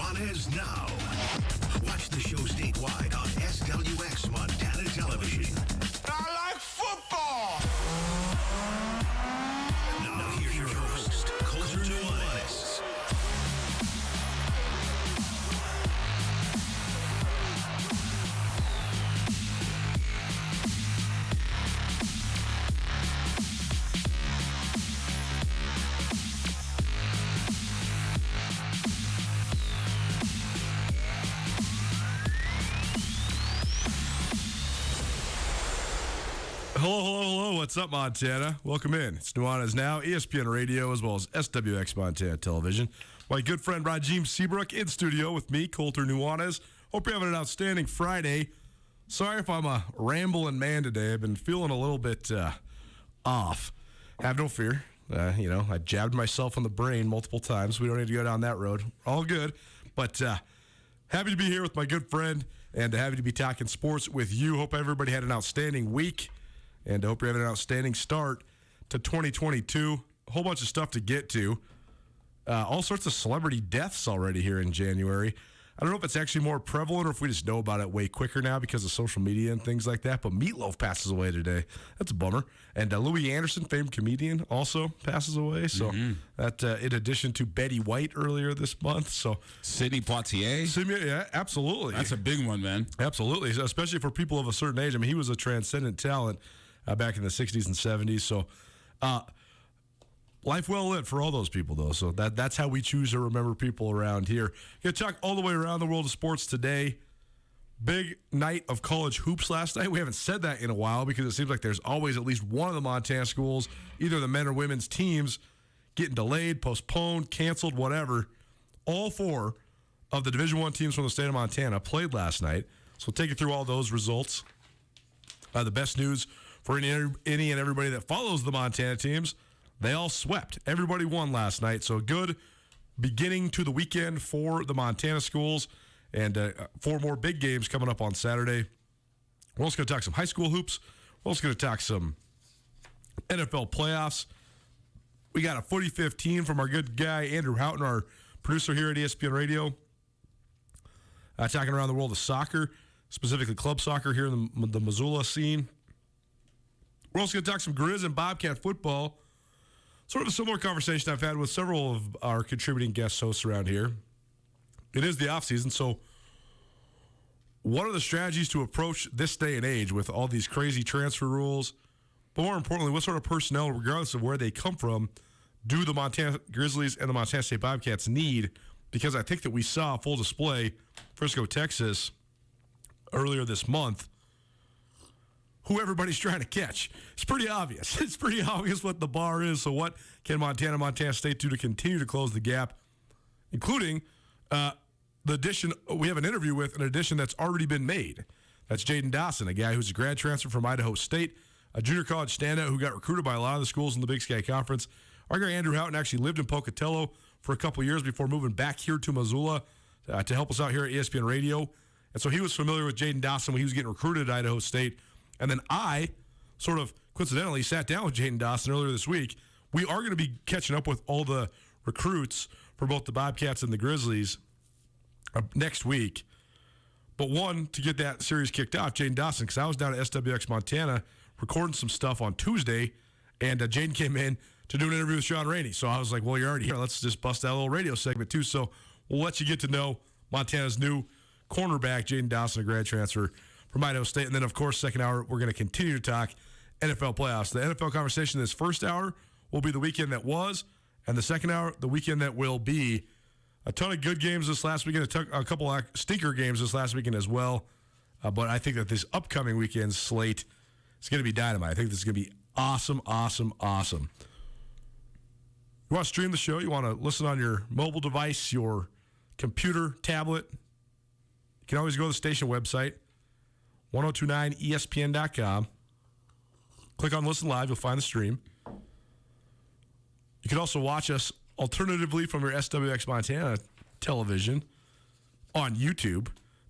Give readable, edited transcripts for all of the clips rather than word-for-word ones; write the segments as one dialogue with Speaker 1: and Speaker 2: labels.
Speaker 1: Nuanez now. Watch the show statewide on SWX Montana Television.
Speaker 2: I like football!
Speaker 1: Now here's your host, Coulter Nuanez.
Speaker 3: Hello. What's up, Montana? Welcome in. It's Nuanez Now, ESPN Radio, as well as SWX Montana Television. My good friend, Rajim Seabrook, in studio with me, Coulter Nuanez. Hope you're having an outstanding Friday. Sorry if I'm a rambling man today. I've been feeling a little bit off. Have no fear. I jabbed myself in the brain multiple times. We don't need to go down that road. All good. But happy to be here with my good friend and happy to be talking sports with you. Hope everybody had an outstanding week. And I hope you're having an outstanding start to 2022. A whole bunch of stuff to get to. All sorts of celebrity deaths already here in January. I don't know if it's actually more prevalent or if we just know about it way quicker now because of social media and things like that. But Meatloaf passes away today. That's a bummer. And Louis Anderson, famed comedian, also passes away. So that in addition to Betty White earlier this month. So
Speaker 4: Sidney Poitier?
Speaker 3: Yeah, absolutely.
Speaker 4: That's a big one, man.
Speaker 3: Absolutely, especially for people of a certain age. I mean, he was a transcendent talent back in the 60s and 70s. So life well lived for all those people, though. So that's how we choose to remember people around here. Going to talk all the way around the world of sports today. Big night of college hoops last night. We haven't said that in a while because it seems like there's always at least one of the Montana schools, either the men or women's teams, getting delayed, postponed, canceled, whatever. All four of the Division I teams from the state of Montana played last night. So we'll take you through all those results. The best news for any and everybody that follows the Montana teams, they all swept. Everybody won last night. So a good beginning to the weekend for the Montana schools. And 4 more big games coming up on Saturday. We're also going to talk some high school hoops. We're also going to talk some NFL playoffs. We got a Footy 15 from our good guy, Andrew Houghton, our producer here at ESPN Radio. Talking around the world of soccer, specifically club soccer here in the Missoula scene. We're also going to talk some Grizz and Bobcat football. Sort of a similar conversation I've had with several of our contributing guest hosts around here. It is the offseason, so what are the strategies to approach this day and age with all these crazy transfer rules? But more importantly, what sort of personnel, regardless of where they come from, do the Montana Grizzlies and the Montana State Bobcats need? Because I think that we saw a full display, Frisco, Texas, earlier this month, who everybody's trying to catch. It's pretty obvious. It's pretty obvious what the bar is. So what can Montana State do to continue to close the gap, including the addition, we have an interview with an addition that's already been made. That's Jaden Dawson, a guy who's a grad transfer from Idaho State, a junior college standout who got recruited by a lot of the schools in the Big Sky Conference. Our guy Andrew Houghton actually lived in Pocatello for a couple years before moving back here to Missoula to help us out here at ESPN Radio. And so he was familiar with Jaden Dawson when he was getting recruited at Idaho State. And then I, sort of coincidentally, sat down with Jaden Dawson earlier this week. We are going to be catching up with all the recruits for both the Bobcats and the Grizzlies next week. But one, to get that series kicked off, Jaden Dawson, because I was down at SWX Montana recording some stuff on Tuesday, and Jaden came in to do an interview with Sean Rainey. So I was like, well, you're already here. Let's just bust that little radio segment, too. So we'll let you get to know Montana's new cornerback, Jaden Dawson, a grad transfer from Idaho State. And then, of course, second hour, we're going to continue to talk NFL playoffs. The NFL conversation this first hour will be the weekend that was, and the second hour, the weekend that will be. A ton of good games this last weekend, a couple of stinker games this last weekend as well. But I think that this upcoming weekend's slate is going to be dynamite. I think this is going to be awesome. You want to stream the show? You want to listen on your mobile device, your computer, tablet? You can always go to the station website, 1029ESPN.com. Click on Listen Live. You'll find the stream. You can also watch us alternatively from your SWX Montana television on YouTube.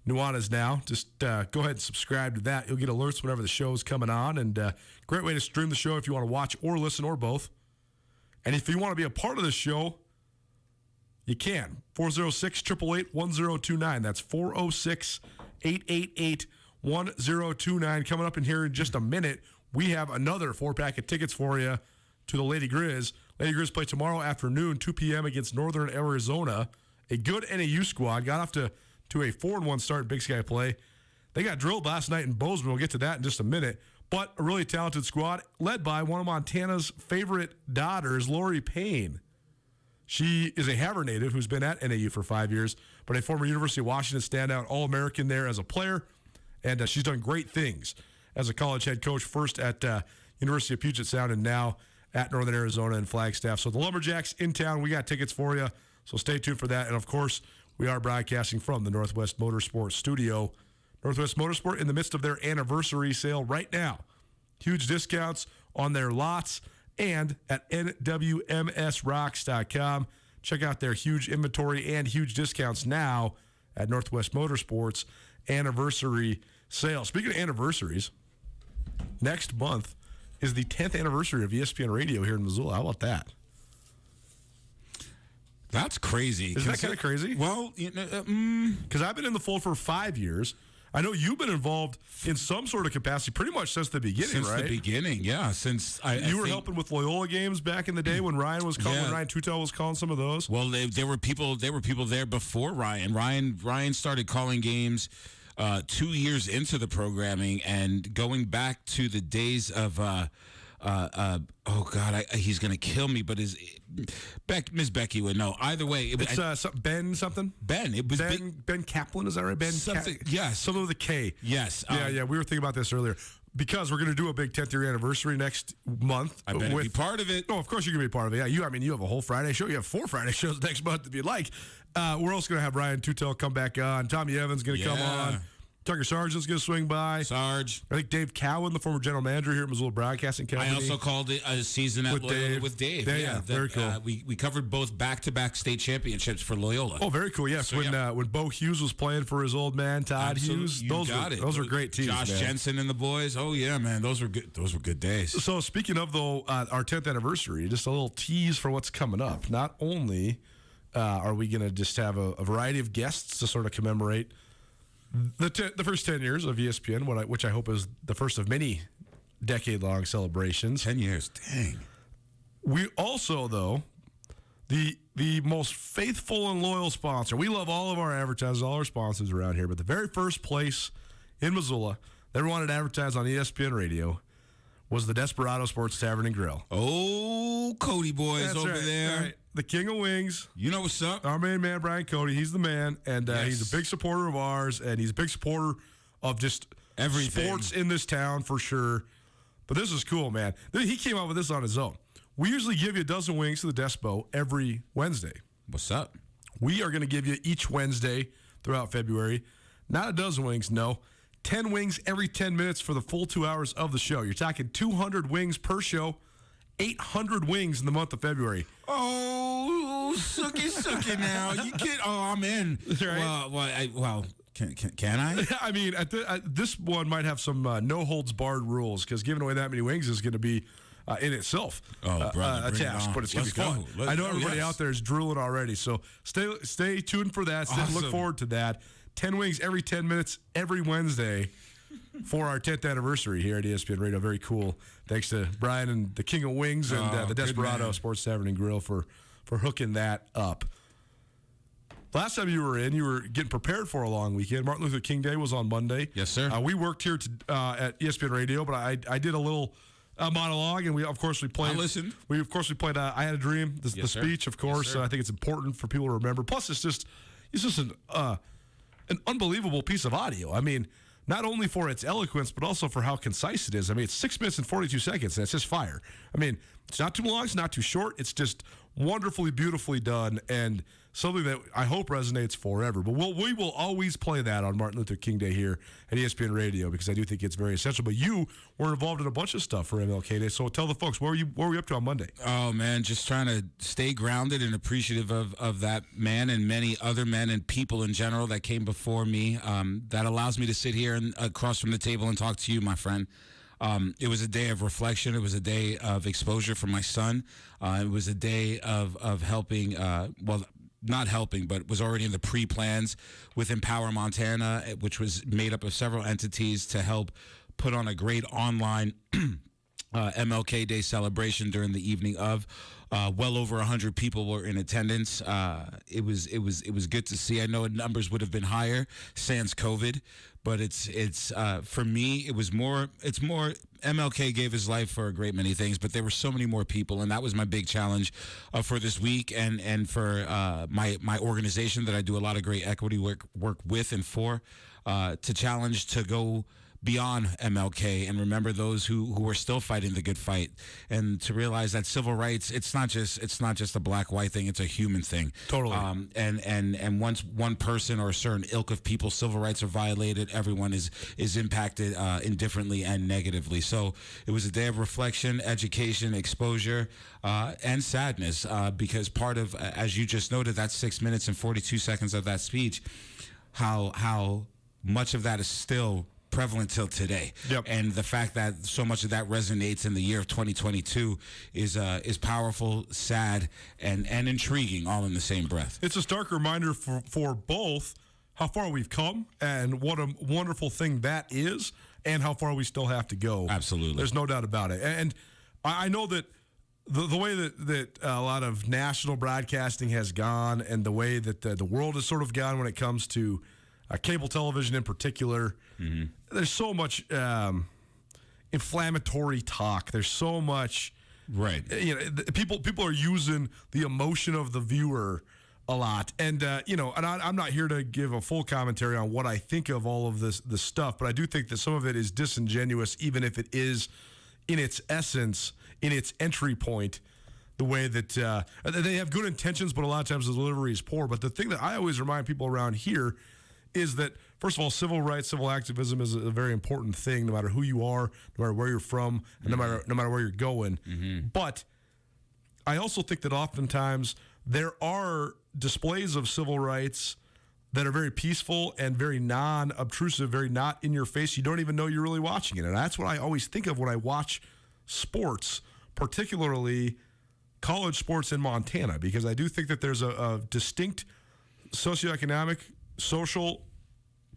Speaker 3: Nuanez Now. Just go ahead and subscribe to that. You'll get alerts whenever the show is coming on. And great way to stream the show if you want to watch or listen or both. And if you want to be a part of the show, You can. 406-888-1029. That's 406-888-1029. Coming up in here in just a minute, we have another 4-pack of tickets for you to the Lady Grizz. Lady Grizz play tomorrow afternoon, 2 p.m. against Northern Arizona. A good NAU squad. Got off to a 4-1 start in Big Sky play. They got drilled last night in Bozeman. We'll get to that in just a minute. But a really talented squad led by one of Montana's favorite daughters, Lori Payne. She is a Havre native who's been at NAU for 5 years, but a former University of Washington standout All-American there as a player. And she's done great things as a college head coach, first at University of Puget Sound and now at Northern Arizona and Flagstaff. So the Lumberjacks in town, we got tickets for you, so stay tuned for that. And, of course, we are broadcasting from the Northwest Motorsport studio. Northwest Motorsport in the midst of their anniversary sale right now. Huge discounts on their lots and at nwmsrocks.com. Check out their huge inventory and huge discounts now at Northwest Motorsport's anniversary sale. Speaking of anniversaries, next month is the 10th anniversary of ESPN Radio here in Missoula. How about that?
Speaker 4: That's crazy.
Speaker 3: Isn't that kind of crazy?
Speaker 4: Well,
Speaker 3: because I've been in the fold for 5 years. I know you've been involved in some sort of capacity pretty much since the beginning, right?
Speaker 4: Since the beginning, yeah. Since
Speaker 3: you were helping with Loyola games back in the day when Ryan was calling, when Ryan Tutel was calling some of those.
Speaker 4: Well, there were people there before Ryan. Ryan started calling games 2 years into the programming, and going back to the days of oh God, he's gonna kill me. But Miss Becky would know. Either way,
Speaker 3: It's Ben something.
Speaker 4: Ben. It was
Speaker 3: Ben Kaplan. Is that right? Ben
Speaker 4: something. Yes.
Speaker 3: Something with a K.
Speaker 4: Yes.
Speaker 3: Yeah. We were thinking about this earlier because we're going to do a big 10th year anniversary next month.
Speaker 4: I better be part of it.
Speaker 3: Oh, of course you're going to be part of it. Yeah. You have a whole Friday show. You have 4 Friday shows next month if you'd like. We're also going to have Ryan Tutel come back on. Tommy Evans going to come on. Tucker Sargent's going to swing by.
Speaker 4: Sarge.
Speaker 3: I think Dave Cowan, the former general manager here at Missoula Broadcasting Company.
Speaker 4: I also called it a season at Loyola with Dave.
Speaker 3: Yeah, very cool.
Speaker 4: We covered both back-to-back state championships for Loyola.
Speaker 3: Oh, very cool. Yes, when Bo Hughes was playing for his old man Todd Hughes, those were great teams.
Speaker 4: Josh Jensen and the boys. Oh yeah, man, those were good. Those were good days.
Speaker 3: So speaking of our 10th anniversary, just a little tease for what's coming up. Not only are we going to just have a variety of guests to sort of commemorate the first 10 years of ESPN, which I hope is the first of many decade-long celebrations.
Speaker 4: 10 years, dang.
Speaker 3: We also, though, the most faithful and loyal sponsor. We love all of our advertisers, all our sponsors around here, but the very first place in Missoula that wanted to advertise on ESPN Radio was the Desperado Sports Tavern and Grill.
Speaker 4: Oh, Cody boys. That's over there.
Speaker 3: Right. The King of Wings.
Speaker 4: You know what's up.
Speaker 3: Our main man, Brian Cody. He's the man, and he's a big supporter of ours, and he's a big supporter of just
Speaker 4: everything.
Speaker 3: Sports in this town for sure. But this is cool, man. He came out with this on his own. We usually give you a dozen wings to the Despo every Wednesday.
Speaker 4: What's up?
Speaker 3: We are going to give you each Wednesday throughout February, not a dozen wings, no, 10 wings every 10 minutes for the full 2 hours of the show. You're talking 200 wings per show, 800 wings in the month of February.
Speaker 4: Oh, sucky now. You can't. Oh, I'm in.
Speaker 3: Right?
Speaker 4: Can I?
Speaker 3: I mean, this one might have some no holds barred rules because giving away that many wings is going to be in itself a task, but it's going to be fun. I know everybody out there is drooling already, so stay tuned for that.
Speaker 4: Awesome.
Speaker 3: Look forward to that. 10 wings every 10 minutes every Wednesday for our 10th anniversary here at ESPN Radio. Very cool. Thanks to Brian and the King of Wings and the Desperado Sports Tavern and Grill for hooking that up. Last time you were in, you were getting prepared for a long weekend. Martin Luther King Day was on Monday.
Speaker 4: Yes, sir.
Speaker 3: We worked here at ESPN Radio, but I did a little monologue, and we played.
Speaker 4: I listened.
Speaker 3: We played "I Had a Dream," the speech, of course.
Speaker 4: Yes,
Speaker 3: I think it's important for people to remember. Plus, it's just an unbelievable piece of audio. I mean, not only for its eloquence, but also for how concise it is. I mean, it's 6 minutes and 42 seconds, and it's just fire. I mean, it's not too long, it's not too short. It's just wonderfully, beautifully done, and something that I hope resonates forever. But we will always play that on Martin Luther King Day here at ESPN Radio because I do think it's very essential. But you were involved in a bunch of stuff for MLK Day, so tell the folks, what were you up to on Monday?
Speaker 4: Oh, man, just trying to stay grounded and appreciative of that man and many other men and people in general that came before me. That allows me to sit here and across from the table and talk to you, my friend. It was a day of reflection. It was a day of exposure for my son. It was a day of helping, not helping, but was already in the pre-plans with Empower Montana, which was made up of several entities to help put on a great online MLK Day celebration during the evening of. Well over 100 people were in attendance. It was good to see. I know numbers would have been higher sans COVID, but it's for me it's more MLK gave his life for a great many things, but there were so many more people, and that was my big challenge for this week and for my organization that I do a lot of great equity work with and for, to challenge to go beyond MLK and remember those who are still fighting the good fight, and to realize that civil rights, it's not just a black-white thing, it's a human thing.
Speaker 3: Totally.
Speaker 4: And once one person or a certain ilk of people civil rights are violated, everyone is impacted indifferently and negatively. So it was a day of reflection, education, exposure, and sadness, because part of, as you just noted, that 6 minutes and 42 seconds of that speech, how much of that is still prevalent till today.
Speaker 3: Yep.
Speaker 4: And the fact that so much of that resonates in the year of 2022 is powerful, sad, and intriguing all in the same breath.
Speaker 3: It's a stark reminder for both how far we've come and what a wonderful thing that is, and how far we still have to go.
Speaker 4: Absolutely.
Speaker 3: There's no doubt about it. And I know that the way that a lot of national broadcasting has gone, and the way that the world has sort of gone when it comes to cable television in particular, there's so much inflammatory talk. There's so much,
Speaker 4: right?
Speaker 3: People are using the emotion of the viewer a lot, and I'm not here to give a full commentary on what I think of all of this stuff, but I do think that some of it is disingenuous, even if it is, in its essence, in its entry point, the way that they have good intentions, but a lot of times the delivery is poor. But the thing that I always remind people around here is that, first of all, civil rights, civil activism is a very important thing, no matter who you are, no matter where you're from, and no matter where you're going. But I also think that oftentimes there are displays of civil rights that are very peaceful and very non-obtrusive, very not in your face. You don't even know you're really watching it. And that's what I always think of when I watch sports, particularly college sports in Montana, because I do think that there's a distinct socioeconomic, social,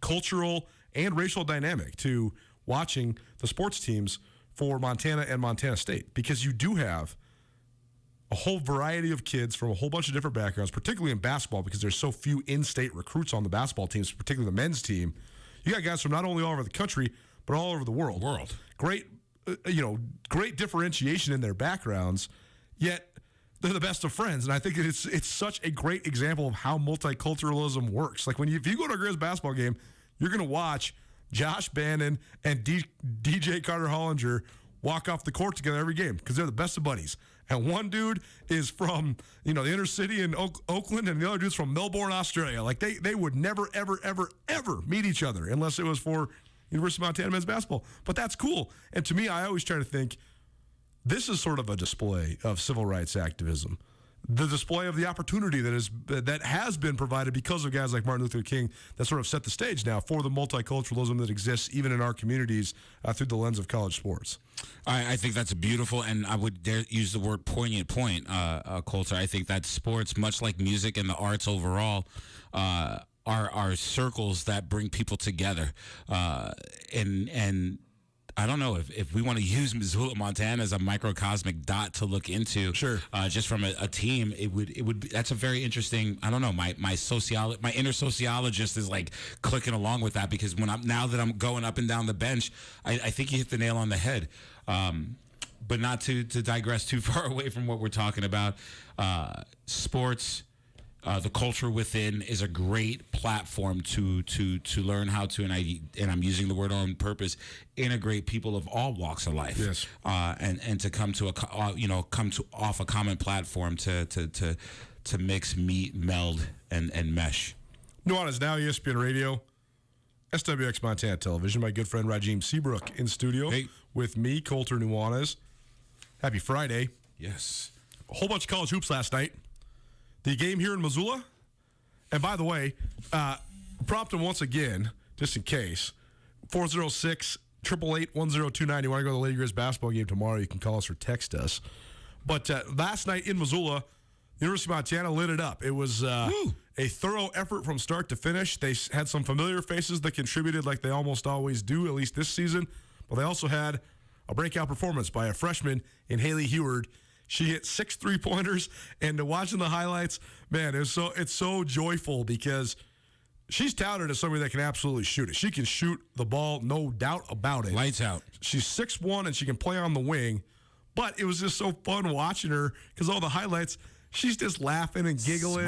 Speaker 3: cultural, and racial dynamic to watching the sports teams for Montana and Montana State, because you do have a whole variety of kids from a whole bunch of different backgrounds, particularly in basketball, because there's so few in-state recruits on the basketball teams, particularly the men's team. You got guys from not only all over the country, but all over the world. Great, great differentiation in their backgrounds, yet they're the best of friends. And I think it's such a great example of how multiculturalism works. Like if you go to a Grizz basketball game, you're going to watch Josh Bannon and DJ Carter Hollinger walk off the court together every game because they're the best of buddies. And one dude is from, the inner city in Oakland, and the other dude's from Melbourne, Australia. Like they would never, ever, ever, ever meet each other unless it was for University of Montana men's basketball. But that's cool. And to me, I always try to think, this is sort of a display of civil rights activism, the display of the opportunity that has been provided because of guys like Martin Luther King that sort of set the stage now for the multiculturalism that exists even in our communities through the lens of college sports.
Speaker 4: I think that's a beautiful, and I would dare use the word poignant point, Coulter. I think that sports, much like music and the arts overall, are circles that bring people together, and I don't know if we want to use Missoula, Montana as a microcosmic dot to look into.
Speaker 3: Sure.
Speaker 4: Just from a team, it would be, that's a very interesting. I don't know. My inner sociologist is like clicking along with that, because now that I'm going up and down the bench, I think you hit the nail on the head. But not to digress too far away from what we're talking about. Sports. The culture within is a great platform to learn how to, and I'm using the word on purpose, integrate people of all walks of life.
Speaker 3: Yes.
Speaker 4: And to come to off a common platform to mix, meet, meld, and mesh.
Speaker 3: Nuanez now ESPN Radio, SWX Montana Television. My good friend Rajim Seabrook in studio with me, Coulter Nuanez. Happy Friday.
Speaker 4: Yes.
Speaker 3: A whole bunch of college hoops last night. The game here in Missoula, and by the way, prompt him once again, just in case, 406-888-10290. You want to go to the Lady Grizz basketball game tomorrow, you can call us or text us. But last night in Missoula, University of Montana lit it up. It was a thorough effort from start to finish. They had some familiar faces that contributed like they almost always do, at least this season. But they also had a breakout performance by a freshman in Haley Heward. She hit 6 3-pointers, and watching the highlights, man, it's so joyful because she's touted as somebody that can absolutely shoot it. She can shoot the ball, no doubt about it.
Speaker 4: Lights out.
Speaker 3: She's 6'1", and she can play on the wing. But it was just so fun watching her because all the highlights, she's just laughing and giggling.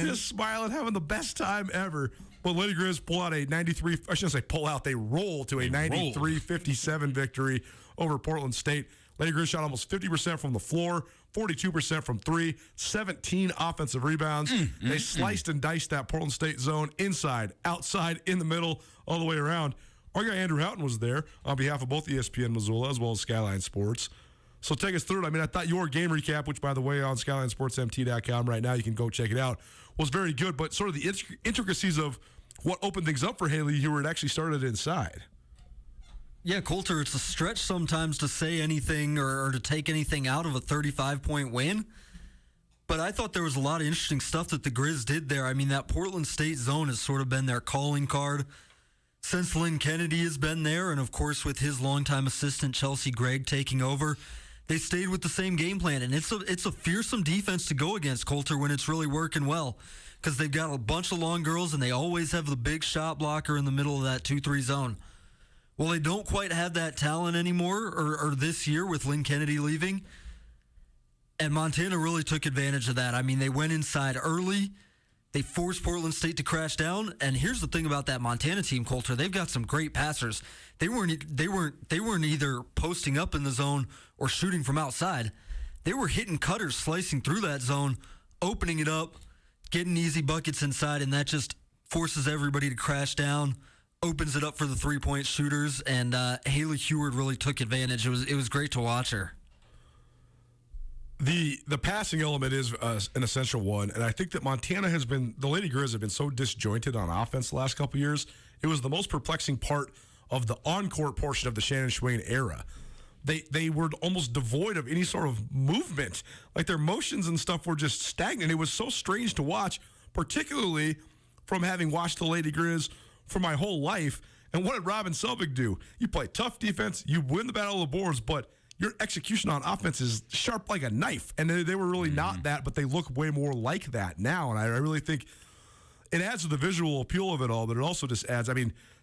Speaker 3: Just smiling, having the best time ever. But Lady Grizz pull out a 93, I shouldn't say pull out, they roll to a 93-57 victory over Portland State. Lady Grizz shot almost 50% from the floor, 42% from three, 17 offensive rebounds. They sliced and diced that Portland State zone inside, outside, in the middle, all the way around. Our guy Andrew Houghton was there on behalf of both ESPN Missoula as well as Skyline Sports. So take us through it. I mean, I thought your game recap, which, by the way, on SkylineSportsMT.com right now, you can go check it out, was very good. But sort of the intricacies of what opened things up for Haley Heward actually started inside.
Speaker 5: Yeah, Coulter, it's a stretch sometimes to say anything or to take anything out of a 35-point win. But I thought there was a lot of interesting stuff that the Grizz did there. I mean, that Portland State zone has sort of been their calling card since Lynn Kennedy has been there. And, of course, with his longtime assistant, Chelsea Gregg, taking over, they stayed with the same game plan. And it's a fearsome defense to go against, Coulter, when it's really working well. Because they've got a bunch of long girls, and they always have the big shot blocker in the middle of that 2-3 zone. Well, they don't quite have that talent anymore, or this year with Lynn Kennedy leaving. And Montana really took advantage of that. I mean, they went inside early. They forced Portland State to crash down. And here's the thing about that Montana team, Coulter. They've got some great passers. They weren't either posting up in the zone or shooting from outside. They were hitting cutters, slicing through that zone, opening it up, getting easy buckets inside, and that just forces everybody to crash down. Opens it up for the three-point shooters, and Haley Heward really took advantage. It was great to watch her.
Speaker 3: The passing element is an essential one, and I think that Montana the Lady Grizz have been so disjointed on offense the last couple years. It was the most perplexing part of the on-court portion of the Shannon Schwain era. They were almost devoid of any sort of movement. Like their motions and stuff were just stagnant. It was so strange to watch, particularly from having watched the Lady Grizz for my whole life. And what did Robin Selvig do? You play tough defense, you win the battle of the boards, but your execution on offense is sharp like a knife. And they were really not that, but they look way more like that now. And I really think it adds to the visual appeal of it all, but it also just adds,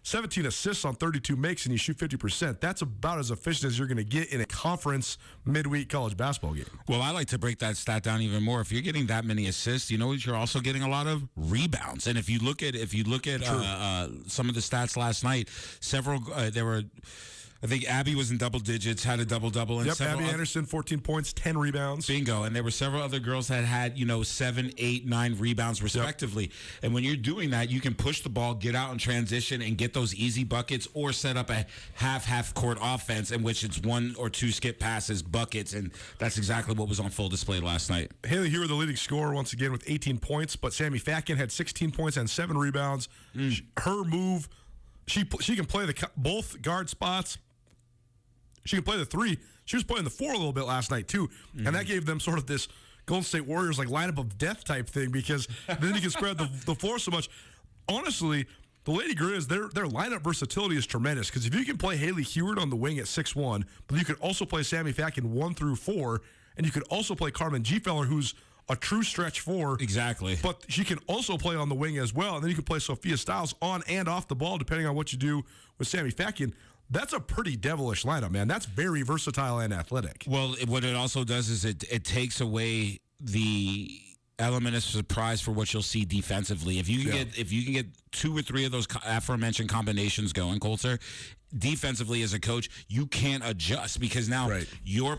Speaker 3: 17 assists on 32 makes and you shoot 50%. That's about as efficient as you're going to get in a conference midweek college basketball game.
Speaker 4: Well, I like to break that stat down even more. If you're getting that many assists, you know what? You're also getting a lot of rebounds. And if you look at some of the stats last night, there were. I think Abby was in double digits, had a double-double. And
Speaker 3: Abby Anderson, 14 points, 10 rebounds.
Speaker 4: Bingo. And there were several other girls that had, 7, 8, 9 rebounds respectively. Yep. And when you're doing that, you can push the ball, get out in transition, and get those easy buckets, or set up a half-court offense in which it's 1 or 2 skip passes, buckets, and that's exactly what was on full display last night.
Speaker 3: Haley Heward, the leading scorer, once again with 18 points, but Sammy Fatkin had 16 points and 7 rebounds. Her move, she can play both guard spots. She can play the 3. She was playing the 4 a little bit last night, too. And that gave them sort of this Golden State Warriors, like, lineup of death type thing because then you can spread the floor so much. Honestly, the Lady Grizz, their lineup versatility is tremendous because if you can play Haley Heward on the wing at 6'1", but you could also play Sammy Fatkin 1 through 4, and you could also play Carmen Gfeller, who's a true stretch 4.
Speaker 4: Exactly.
Speaker 3: But she can also play on the wing as well, and then you can play Sophia Stiles on and off the ball depending on what you do with Sammy Fatkin. That's a pretty devilish lineup, man. That's very versatile and athletic.
Speaker 4: Well, what it also does is it takes away the element of surprise for what you'll see defensively. If you can get 2 or 3 of those aforementioned combinations going, Coulter, defensively as a coach, you can't adjust because now your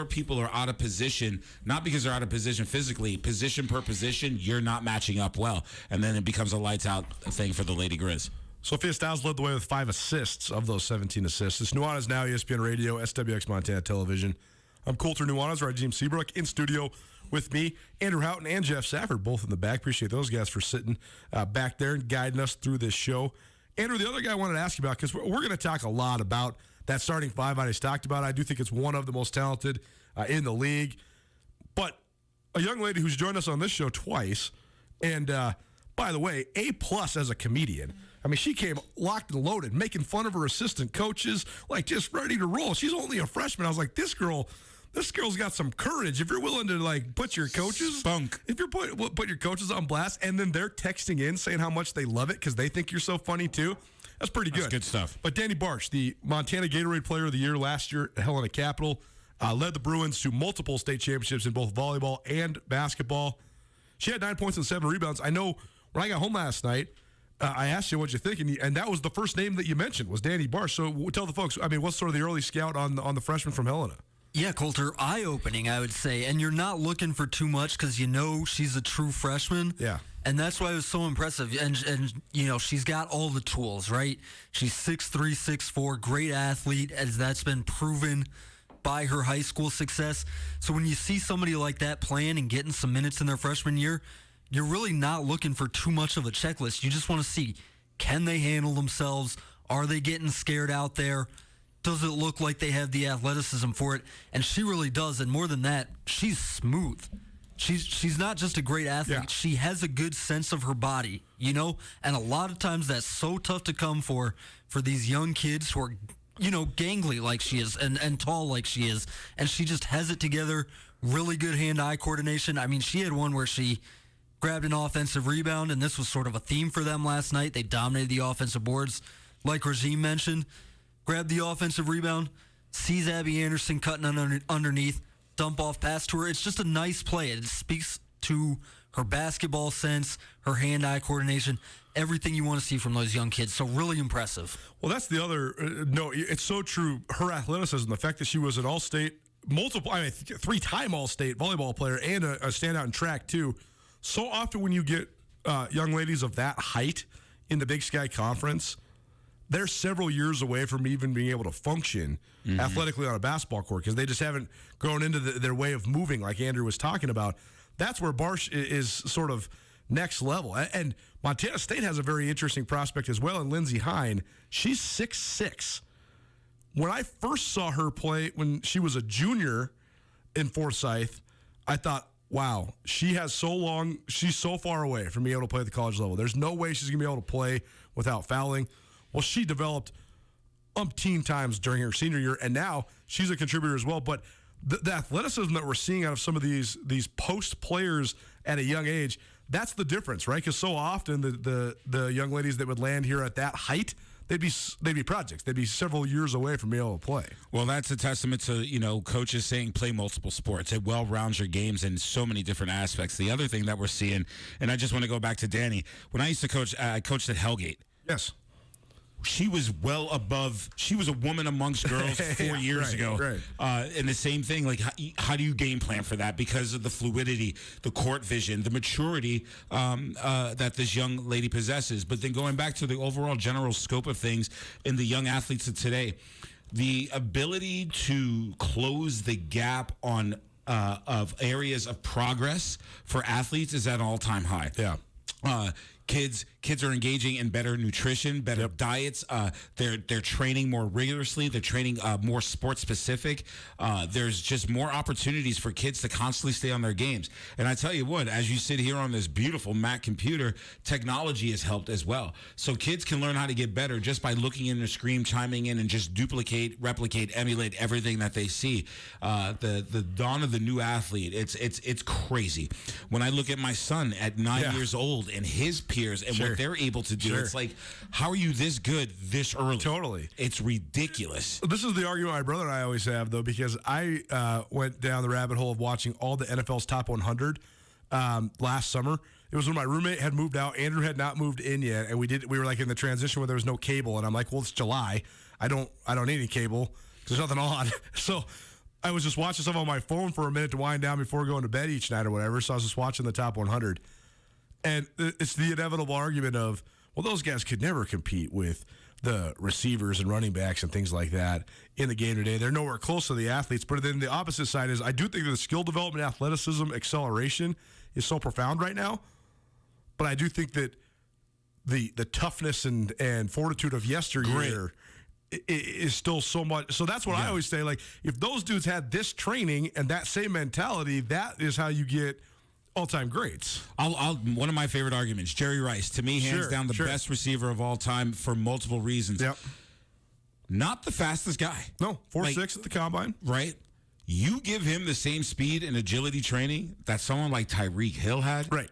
Speaker 4: people are out of position, not because they're out of position physically, position per position, you're not matching up well, and then it becomes a lights out thing for the Lady Grizz.
Speaker 3: Sophia Stiles led the way with 5 assists of those 17 assists. It's Nuanez now, ESPN Radio, SWX Montana Television. I'm Coulter Nuanez, Raheem Seabrook, in studio with me, Andrew Houghton, and Jeff Safford, both in the back. Appreciate those guys for sitting back there and guiding us through this show. Andrew, the other guy I wanted to ask you about, because we're going to talk a lot about that starting 5 I just talked about. I do think it's one of the most talented in the league. But a young lady who's joined us on this show twice. And by the way, A+ as a comedian. I mean, she came locked and loaded, making fun of her assistant coaches, like just ready to roll. She's only a freshman. I was like, this girl's got some courage. If you're willing to like put your coaches,
Speaker 4: spunk.
Speaker 3: If you're put your coaches on blast, and then they're texting in saying how much they love it because they think you're so funny too. That's pretty good.
Speaker 4: That's good stuff.
Speaker 3: But Danny Barsh, the Montana Gatorade Player of the Year last year at Helena Capital, led the Bruins to multiple state championships in both volleyball and basketball. She had 9 points and 7 rebounds. I know when I got home last night, I asked you what you think, and that was the first name that you mentioned was Danny Barsh. So tell the folks, I mean, what's sort of the early scout on the freshman from Helena?
Speaker 5: Yeah, Coulter, eye-opening, I would say. And you're not looking for too much because you know she's a true freshman.
Speaker 3: Yeah.
Speaker 5: And that's why it was so impressive. And you know, she's got all the tools, right? She's 6'3", 6'4", great athlete, as that's been proven by her high school success. So when you see somebody like that playing and getting some minutes in their freshman year, you're really not looking for too much of a checklist. You just want to see, can they handle themselves? Are they getting scared out there? Does it look like they have the athleticism for it? And she really does. And more than that, she's smooth. She's not just a great athlete.
Speaker 3: Yeah.
Speaker 5: She has a good sense of her body, you know? And a lot of times that's so tough to come for these young kids who are, you know, gangly like she is and tall like she is. And she just has it together. Really good hand-eye coordination. I mean, she had one where she grabbed an offensive rebound, and this was sort of a theme for them last night. They dominated the offensive boards, like Regime mentioned. Grabbed the offensive rebound, sees Abby Anderson cutting underneath, dump off pass to her. It's just a nice play. It speaks to her basketball sense, her hand-eye coordination, everything you want to see from those young kids. So really impressive.
Speaker 3: Well, that's the other. No, it's so true. Her athleticism, the fact that she was an all-state, three-time all-state volleyball player and a standout in track too. So often when you get young ladies of that height in the Big Sky Conference, they're several years away from even being able to function athletically on a basketball court because they just haven't grown into their way of moving like Andrew was talking about. That's where Barsh is sort of next level. And Montana State has a very interesting prospect as well in Lindsey Hine. She's 6'6". When I first saw her play when she was a junior in Forsyth, I thought, wow, she's so far away from being able to play at the college level. There's no way she's going to be able to play without fouling. Well, she developed umpteen times during her senior year, and now she's a contributor as well. But the athleticism that we're seeing out of some of these post players at a young age, that's the difference, right? Because so often the young ladies that would land here at that height, they'd be projects. They'd be several years away from being able to play.
Speaker 4: Well, that's a testament to, you know, coaches saying play multiple sports. It well rounds your games in so many different aspects. The other thing that we're seeing, and I just want to go back to Danny. When I used to coach, I coached at Hellgate.
Speaker 3: Yes.
Speaker 4: She was well above. She was a woman amongst girls 4 years ago.
Speaker 3: Right.
Speaker 4: And the same thing, like, how do you game plan for that? Because of the fluidity, the court vision, the maturity that this young lady possesses. But then going back to the overall general scope of things in the young athletes of today, the ability to close the gap on of areas of progress for athletes is at an all-time high.
Speaker 3: Yeah.
Speaker 4: Kids are engaging in better nutrition, better diets. They're training more rigorously. They're training more sports specific. There's just more opportunities for kids to constantly stay on their games. And I tell you what, as you sit here on this beautiful Mac computer, technology has helped as well. So kids can learn how to get better just by looking in their screen, chiming in, and just duplicate, replicate, emulate everything that they see. The dawn of the new athlete, it's crazy. When I look at my son at 9 years old and his peers and what they're able to do, it's like, how are you this good this early?
Speaker 3: Totally.
Speaker 4: It's ridiculous.
Speaker 3: This is the argument my brother and I always have, though, because I went down the rabbit hole of watching all the NFL's top 100 last summer. It was when my roommate had moved out. Andrew had not moved in yet, and we were like in the transition where there was no cable, and I'm like, well, it's July. I don't need any cable because there's nothing on. So I was just watching stuff on my phone for a minute to wind down before going to bed each night or whatever. So I was just watching the top 100. And it's the inevitable argument of, well, those guys could never compete with the receivers and running backs and things like that in the game today. They're nowhere close to the athletes. But then the opposite side is, I do think that the skill development, athleticism, acceleration is so profound right now. But I do think that the toughness and fortitude of yesteryear is still so much. So that's what I always say. Like, if those dudes had this training and that same mentality, that is how you get all-time greats.
Speaker 4: One of my favorite arguments, Jerry Rice, to me, hands down the best receiver of all time for multiple reasons.
Speaker 3: Yep.
Speaker 4: Not the fastest guy.
Speaker 3: No, 4.6 at the combine.
Speaker 4: Right? You give him the same speed and agility training that someone like Tyreek Hill had.
Speaker 3: Right.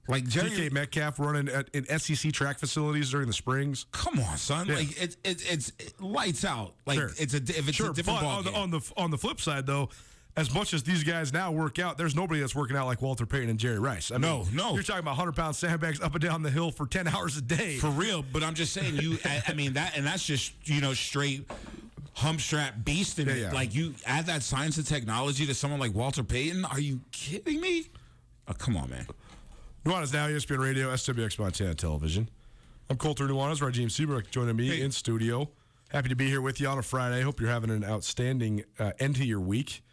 Speaker 4: Like Jerry
Speaker 3: DK Metcalf running in SEC track facilities during the springs.
Speaker 4: Come on, son.
Speaker 3: Yeah.
Speaker 4: Like it's lights out. Like
Speaker 3: Sure.
Speaker 4: if it's a different ball game.
Speaker 3: On the flip side, though, as much as these guys now work out, there's nobody that's working out like Walter Payton and Jerry Rice. I mean,
Speaker 4: no.
Speaker 3: You're talking about 100-pound sandbags up and down the hill for 10 hours a day.
Speaker 4: For real, but I'm just saying that's just, straight hump strap beast in it.
Speaker 3: Yeah.
Speaker 4: Like, you add that science and technology to someone like Walter Payton. Are you kidding me? Oh, come on, man.
Speaker 3: Nuanez now, ESPN Radio, SWX Montana Television. I'm Colter Nuanez, Raheem Seabrook joining me in studio. Happy to be here with you on a Friday. Hope you're having an outstanding end to your week.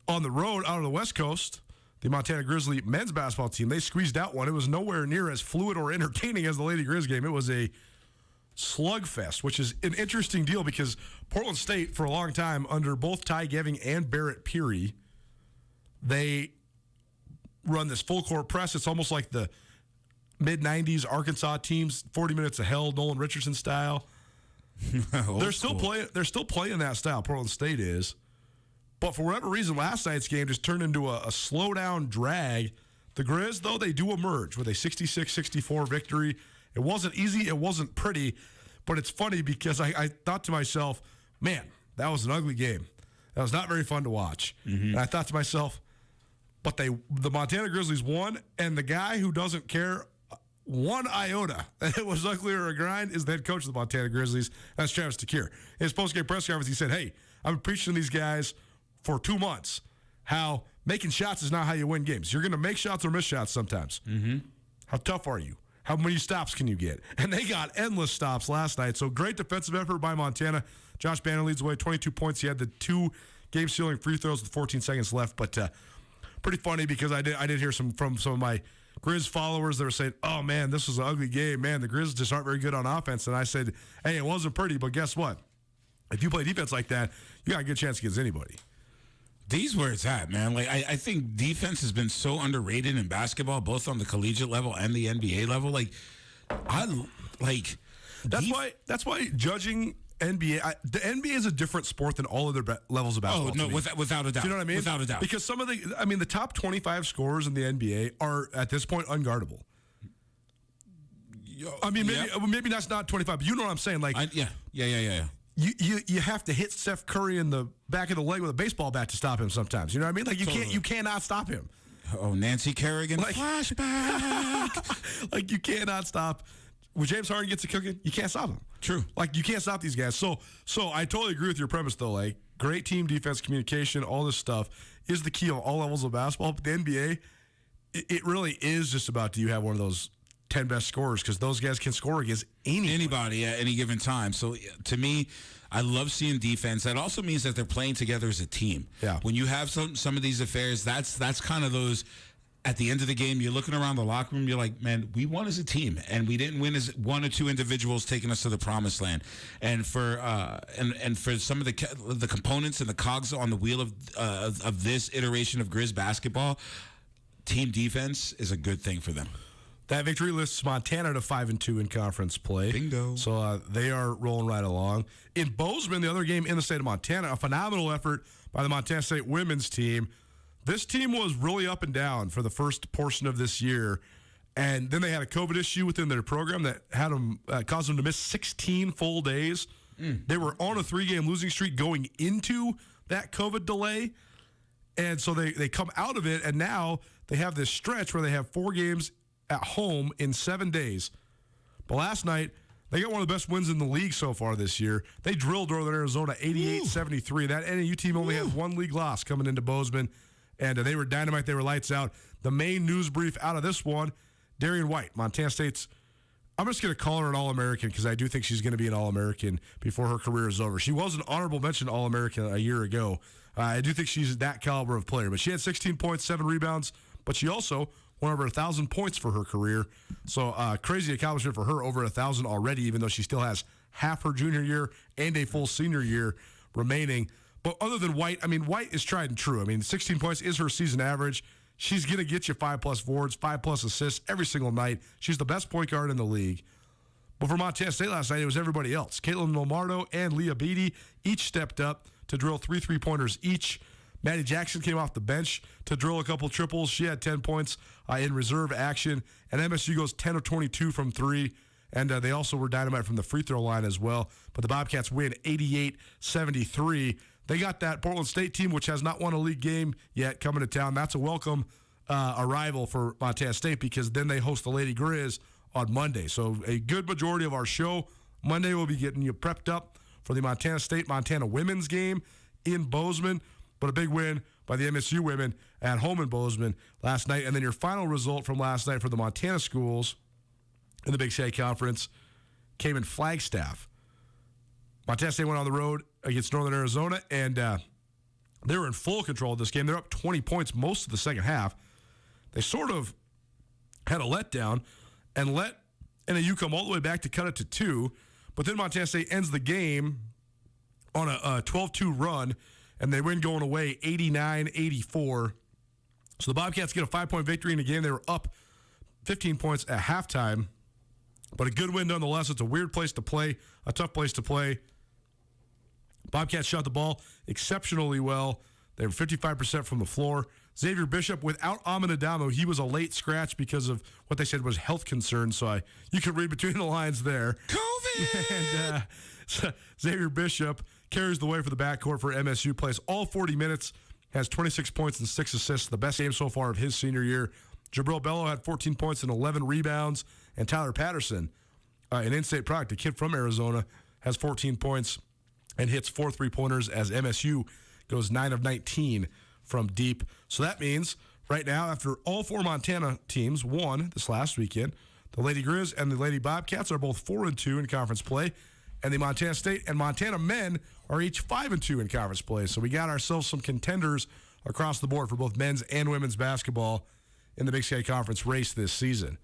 Speaker 3: On the road, out on the West Coast, the Montana Grizzly men's basketball team, they squeezed out one. It was nowhere near as fluid or entertaining as the Lady Grizz game. It was a slugfest, which is an interesting deal because Portland State, for a long time, under both Ty Geving and Barrett Peary, they run this full-court press. It's almost like the mid-'90s Arkansas teams, 40 minutes of hell, Nolan Richardson style. They're still playing that style, Portland State is. But for whatever reason, last night's game just turned into a slow-down drag. The Grizz, though, they do emerge with a 66-64 victory. It wasn't easy. It wasn't pretty. But it's funny because I thought to myself, man, that was an ugly game. That was not very fun to watch. Mm-hmm. And I thought to myself, but the Montana Grizzlies won, and the guy who doesn't care one iota that it was ugly or a grind is the head coach of the Montana Grizzlies. That's Travis DeCuire. In his postgame press conference, he said, hey, I've been preaching to these guys for 2 months how making shots is not how you win games. You're going to make shots or miss shots sometimes. Mm-hmm. How tough are you? How many stops can you get? And they got endless stops last night. So great defensive effort by Montana. Josh Bannon leads the way, 22 points. He had the 2 game-sealing free throws with 14 seconds left. But pretty funny because I did hear from some of my Grizz followers that were saying, oh, man, this was an ugly game. Man, the Grizz just aren't very good on offense. And I said, hey, it wasn't pretty, but guess what? If you play defense like that, you got a good chance against anybody.
Speaker 4: These where it's at, man. Like I think defense has been so underrated in basketball, both on the collegiate level and the NBA level.
Speaker 3: That's why judging NBA, the NBA is a different sport than all other levels of basketball.
Speaker 4: Oh no, without a doubt.
Speaker 3: Do you know what I mean?
Speaker 4: Without a doubt.
Speaker 3: Because the top 25 scorers in the NBA are at this point unguardable. I mean, maybe that's not 25, but you know what I'm saying. Like,
Speaker 4: yeah.
Speaker 3: You have to hit Steph Curry in the back of the leg with a baseball bat to stop him sometimes. You know what I mean? Like, you cannot stop him.
Speaker 4: Oh, Nancy Kerrigan flashback.
Speaker 3: Like, you cannot stop. When James Harden gets it cooking, you can't stop him.
Speaker 4: True.
Speaker 3: Like, you can't stop these guys. So I totally agree with your premise, though. Like, great team defense, communication, all this stuff is the key on all levels of basketball. But the NBA, it really is just about, do you have one of those 10 best scorers, because those guys can score against anybody
Speaker 4: at any given time. So to me, I love seeing defense. That also means that they're playing together as a team.
Speaker 3: Yeah.
Speaker 4: When you have some of these affairs, that's kind of those. At the end of the game, you're looking around the locker room. You're like, man, we won as a team, and we didn't win as one or two individuals taking us to the promised land. And for for some of the components and the cogs on the wheel of this iteration of Grizz basketball, team defense is a good thing for them.
Speaker 3: That victory lists Montana to 5-2 in conference play.
Speaker 4: Bingo.
Speaker 3: So they are rolling right along. In Bozeman, the other game in the state of Montana, a phenomenal effort by the Montana State women's team. This team was really up and down for the first portion of this year, and then they had a COVID issue within their program that had them caused them to miss 16 full days. They were on a 3-game losing streak going into that COVID delay, and so they come out of it, and now they have this stretch where they have 4 games at home in 7 days. But last night, they got one of the best wins in the league so far this year. They drilled Northern Arizona 88-73. That NAU team only has 1 league loss coming into Bozeman, and they were dynamite. They were lights out. The main news brief out of this one, Darian White, Montana State's, I'm just going to call her an All-American because I do think she's going to be an All-American before her career is over. She was an honorable mention All-American a year ago. I do think she's that caliber of player. But she had 16 points, 7 rebounds, but she also won over 1,000 points for her career. So crazy accomplishment for her, over 1,000 already, even though she still has half her junior year and a full senior year remaining. But other than White, I mean, White is tried and true. I mean, 16 points is her season average. She's going to get you 5+ boards, 5+ assists every single night. She's the best point guard in the league. But for Montana State last night, it was everybody else. Caitlin Lombardo and Leah Beatty each stepped up to drill 3 3-pointers each. Maddie Jackson came off the bench to drill a couple triples. She had 10 points in reserve action. And MSU goes 10 of 22 from 3. And they also were dynamite from the free throw line as well. But the Bobcats win 88-73. They got that Portland State team, which has not won a league game yet, coming to town. That's a welcome arrival for Montana State because then they host the Lady Grizz on Monday. So a good majority of our show Monday will be getting you prepped up for the Montana State-Montana women's game in Bozeman. But a big win by the MSU women at home in Bozeman last night. And then your final result from last night for the Montana schools in the Big Sky Conference came in Flagstaff. Montana State went on the road against Northern Arizona, and they were in full control of this game. They're up 20 points most of the second half. They sort of had a letdown and let NAU come all the way back to cut it to 2. But then Montana State ends the game on a 12-2 run, and they win going away 89-84. So the Bobcats get a 5-point victory in the game. They were up 15 points at halftime, but a good win nonetheless. It's a weird place to play, a tough place to play. Bobcats shot the ball exceptionally well. They were 55% from the floor. Xavier Bishop, without Amin Adamu, he was a late scratch because of what they said was health concerns. So you can read between the lines there.
Speaker 4: COVID!
Speaker 3: And so Xavier Bishop carries the way for the backcourt for MSU, plays all 40 minutes, has 26 points and 6 assists, the best game so far of his senior year. Jabril Bello had 14 points and 11 rebounds. And Tyler Patterson, an in-state product, a kid from Arizona, has 14 points and hits 4 3-pointers as MSU goes 9 of 19 from deep. So that means right now, after all 4 Montana teams won this last weekend, the Lady Grizz and the Lady Bobcats are both 4-2 in conference play, and the Montana State and Montana men are each 5-2 in conference play. So we got ourselves some contenders across the board for both men's and women's basketball in the Big Sky Conference race this season.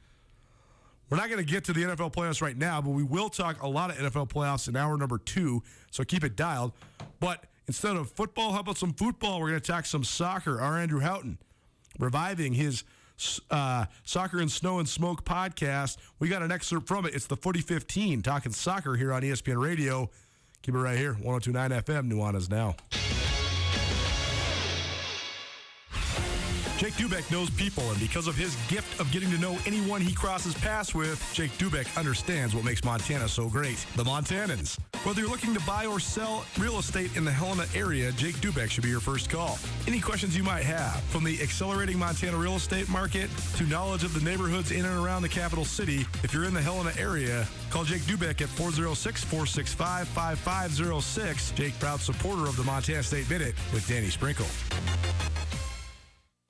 Speaker 3: We're not going to get to the NFL playoffs right now, but we will talk a lot of NFL playoffs in hour number 2, so keep it dialed. But instead of football, how about some football? We're going to talk some soccer. Our Andrew Houghton reviving his Soccer and Snow and Smoke podcast. We got an excerpt from it. It's the Footy 15, talking soccer here on ESPN Radio. Keep it right here, 102.9 FM, Nuanez now. Jake Dubeck knows people, and because of his gift of getting to know anyone he crosses paths with, Jake Dubeck understands what makes Montana so great. The Montanans. Whether you're looking to buy or sell real estate in the Helena area, Jake Dubeck should be your first call. Any questions you might have, from the accelerating Montana real estate market to knowledge of the neighborhoods in and around the capital city, if you're in the Helena area, call Jake Dubeck at 406-465-5506. Jake, proud supporter of the Montana State Minute with Danny Sprinkle.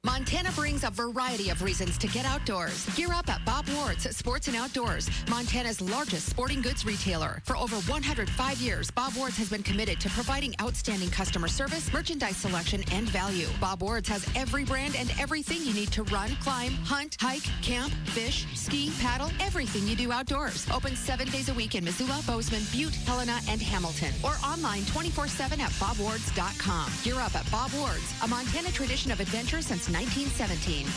Speaker 6: Montana brings a variety of reasons to get outdoors. Gear up at Bob Ward's Sports and Outdoors, Montana's largest sporting goods retailer. For over 105 years, Bob Ward's has been committed to providing outstanding customer service, merchandise selection, and value. Bob Ward's has every brand and everything you need to run, climb, hunt, hike, camp, fish, ski, paddle, everything you do outdoors. Open 7 days a week in Missoula, Bozeman, Butte, Helena, and Hamilton. Or online 24/7 at bobwards.com. Gear up at Bob Ward's, a Montana tradition of adventure since 1917.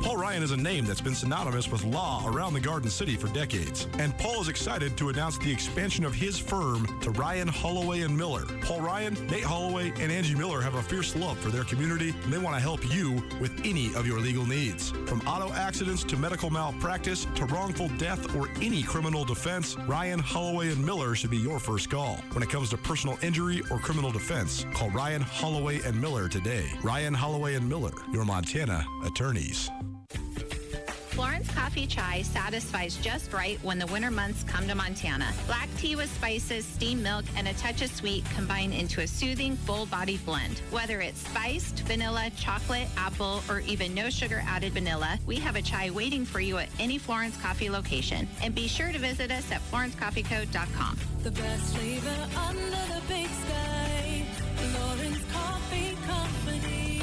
Speaker 3: Paul Ryan is a name that's been synonymous with law around the Garden City for decades. And Paul is excited to announce the expansion of his firm to Ryan, Holloway, and Miller. Paul Ryan, Nate Holloway, and Angie Miller have a fierce love for their community, and they want to help you with any of your legal needs. From auto accidents to medical malpractice to wrongful death or any criminal defense, Ryan, Holloway, and Miller should be your first call. When it comes to personal injury or criminal defense, call Ryan, Holloway, and Miller today. Ryan, Holloway, and Miller, your Montana attorneys.
Speaker 7: Florence Coffee Chai satisfies just right when the winter months come to Montana. Black tea with spices, steamed milk, and a touch of sweet combine into a soothing, full-bodied blend. Whether it's spiced, vanilla, chocolate, apple, or even no sugar-added vanilla, we have a chai waiting for you at any Florence Coffee location. And be sure to visit us at florencecoffeeco.com.
Speaker 8: The best flavor under the big sky. Florence Coffee Company.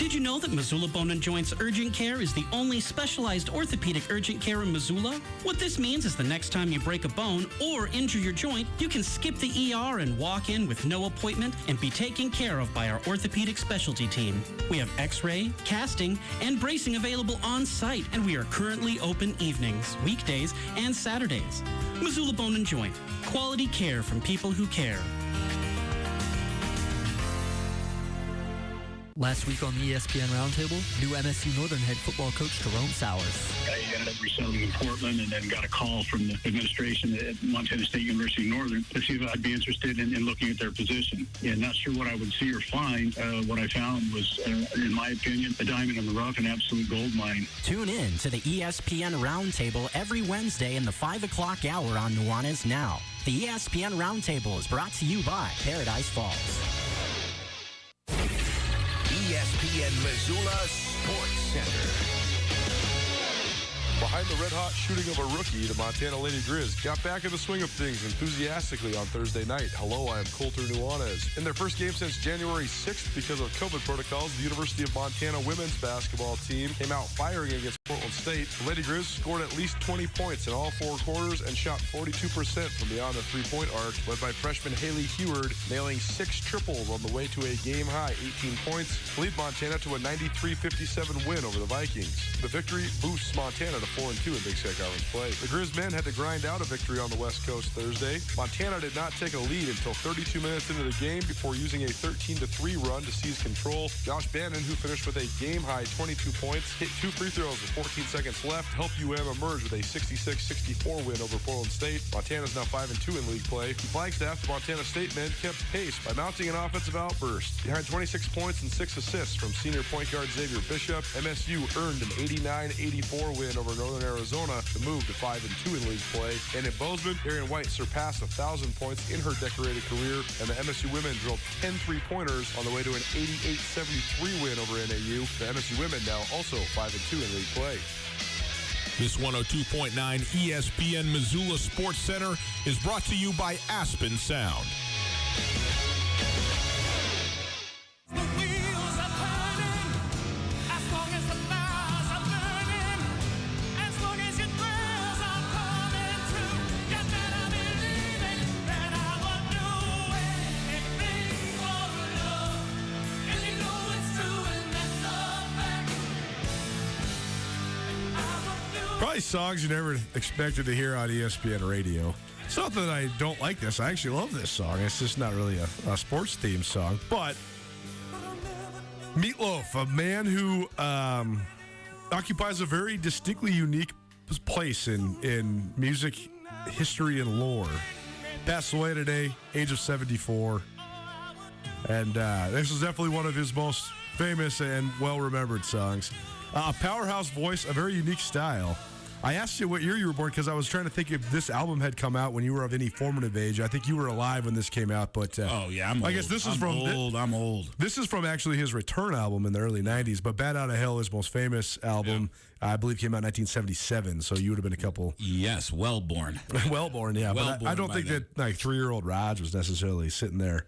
Speaker 9: Did you know that Missoula Bone and Joints Urgent Care is the only specialized orthopedic urgent care in Missoula? What this means is the next time you break a bone or injure your joint, you can skip the ER and walk in with no appointment and be taken care of by our orthopedic specialty team. We have x-ray, casting, and bracing available on site, and we are currently open evenings, weekdays, and Saturdays. Missoula Bone and Joint. Quality care from people who care.
Speaker 5: Last week on the ESPN Roundtable, new MSU Northern head football coach Jerome Sowers.
Speaker 10: I ended up resettling in Portland and then got a call from the administration at Montana State University Northern to see if I'd be interested in looking at their position. Yeah, not sure what I would see or find. What I found was, in my opinion, a diamond in the rough, an absolute gold mine.
Speaker 11: Tune in to the ESPN Roundtable every Wednesday in the 5 o'clock hour on Nuanez Now. The ESPN Roundtable is brought to you by Paradise Falls.
Speaker 1: ESPN Missoula Sports Center.
Speaker 3: Behind the red-hot shooting of a rookie, the Montana Lady Grizz got back in the swing of things enthusiastically on Thursday night. Hello, I am Colter Nuanez. In their first game since January 6th because of COVID protocols, the University of Montana women's basketball team came out firing against Portland State. The Lady Grizz scored at least 20 points in all four quarters and shot 42% from beyond the three-point arc, led by freshman Haley Heward, nailing 6 triples on the way to a game-high 18 points, to lead Montana to a 93-57 win over the Vikings. The victory boosts Montana to 4-2 in Big Sky Conference play. The Grizz men had to grind out a victory on the West Coast Thursday. Montana did not take a lead until 32 minutes into the game before using a 13-3 run to seize control. Josh Bannon, who finished with a game-high 22 points, hit 2 free throws with 14 seconds left, helped UM emerge with a 66-64 win over Portland State. Montana's now 5-2 in league play. Flagstaff, the Montana State men, kept pace by mounting an offensive outburst. Behind 26 points and 6 assists from senior point guard Xavier Bishop, MSU earned an 89-84 win over Northern Arizona to move to 5-2 in league play. And in Bozeman, Darian White surpassed 1,000 points in her decorated career, and the MSU women drilled 10 three-pointers on the way to an 88-73 win over NAU. The MSU women now also 5-2 in league play.
Speaker 12: This 102.9 ESPN Missoula Sports Center is brought to you by Aspen Sound.
Speaker 3: Probably songs you never expected to hear on ESPN radio. It's not that I don't like this. I actually love this song. It's just not really a sports theme song. But Meatloaf, a man who occupies a very distinctly unique place in music history and lore, passed away today, age of 74. And this is definitely one of his most famous and well-remembered songs. A powerhouse voice, a very unique style. I asked you what year you were born because I was trying to think if this album had come out when you were of any formative age. I think you were alive when this came out, but
Speaker 4: oh yeah, I'm old.
Speaker 3: I guess this is
Speaker 4: I'm old.
Speaker 3: This is from actually his return album in the early '90s. But "Bad Out of Hell," his most famous album, I believe came out in 1977. So you would have been a couple.
Speaker 4: Yes, well born.
Speaker 3: Well born, yeah. But I don't think that like 3-year-old Raj was necessarily sitting there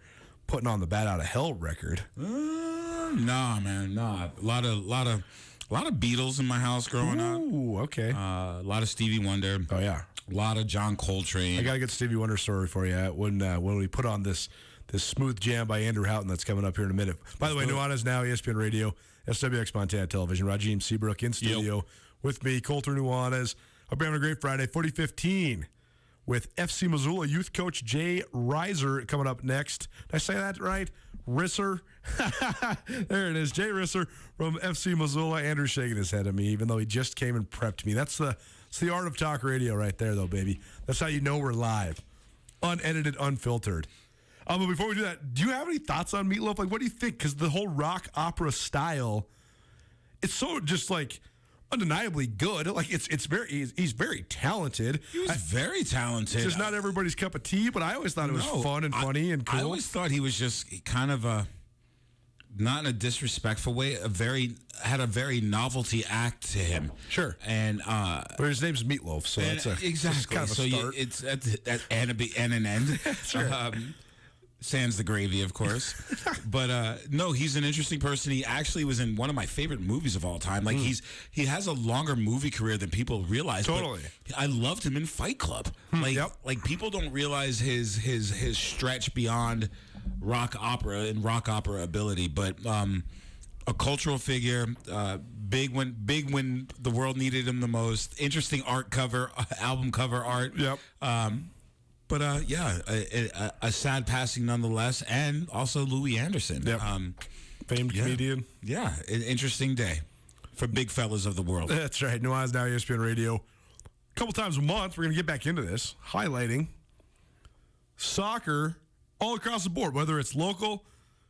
Speaker 3: putting on the "Bad Out of Hell" record.
Speaker 4: Nah, man, nah. A lot of Beatles in my house growing up.
Speaker 3: Ooh, okay.
Speaker 4: A lot of Stevie Wonder.
Speaker 3: Oh yeah.
Speaker 4: A lot of John Coltrane.
Speaker 3: I got a good Stevie Wonder story for you when we put on this smooth jam by Andrew Houghton that's coming up here in a minute. By the way, Nuanez Now, ESPN Radio, SWX Montana Television. Rajim Seabrook in studio with me, Colter Nuanez. Hope you're having a great Friday. 4015 with FC Missoula youth coach Jay Reiser coming up next. Did I say that right? Risser. There it is. Jay Risser from FC Missoula. Andrew's shaking his head at me, even though he just came and prepped me. It's the art of talk radio right there, though, baby. That's how you know we're live. Unedited, unfiltered. But before we do that, do you have any thoughts on Meatloaf? Like, what do you think? Because the whole rock opera style, it's so just like undeniably good. Like he's very talented.
Speaker 4: He was very talented.
Speaker 3: It's just not everybody's cup of tea, but I always thought it was fun and funny and cool.
Speaker 4: I always thought he was just kind of not in a disrespectful way, had a very novelty act to him.
Speaker 3: Sure.
Speaker 4: And
Speaker 3: but his name's Meatloaf, so it's
Speaker 4: exactly
Speaker 3: kind of a start.
Speaker 4: It's at an end.
Speaker 3: Sure.
Speaker 4: Sans the gravy, of course. But no, he's an interesting person. He actually was in one of my favorite movies of all time. Like he has a longer movie career than people realize.
Speaker 3: Totally.
Speaker 4: But I loved him in Fight Club. Like people don't realize his stretch beyond rock opera and rock opera ability. But a cultural figure, big when the world needed him the most. Interesting album cover art.
Speaker 3: Yep.
Speaker 4: But a sad passing nonetheless, and also Louis Anderson,
Speaker 3: famed comedian.
Speaker 4: Yeah, an interesting day for big fellas of the world.
Speaker 3: That's right. Nuanez now ESPN Radio. A couple times a month, we're going to get back into this, highlighting soccer all across the board, whether it's local,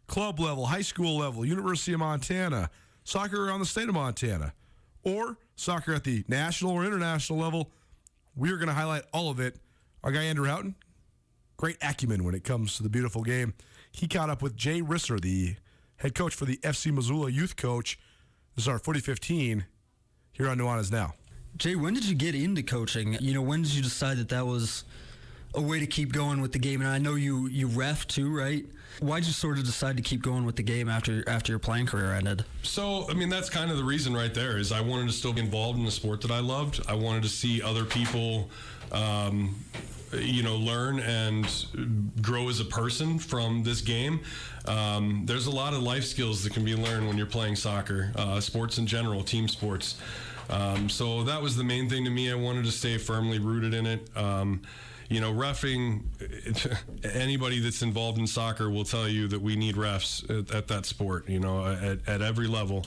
Speaker 3: club level, high school level, University of Montana, soccer around the state of Montana, or soccer at the national or international level. We are going to highlight all of it. Our guy Andrew Houghton, great acumen when it comes to the beautiful game. He caught up with Jay Risser, the head coach for the FC Missoula youth coach. This is our Footy 15 here on Nuanez Now.
Speaker 5: Jay, when did you get into coaching? When did you decide that was a way to keep going with the game? And I know you ref too, right? Why'd you sort of decide to keep going with the game after your playing career ended?
Speaker 13: So, that's kind of the reason right there is I wanted to still be involved in the sport that I loved. I wanted to see other people learn and grow as a person from this game. There's a lot of life skills that can be learned when you're playing soccer, sports in general, team sports. So that was the main thing to me. I wanted to stay firmly rooted in it. Reffing, anybody that's involved in soccer will tell you that we need refs at that sport, at every level.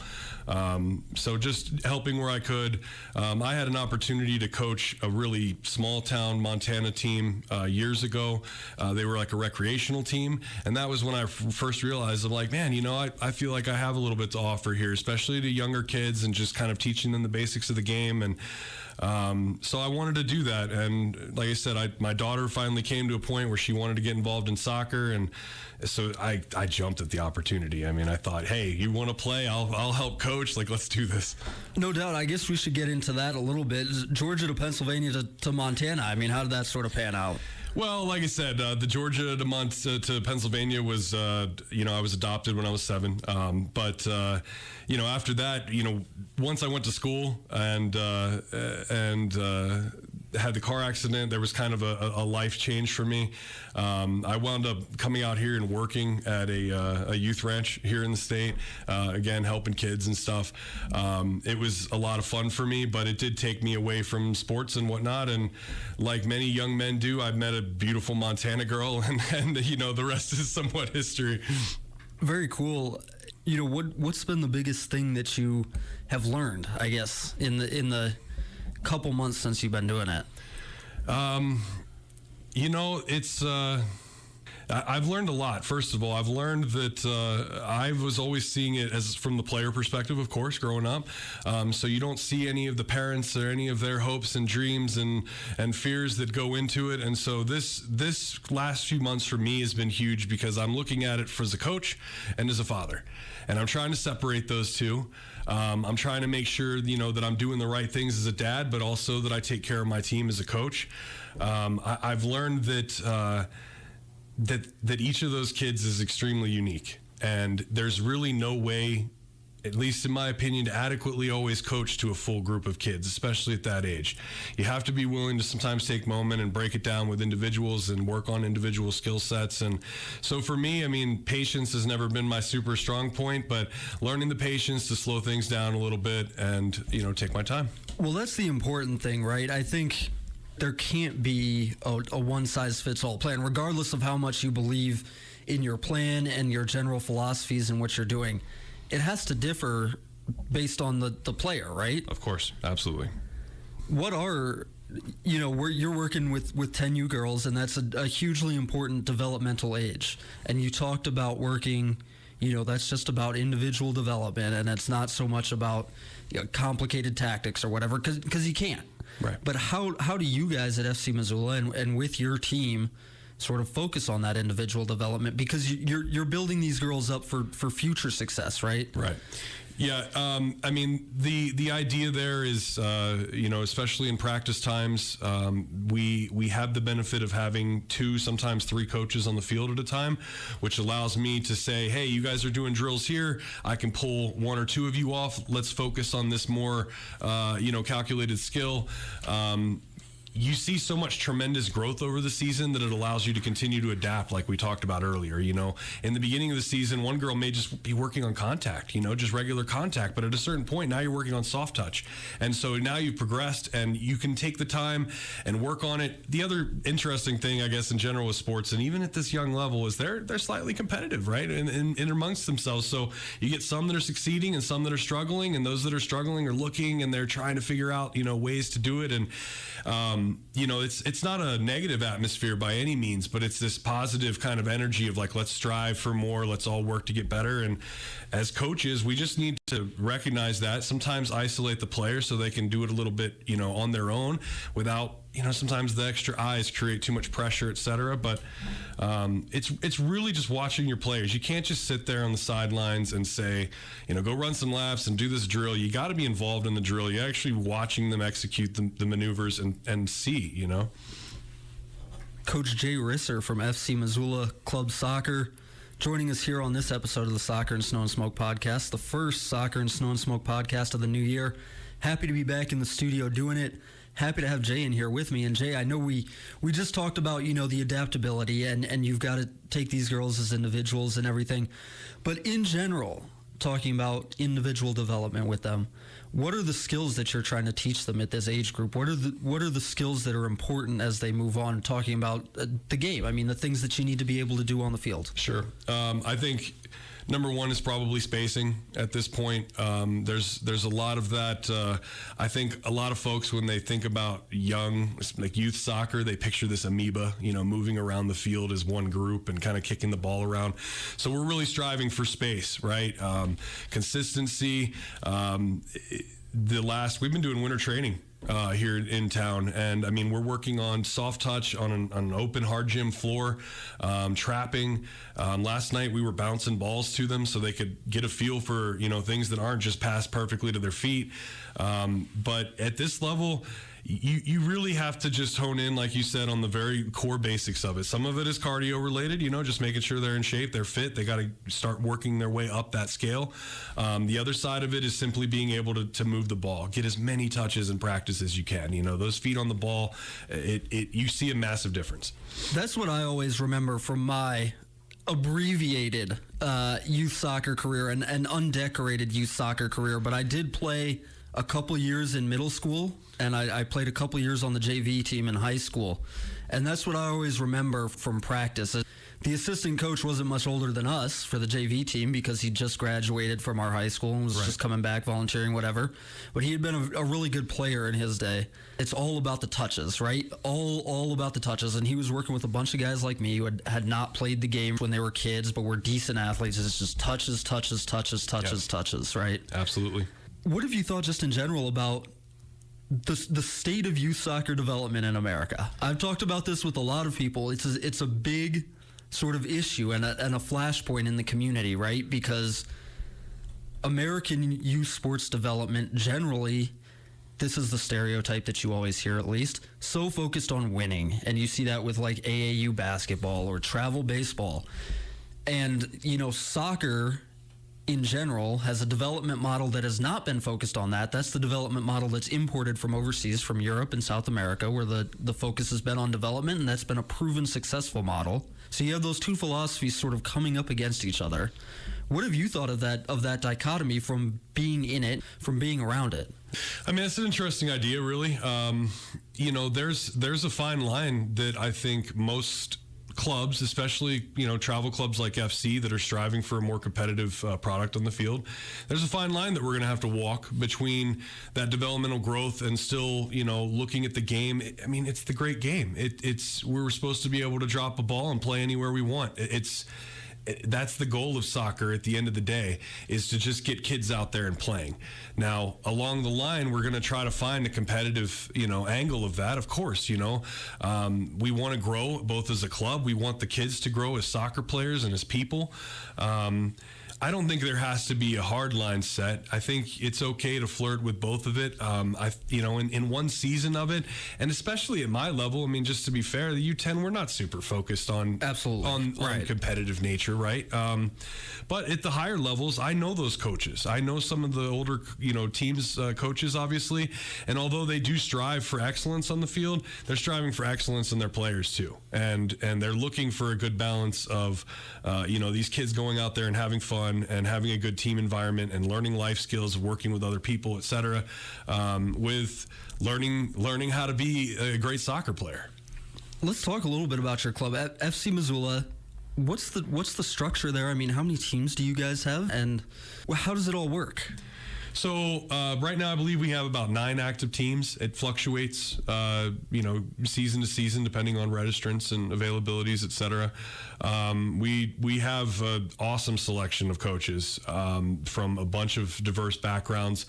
Speaker 13: So just helping where I could. I had an opportunity to coach a really small town Montana team years ago. They were like a recreational team. And that was when I first realized, I'm like, man, I feel like I have a little bit to offer here, especially to younger kids and just kind of teaching them the basics of the game. And so I wanted to do that. And like I said, my daughter finally came to a point where she wanted to get involved in soccer. And so I jumped at the opportunity. I thought, hey, you want to play? I'll help coach. Like, let's do this.
Speaker 5: No doubt. I guess we should get into that a little bit. Georgia to Pennsylvania to Montana. How did that sort of pan out?
Speaker 13: Well, like I said, the Georgia to Pennsylvania was, I was adopted when I was 7. But after that, once I went to school and had the car accident, there was kind of a life change for me. I wound up coming out here and working at a youth ranch here in the state, again, helping kids and stuff. It was a lot of fun for me, but it did take me away from sports and whatnot. And like many young men do, I met a beautiful Montana girl, and the rest is somewhat history.
Speaker 5: Very cool. What's been the biggest thing that you have learned, I guess, in the couple months since you've been doing it?
Speaker 13: It's I've learned a lot. First of all, I've learned that I was always seeing it as from the player perspective, of course, growing up. So you don't see any of the parents or any of their hopes and dreams and fears that go into it. And so this last few months for me has been huge because I'm looking at it as a coach and as a father. And I'm trying to separate those two. I'm trying to make sure, that I'm doing the right things as a dad, but also that I take care of my team as a coach. I've learned that each of those kids is extremely unique, and there's really no way, at least in my opinion, to adequately always coach to a full group of kids, especially at that age. You have to be willing to sometimes take a moment and break it down with individuals and work on individual skill sets. And so for me, patience has never been my super strong point, but learning the patience to slow things down a little bit and, take my time.
Speaker 5: Well, that's the important thing, right? I think there can't be a one-size-fits-all plan, regardless of how much you believe in your plan and your general philosophies and what you're doing. It has to differ based on the player, right?
Speaker 13: Of course, absolutely.
Speaker 5: What are, you're working with 10U girls, and that's a hugely important developmental age. And you talked about working, that's just about individual development, and it's not so much about complicated tactics or whatever, because you can't.
Speaker 13: Right.
Speaker 5: But how do you guys at FC Missoula and with your team sort of focus on that individual development, because you're building these girls up for future success, right?
Speaker 13: Right. Yeah, I mean, the idea there is, especially in practice times, we have the benefit of having 2, sometimes 3 coaches on the field at a time, which allows me to say, hey, you guys are doing drills here. I can pull 1 or 2 of you off. Let's focus on this more, calculated skill. You see so much tremendous growth over the season that it allows you to continue to adapt, like we talked about earlier. In the beginning of the season, one girl may just be working on contact, just regular contact. But at a certain point, now you're working on soft touch. And so now you've progressed and you can take the time and work on it. The other interesting thing, I guess, in general with sports, and even at this young level, is they're slightly competitive, right? And amongst themselves. So you get some that are succeeding and some that are struggling. And those that are struggling are looking and they're trying to figure out, ways to do it. And, it's not a negative atmosphere by any means, but it's this positive kind of energy of like, let's strive for more, let's all work to get better. And as coaches, we just need to recognize that, sometimes isolate the players so they can do it a little bit, on their own without, sometimes the extra eyes create too much pressure, et cetera. But it's really just watching your players. You can't just sit there on the sidelines and say, go run some laps and do this drill. You got to be involved in the drill. You're actually watching them execute the maneuvers and see,
Speaker 5: Coach Jay Risser from FC Missoula Club Soccer joining us here on this episode of the Soccer and Snow and Smoke podcast, the first Soccer and Snow and Smoke podcast of the new year. Happy to be back in the studio doing it. Happy to have Jay in here with me. And Jay, I know we just talked about, the adaptability and you've got to take these girls as individuals and everything. But in general, talking about individual development with them, what are the skills that you're trying to teach them at this age group? What are the skills that are important as they move on, talking about the game? I mean, the things that you need to be able to do on the field.
Speaker 13: Sure. I think number one is probably spacing at this point. There's a lot of that. I think a lot of folks, when they think about like youth soccer, they picture this amoeba, moving around the field as one group and kind of kicking the ball around. So we're really striving for space, right? Consistency. We've been doing winter training here in town, and I mean, we're working on soft touch on an open hard gym floor, trapping. Last night we were bouncing balls to them so they could get a feel for things that aren't just passed perfectly to their feet. But at this level, you really have to just hone in, like you said, on the very core basics of it. Some of it is cardio related, just making sure they're in shape, they're fit. They got to start working their way up that scale. The other side of it is simply being able to move the ball, get as many touches in practice as you can. Those feet on the ball, you see a massive difference.
Speaker 5: That's what I always remember from my abbreviated youth soccer career and undecorated youth soccer career. But I did play a couple years in middle school, and I played a couple years on the JV team in high school. And that's what I always remember from practice. The assistant coach wasn't much older than us for the JV team because he just graduated from our high school and was just coming back, volunteering, whatever. But he had been a really good player in his day. It's all about the touches, right? All about the touches. And he was working with a bunch of guys like me who had not played the game when they were kids, but were decent athletes. It's just touches, right?
Speaker 13: Absolutely.
Speaker 5: What have you thought just in general about the state of youth soccer development in America? I've talked about this with a lot of people. It's a big sort of issue and a flashpoint in the community, right? Because American youth sports development generally, this is the stereotype that you always hear at least, so focused on winning. And you see that with like AAU basketball or travel baseball. And, soccer in general has a development model that has not been focused on that. That's the development model that's imported from overseas, from Europe and South America, where the focus has been on development, and that's been a proven successful model. So you have those two philosophies sort of coming up against each other. What have you thought of that dichotomy from being in it, from being around it?
Speaker 13: I mean, it's an interesting idea, really. There's a fine line that I think most clubs, especially travel clubs like FC that are striving for a more competitive product on the field, there's a fine line that we're going to have to walk between that developmental growth and still looking at the game. I mean, it's the great game. We're supposed to be able to drop a ball and play anywhere we want. That's the goal of soccer at the end of the day, is to just get kids out there and playing. Now, along the line, we're going to try to find a competitive, angle of that. Of course, we want to grow both as a club. We want the kids to grow as soccer players and as people. I don't think there has to be a hard line set. I think it's okay to flirt with both of it. In one season of it, and especially at my level, I mean, just to be fair, the U10, we're not super focused on on competitive nature, right? But at the higher levels, I know those coaches. I know some of the older, teams coaches, obviously, and although they do strive for excellence on the field, they're striving for excellence in their players too, and they're looking for a good balance of, these kids going out there and having fun and having a good team environment and learning life skills of working with other people, et cetera, with learning how to be a great soccer player.
Speaker 5: Let's talk a little bit about your club, FC Missoula. What's the structure there? I mean, how many teams do you guys have, and how does it all work?
Speaker 13: So right now, I believe we have about 9 active teams. It fluctuates, season to season, depending on registrants and availabilities, et cetera. We have an awesome selection of coaches from a bunch of diverse backgrounds.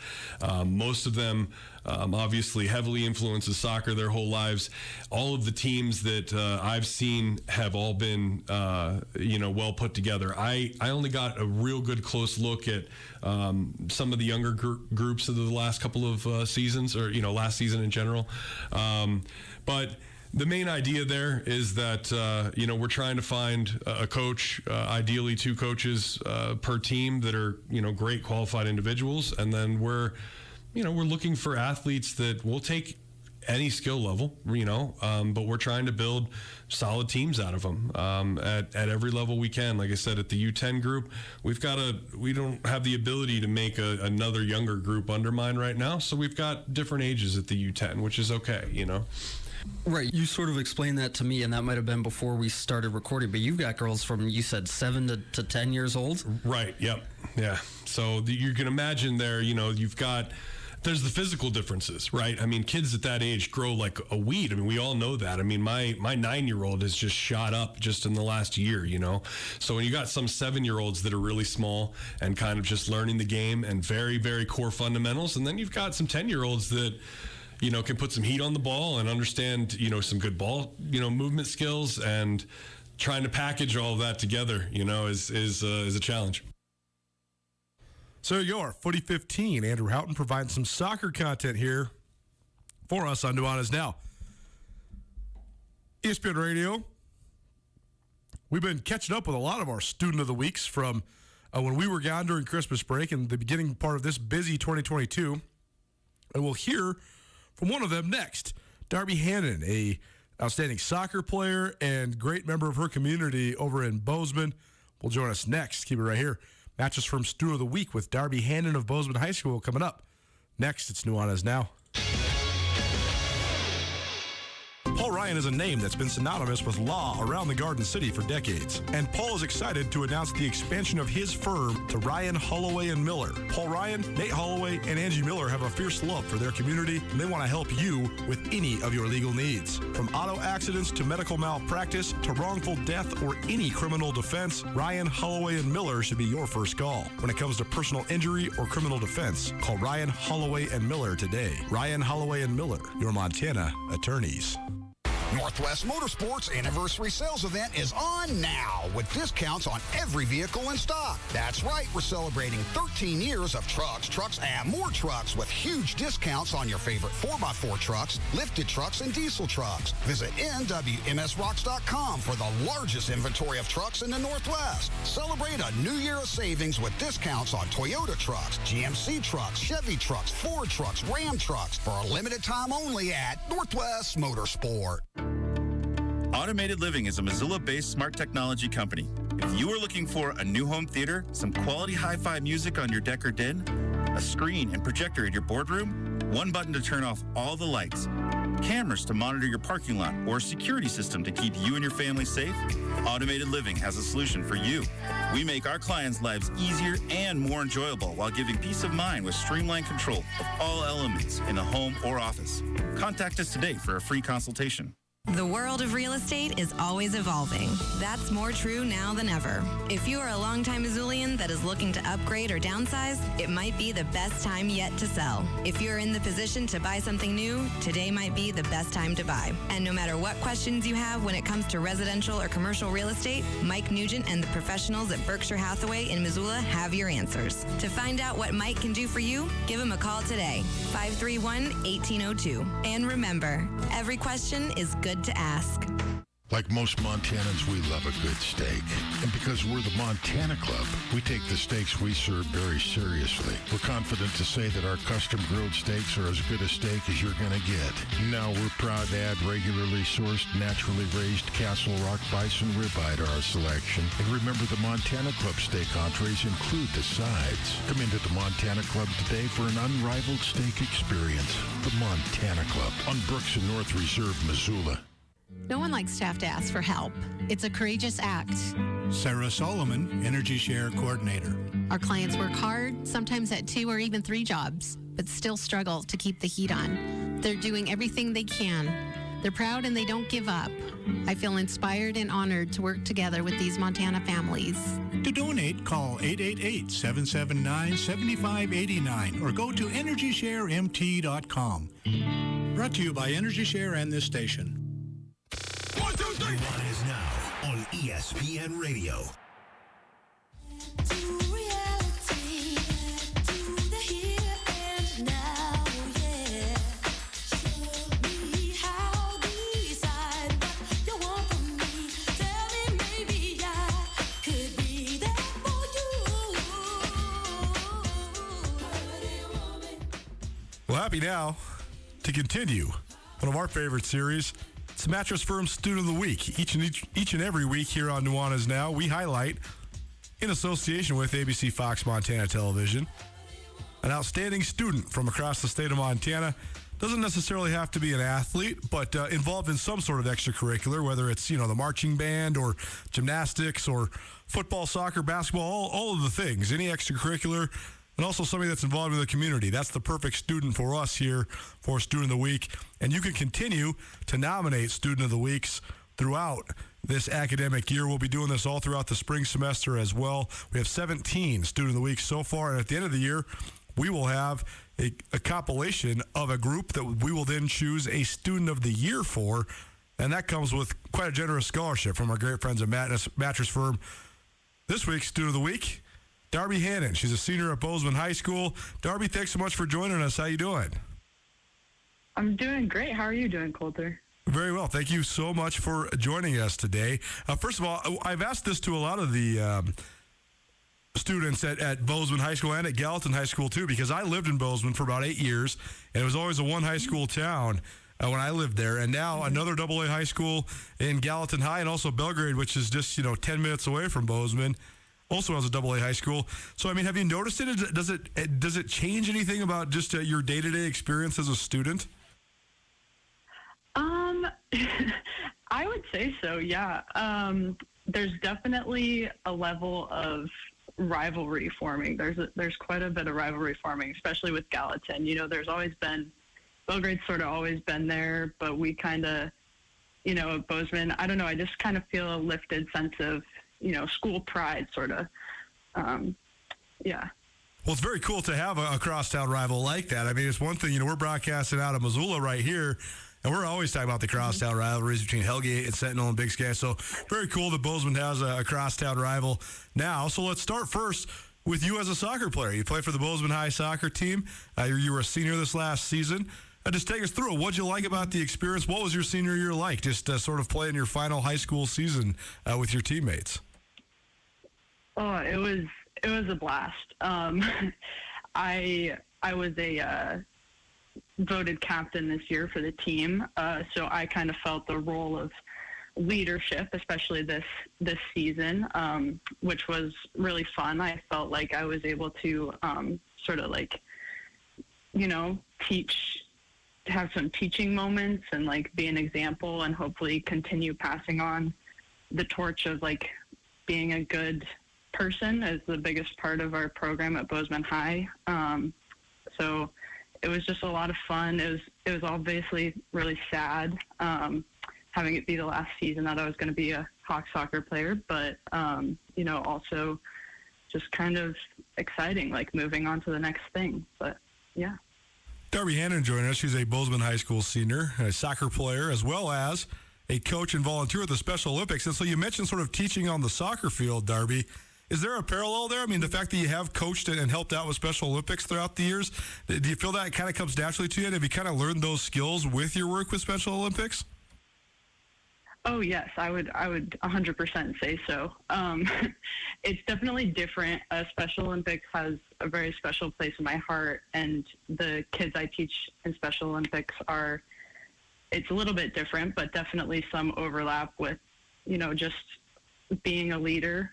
Speaker 13: Most of them obviously heavily influences soccer their whole lives. All of the teams that I've seen have all been, well put together. I only got a real good close look at some of the younger groups of the last couple of seasons, or last season in general. But the main idea there is that we're trying to find a coach, ideally 2 coaches per team that are great qualified individuals, and then we're looking for athletes that will take any skill level, but we're trying to build solid teams out of them at every level we can. Like I said, at the U10 group, we don't have the ability to make another younger group under mine right now, so we've got different ages at the U10, which is okay,
Speaker 5: Right, you sort of explained that to me, and that might have been before we started recording, but you've got girls from, you said, 7 to 10 years old?
Speaker 13: Right, yep, yeah. So you can imagine there, there's the physical differences, right? I mean, kids at that age grow like a weed. I mean, we all know that. I mean, my 9-year-old has just shot up just in the last year, So when you got some 7-year-olds that are really small and kind of just learning the game and very, very core fundamentals, and then you've got some 10-year-olds that can put some heat on the ball and understand, some good ball, movement skills, and trying to package all of that together, is a challenge.
Speaker 3: So your Footy 15, Andrew Houghton providing some soccer content here for us on Nuanez Now. ESPN Radio. We've been catching up with a lot of our Student of the Weeks from when we were gone during Christmas break and the beginning part of this busy 2022. And we'll hear from one of them next. Darby Hannon, a outstanding soccer player and great member of her community over in Bozeman, will join us next. Keep it right here. Matches from Student of the Week with Darby Hannon of Bozeman High School coming up. Next, it's Nuanez Now. Paul Ryan is a name that's been synonymous with law around the Garden City for decades. And Paul is excited to announce the expansion of his firm to Ryan, Holloway, and Miller. Paul Ryan, Nate Holloway, and Angie Miller have a fierce love for their community, and they want to help you with any of your legal needs. From auto accidents to medical malpractice to wrongful death or any criminal defense, Ryan, Holloway, and Miller should be your first call. When it comes to personal injury or criminal defense, call Ryan, Holloway, and Miller today. Ryan, Holloway, and Miller, your Montana attorneys.
Speaker 14: Northwest Motorsports Anniversary Sales Event is on now with discounts on every vehicle in stock. That's right, we're celebrating 13 years of trucks, and more trucks with huge discounts on your favorite 4x4 trucks, lifted trucks, and diesel trucks. Visit nwmsrocks.com for the largest inventory of trucks in the Northwest. Celebrate a new year of savings with discounts on Toyota trucks, GMC trucks, Chevy trucks, Ford trucks, Ram trucks for a limited time only at Northwest Motorsport.
Speaker 15: Automated Living is a Missoula-based smart technology company. If you are looking for a new home theater, some quality hi-fi music on your deck or den, a screen and projector in your boardroom, one button to turn off all the lights, cameras to monitor your parking lot, or a security system to keep you and your family safe, Automated Living has a solution for you. We make our clients' lives easier and more enjoyable while giving peace of mind with streamlined control of all elements in the home or office. Contact us today for a free consultation.
Speaker 16: The world of real estate is always evolving. That's more true now than ever. If you are a longtime Missoulian that is looking to upgrade or downsize, it might be the best time yet to sell. If you're in the position to buy something new, today might be the best time to buy. And no matter what questions you have when it comes to residential or commercial real estate, Mike Nugent and the professionals at Berkshire Hathaway in Missoula have your answers. To find out what Mike can do for you, give him a call today, 531-1802. And remember, every question is good to ask.
Speaker 17: Like most Montanans, we love a good steak. And because we're the Montana Club, we take the steaks we serve very seriously. We're confident to say that our custom-grilled steaks are as good a steak as you're going to get. Now we're proud to add regularly sourced, naturally raised Castle Rock bison ribeye to our selection. And remember, the Montana Club steak entrees include the sides. Come into the Montana Club today for an unrivaled steak experience. The Montana Club on Brooks and North Reserve, Missoula.
Speaker 18: No one likes to have to ask for help. It's a courageous act.
Speaker 19: Sarah Solomon, Energy Share Coordinator.
Speaker 18: Our clients work hard, sometimes at 2 or even 3 jobs, but still struggle to keep the heat on. They're doing everything they can. They're proud and they don't give up. I feel inspired and honored to work together with these Montana families.
Speaker 19: To donate, call 888-779-7589 or go to EnergyShareMT.com. Brought to you by Energy Share and this station.
Speaker 1: Nuanez now on ESPN Radio.
Speaker 3: Well, happy now to continue one of our favorite series. It's Mattress Firm Student of the Week. Each and every week here on Nuanez Now, we highlight, in association with ABC Fox Montana Television, an outstanding student from across the state of Montana. Doesn't necessarily have to be an athlete, but involved in some sort of extracurricular, whether it's, the marching band or gymnastics or football, soccer, basketball, all of the things, any extracurricular, and also somebody that's involved in the community. That's the perfect student for us here for Student of the Week. And you can continue to nominate Student of the Weeks throughout this academic year. We'll be doing this all throughout the spring semester as well. We have 17 Student of the Week so far, and at the end of the year, we will have a compilation of a group that we will then choose a Student of the Year for, and that comes with quite a generous scholarship from our great friends at Mattress Firm. This week's Student of the Week, Darby Hannon. She's a senior at Bozeman High School. Darby, thanks so much for joining us. How you doing?
Speaker 20: I'm doing great. How are you doing, Coulter?
Speaker 3: Very well. Thank you so much for joining us today. First of all, I've asked this to a lot of the students at Bozeman High School and at Gallatin High School, too, because I lived in Bozeman for about 8 years, and it was always a one high school town when I lived there. And now another AA high school in Gallatin High, and also Belgrade, which is just, 10 minutes away from Bozeman, also has a AA high school. So, have you noticed it? Does it change anything about just your day-to-day experience as a student?
Speaker 20: I would say so, yeah. There's definitely a level of rivalry forming. There's quite a bit of rivalry forming, especially with Gallatin. There's always been, Belgrade's sort of always been there, but we kind of, at Bozeman, I don't know, I just kind of feel a lifted sense of, school pride, sort of. Yeah.
Speaker 3: Well, it's very cool to have a crosstown rival like that. It's one thing, we're broadcasting out of Missoula right here, and we're always talking about the crosstown rivalries between Hellgate and Sentinel and Big Sky. So very cool that Bozeman has a crosstown rival now. So let's start first with you as a soccer player. You play for the Bozeman High soccer team. You were a senior this last season. Just take us through it. What'd you like about the experience? What was your senior year like? Just sort of playing your final high school season with your teammates.
Speaker 20: Oh, it was a blast. I was a voted captain this year for the team, so I kind of felt the role of leadership, especially this season, which was really fun. I felt like I was able to sort of have some teaching moments and be an example, and hopefully continue passing on the torch of being a good person is the biggest part of our program at Bozeman High. So it was just a lot of fun. It was obviously really sad having it be the last season that I was going to be a Hawk soccer player, but, also just kind of exciting, like moving on to the next thing. But yeah.
Speaker 3: Darby Hannon joining us. She's a Bozeman High School senior, a soccer player, as well as a coach and volunteer at the Special Olympics. And so you mentioned sort of teaching on the soccer field, Darby. Is there a parallel there? I mean, the fact that you have coached and helped out with Special Olympics throughout the years, do you feel that kind of comes naturally to you? And have you kind of learned those skills with your work with Special Olympics?
Speaker 20: Oh, yes, I would 100% say so. It's definitely different. Special Olympics has a very special place in my heart, and the kids I teach in Special Olympics it's a little bit different, but definitely some overlap with, just being a leader.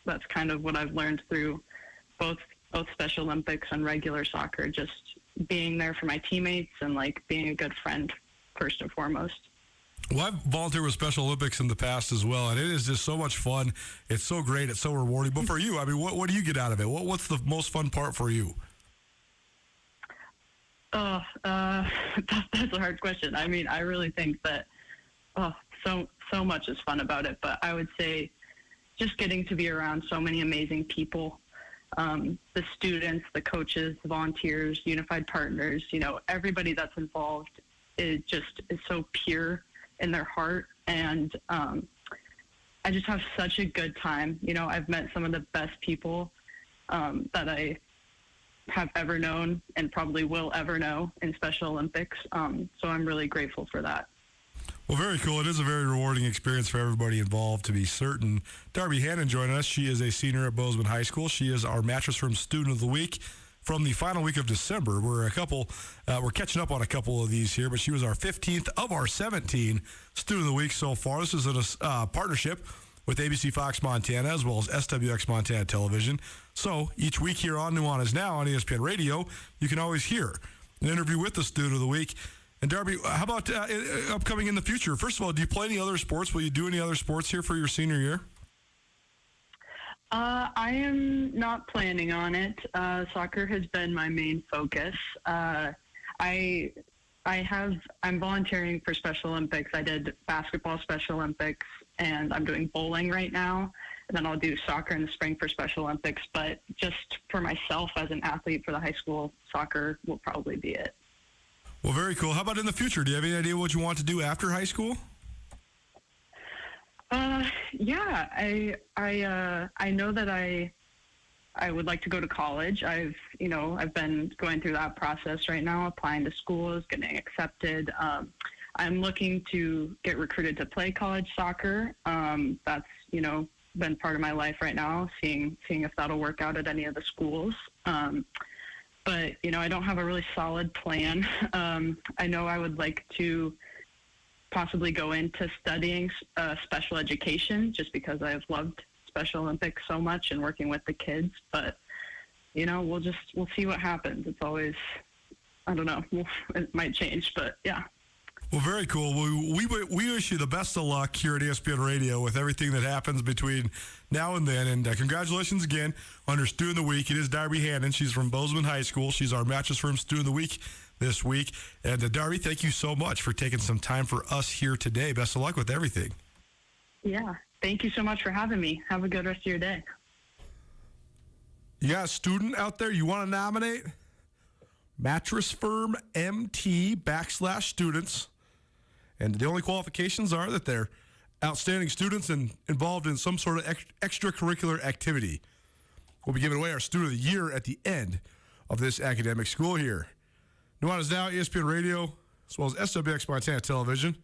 Speaker 20: That's kind of what I've learned through both Special Olympics and regular soccer, just being there for my teammates and like being a good friend first and foremost.
Speaker 3: Well, I've volunteered with Special Olympics in the past as well, and it is just so much fun. It's so great. It's so rewarding. But for you, I mean, what do you get out of it? What's the most fun part for you?
Speaker 20: That's a hard question. I mean, I really think that so much is fun about it. But I would say just getting to be around so many amazing people, the students, the coaches, the volunteers, unified partners, everybody that's involved is so pure in their heart. And I just have such a good time. I've met some of the best people that I have ever known and probably will ever know in Special Olympics. So I'm really grateful for that.
Speaker 3: Well, very cool. It is a very rewarding experience for everybody involved, to be certain. Darby Hannon joining us. She is a senior at Bozeman High School. She is our Mattress Room Student of the Week from the final week of December. We're catching up on a couple of these here, but she was our 15th of our 17 Student of the Week so far. This is a partnership with ABC Fox Montana as well as SWX Montana Television. So each week here on Nuanez Now on ESPN Radio, you can always hear an interview with the Student of the Week. And Darby, how about upcoming in the future? First of all, do you play any other sports? Will you do any other sports here for your senior year?
Speaker 20: I am not planning on it. Soccer has been my main focus. I'm volunteering for Special Olympics. I did basketball Special Olympics, and I'm doing bowling right now. And then I'll do soccer in the spring for Special Olympics. But just for myself as an athlete for the high school, soccer will probably be it.
Speaker 3: Well, very cool. How about in the future? Do you have any idea what you want to do after high school?
Speaker 20: Yeah, I know that I would like to go to college. I've been going through that process right now, applying to schools, getting accepted. I'm looking to get recruited to play college soccer. That's, been part of my life right now, seeing if that'll work out at any of the schools. But, I don't have a really solid plan. I know I would like to possibly go into studying special education just because I've loved Special Olympics so much and working with the kids. But, we'll see what happens. It's always, I don't know, it might change, but yeah.
Speaker 3: Well, very cool. We wish you the best of luck here at ESPN Radio with everything that happens between now and then. And congratulations again on your Student of the Week. It is Darby Hannon. She's from Bozeman High School. She's our Mattress Room Student of the Week this week. And Darby, thank you so much for taking some time for us here today. Best of luck with everything.
Speaker 20: Yeah. Thank you so much for having me. Have a good rest of your day.
Speaker 3: You got a student out there you want to nominate? Mattress Firm MT /students. And the only qualifications are that they're outstanding students and involved in some sort of extracurricular activity. We'll be giving away our Student of the Year at the end of this academic school year. Nuanez Now, ESPN Radio, as well as SWX Montana Television.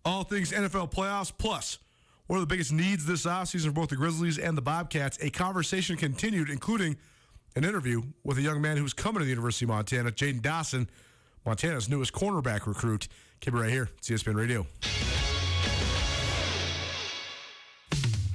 Speaker 3: All things NFL playoffs, plus one of the biggest needs this offseason for both the Grizzlies and the Bobcats. A conversation continued, including an interview with a young man who's coming to the University of Montana, Jaden Dawson, Montana's newest cornerback recruit. Keep it right here. It's ESPN Radio.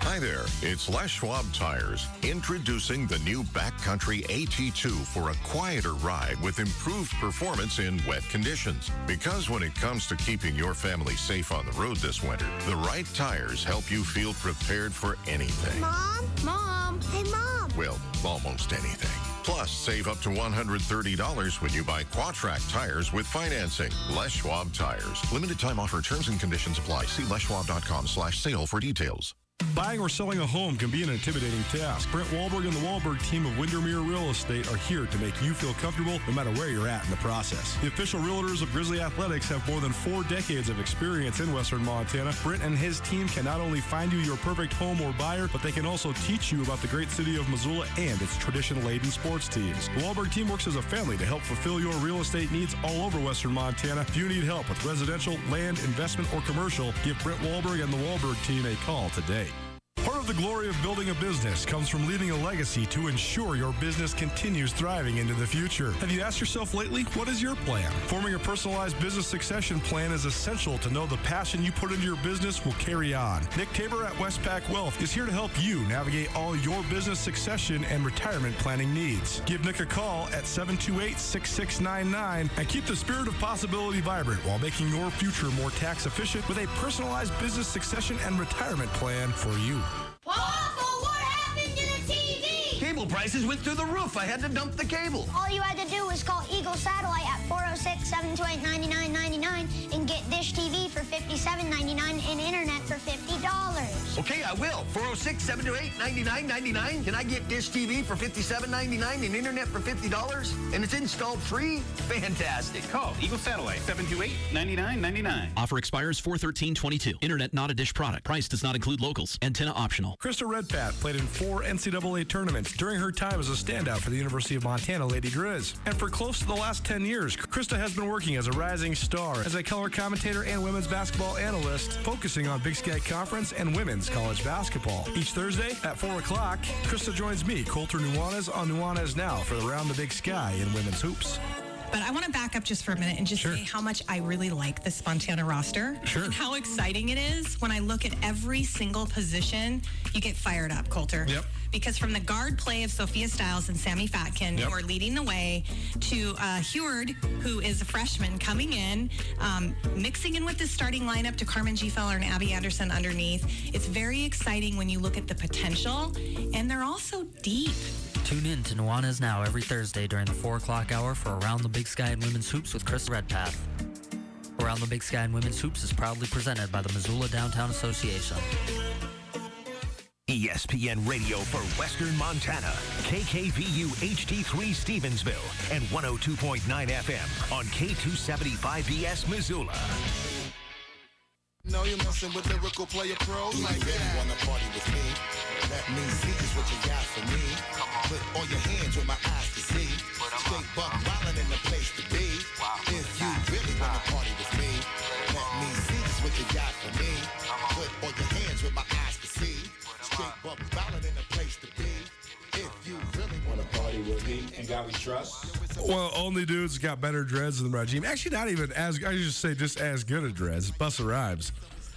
Speaker 21: Hi there, it's Les Schwab Tires, introducing the new Backcountry AT2 for a quieter ride with improved performance in wet conditions. Because when it comes to keeping your family safe on the road this winter, the right tires help you feel prepared for anything.
Speaker 22: Mom? Hey, Mom.
Speaker 21: Well, almost anything. Plus, save up to $130 when you buy Quatrack tires with financing. Les Schwab Tires. Limited time offer. Terms and conditions apply. See leschwab.com/sale for details.
Speaker 3: Buying or selling a home can be an intimidating task. Brent Wahlberg and the Wahlberg team of Windermere Real Estate are here to make you feel comfortable no matter where you're at in the process. The official realtors of Grizzly Athletics have more than 4 decades of experience in Western Montana. Brent and his team can not only find you your perfect home or buyer, but they can also teach you about the great city of Missoula and its tradition-laden sports teams. The Wahlberg team works as a family to help fulfill your real estate needs all over Western Montana. If you need help with residential, land, investment, or commercial, give Brent Wahlberg and the Wahlberg team a call today. Part of the glory of building a business comes from leaving a legacy to ensure your business continues thriving into the future. Have you asked yourself lately, what is your plan? Forming a personalized business succession plan is essential to know the passion you put into your business will carry on. Nick Tabor at Westpac Wealth is here to help you navigate all your business succession and retirement planning needs. Give Nick a call at 728-6699 and keep the spirit of possibility vibrant while making your future more tax efficient with a personalized business succession and retirement plan for you.
Speaker 2: Uncle, what happened to the TV? Cable prices went through the roof. I had to dump the cable.
Speaker 22: All you had to do was call Eagle Satellite at 406-728-9999 and get Dish TV for $57.99 and internet for $50.
Speaker 2: Okay, I will. 406-728-9999. Can I get Dish TV for $57.99 and internet for $50? And it's installed free? Fantastic.
Speaker 23: Call Eagle Satellite, 728-9999.
Speaker 24: Offer expires 4/13/22. Internet not a Dish product. Price does not include locals. Antenna optional.
Speaker 3: Krista Redpath played in 4 NCAA tournaments during her time as a standout for the University of Montana Lady Grizz. And for close to the last 10 years, Krista has been working as a rising star, as a color commentator and women's basketball analyst, focusing on Big Sky Conference and women's college basketball. Each Thursday at 4 o'clock, Krista joins me, Colter Nuanez, on Nuanez Now for Around the Big Sky in women's hoops.
Speaker 25: But I want to back up just for a minute and just say how much I really like this Montana roster.
Speaker 3: Sure.
Speaker 25: And how exciting it is when I look at every single position, you get fired up, Colter.
Speaker 3: Yep.
Speaker 25: Because from the guard play of Sophia Stiles and Sammy Fatkin, who are leading the way, to Heward, who is a freshman coming in, mixing in with the starting lineup to Carmen G. Feller and Abby Anderson underneath. It's very exciting when you look at the potential, and they're also deep.
Speaker 26: Tune in to Nuanez Now every Thursday during the 4 o'clock hour for Around the Big Sky and Women's Hoops with Chris Redpath. Around the Big Sky and Women's Hoops is proudly presented by the Missoula Downtown Association.
Speaker 1: ESPN Radio for Western Montana, KKVU HD3 Stevensville, and 102.9 FM on K275BS Missoula.
Speaker 27: No, you're messing with lyrical player pros.
Speaker 28: Do you really wanna party with me? Let me see just what you got for me. Put all your hands where my eyes can see. Straight buck wildin' in the place to be. If you really wanna party with me, let me see just what you got for me. Put all your hands where my eyes can see. Straight buck wildin' in the place to be. If you really wanna party with me, and God we trust.
Speaker 3: Well, only dudes got better dreads than Rajim. Actually, not even as, I just say just as good a dreads. Busta Rhymes.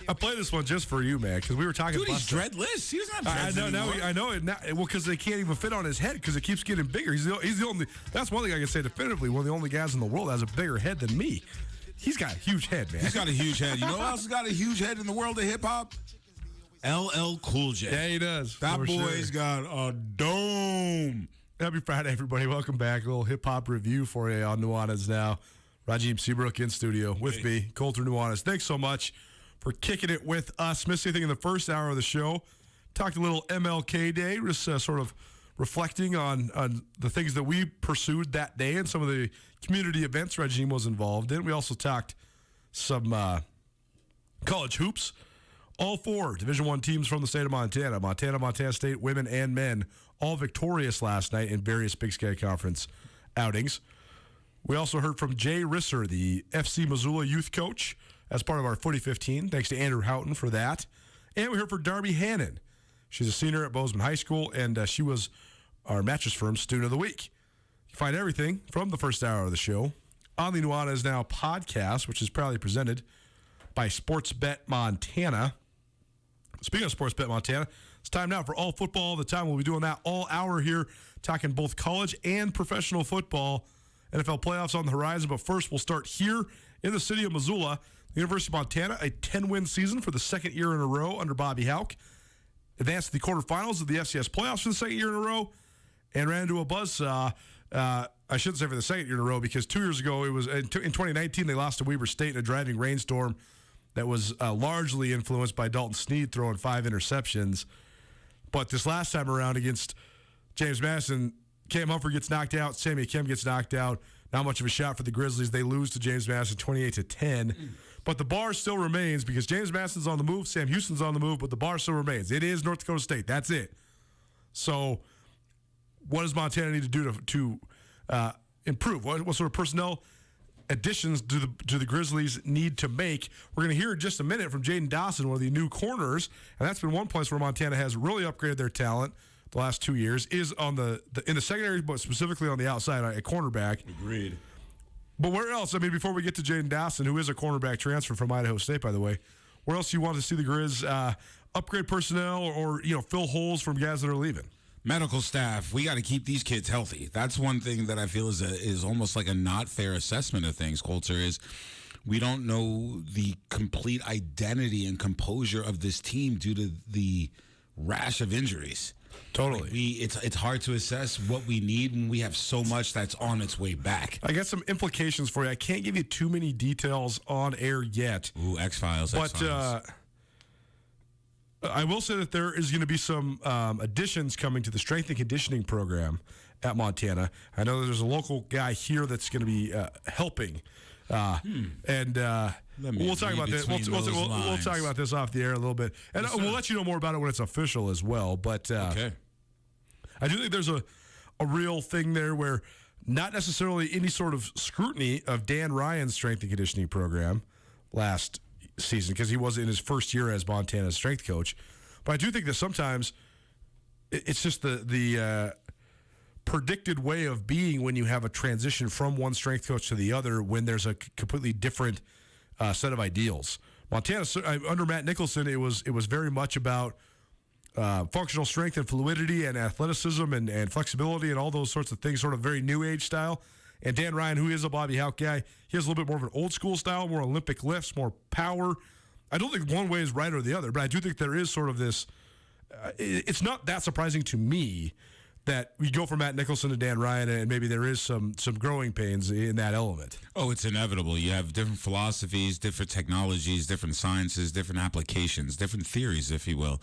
Speaker 3: I played this one just for you, man, because we were talking.
Speaker 4: Dude, he's
Speaker 3: Busta.
Speaker 4: dreadless. He doesn't have dreads anymore.
Speaker 3: I know it. Well, because they can't even fit on his head because it keeps getting bigger. He's the only. That's one thing I can say definitively. One of the only guys in the world that has a bigger head than me. He's got a huge head, man.
Speaker 4: He's got a huge head. You know who else has got a huge head in the world of hip hop? LL Cool J.
Speaker 3: Yeah, he does.
Speaker 4: That boy's got a dome.
Speaker 3: Happy Friday, everybody. Welcome back. A little hip-hop review for you on Nuanez Now. Rajim Seabrook in studio with me, Colter Nuanez. Thanks so much for kicking it with us. Missed anything in the first hour of the show. Talked a little MLK Day, just sort of reflecting on the things that we pursued that day and some of the community events Rajim was involved in. We also talked some college hoops. All 4 Division I teams from the state of Montana, Montana State, women and men, all victorious last night in various Big Sky Conference outings. We also heard from Jay Risser, the FC Missoula youth coach, as part of our Footy 15. Thanks to Andrew Houghton for that. And we heard from Darby Hannon. She's a senior at Bozeman High School, and she was our Mattress Firm Student of the Week. You can find everything from the first hour of the show on the Nuanez Now podcast, which is proudly presented by Sportsbet Montana. Speaking of Sportsbet Montana, it's time now for all football all the time. We'll be doing that all hour here, talking both college and professional football. NFL playoffs on the horizon, but first we'll start here in the city of Missoula. The University of Montana, a 10-win season for the second year in a row under Bobby Hauck. Advanced to the quarterfinals of the FCS playoffs for the second year in a row. and ran into a buzzsaw. I shouldn't say for the second year in a row, because 2 years ago, it was in 2019, they lost to Weber State in a driving rainstorm that was largely influenced by Dalton Snead throwing 5 interceptions. But this last time around against James Madison, Cam Humphrey gets knocked out, Sammy Kim gets knocked out. Not much of a shot for the Grizzlies. They lose to James Madison 28-10. But the bar still remains, because James Madison's on the move, Sam Houston's on the move, but the bar still remains. It is North Dakota State. That's it. So what does Montana need to do to improve? What sort of personnel additions do the Grizzlies need to make? We're going to hear in just a minute from Jaden Dawson, one of the new corners, and that's been one place where Montana has really upgraded their talent the last 2 years, is on in the secondary, but specifically on the outside, a cornerback.
Speaker 4: Agreed.
Speaker 3: But where else? I mean, before we get to Jaden Dawson, who is a cornerback transfer from Idaho State, by the way, where else do you want to see the Grizz upgrade personnel or fill holes from guys that are leaving?
Speaker 4: Medical staff, we got to keep these kids healthy. That's one thing that I feel is almost like a not fair assessment of things, Coulter, is we don't know the complete identity and composure of this team due to the rash of injuries.
Speaker 3: Totally.
Speaker 4: It's hard to assess what we need when we have so much that's on its way back.
Speaker 3: I got some implications for you. I can't give you too many details on air yet.
Speaker 4: Ooh, X-Files.
Speaker 3: But I will say that there is going to be some additions coming to the strength and conditioning program at Montana. I know there's a local guy here that's going to be helping. And we'll talk about this. We'll talk about this off the air a little bit. And we'll let you know more about it when it's official as well. But
Speaker 4: okay.
Speaker 3: I do think there's a real thing there where not necessarily any sort of scrutiny of Dan Ryan's strength and conditioning program last season, because he was in his first year as Montana's strength coach. But I do think that sometimes it's just the predicted way of being when you have a transition from one strength coach to the other, when there's a completely different set of ideals. Montana, under Matt Nicholson, it was very much about functional strength and fluidity and athleticism and flexibility and all those sorts of things, sort of very new age style. And Dan Ryan, who is a Bobby Houck guy, he has a little bit more of an old school style, more Olympic lifts, more power. I don't think one way is right or the other, but I do think there is sort of this, it's not that surprising to me that we go from Matt Nicholson to Dan Ryan, and maybe there is some growing pains in that element.
Speaker 4: Oh, it's inevitable. You have different philosophies, different technologies, different sciences, different applications, different theories, if you will.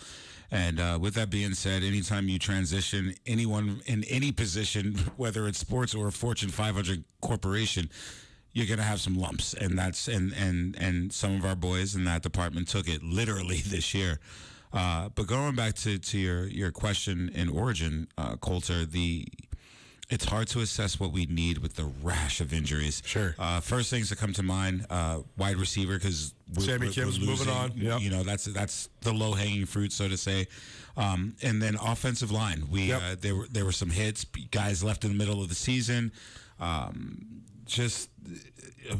Speaker 4: And with that being said, anytime you transition anyone in any position, whether it's sports or a Fortune 500 corporation, you're going to have some lumps. And that's and some of our boys in that department took it literally this year. But going back to your question in origin, Coulter, it's hard to assess what we need with the rash of injuries.
Speaker 3: Sure.
Speaker 4: First things that come to mind, wide receiver, because
Speaker 3: Sammy Kim's moving on. Yep.
Speaker 4: That's the low hanging fruit, so to say. And then offensive line, there were some hits, guys left in the middle of the season. Just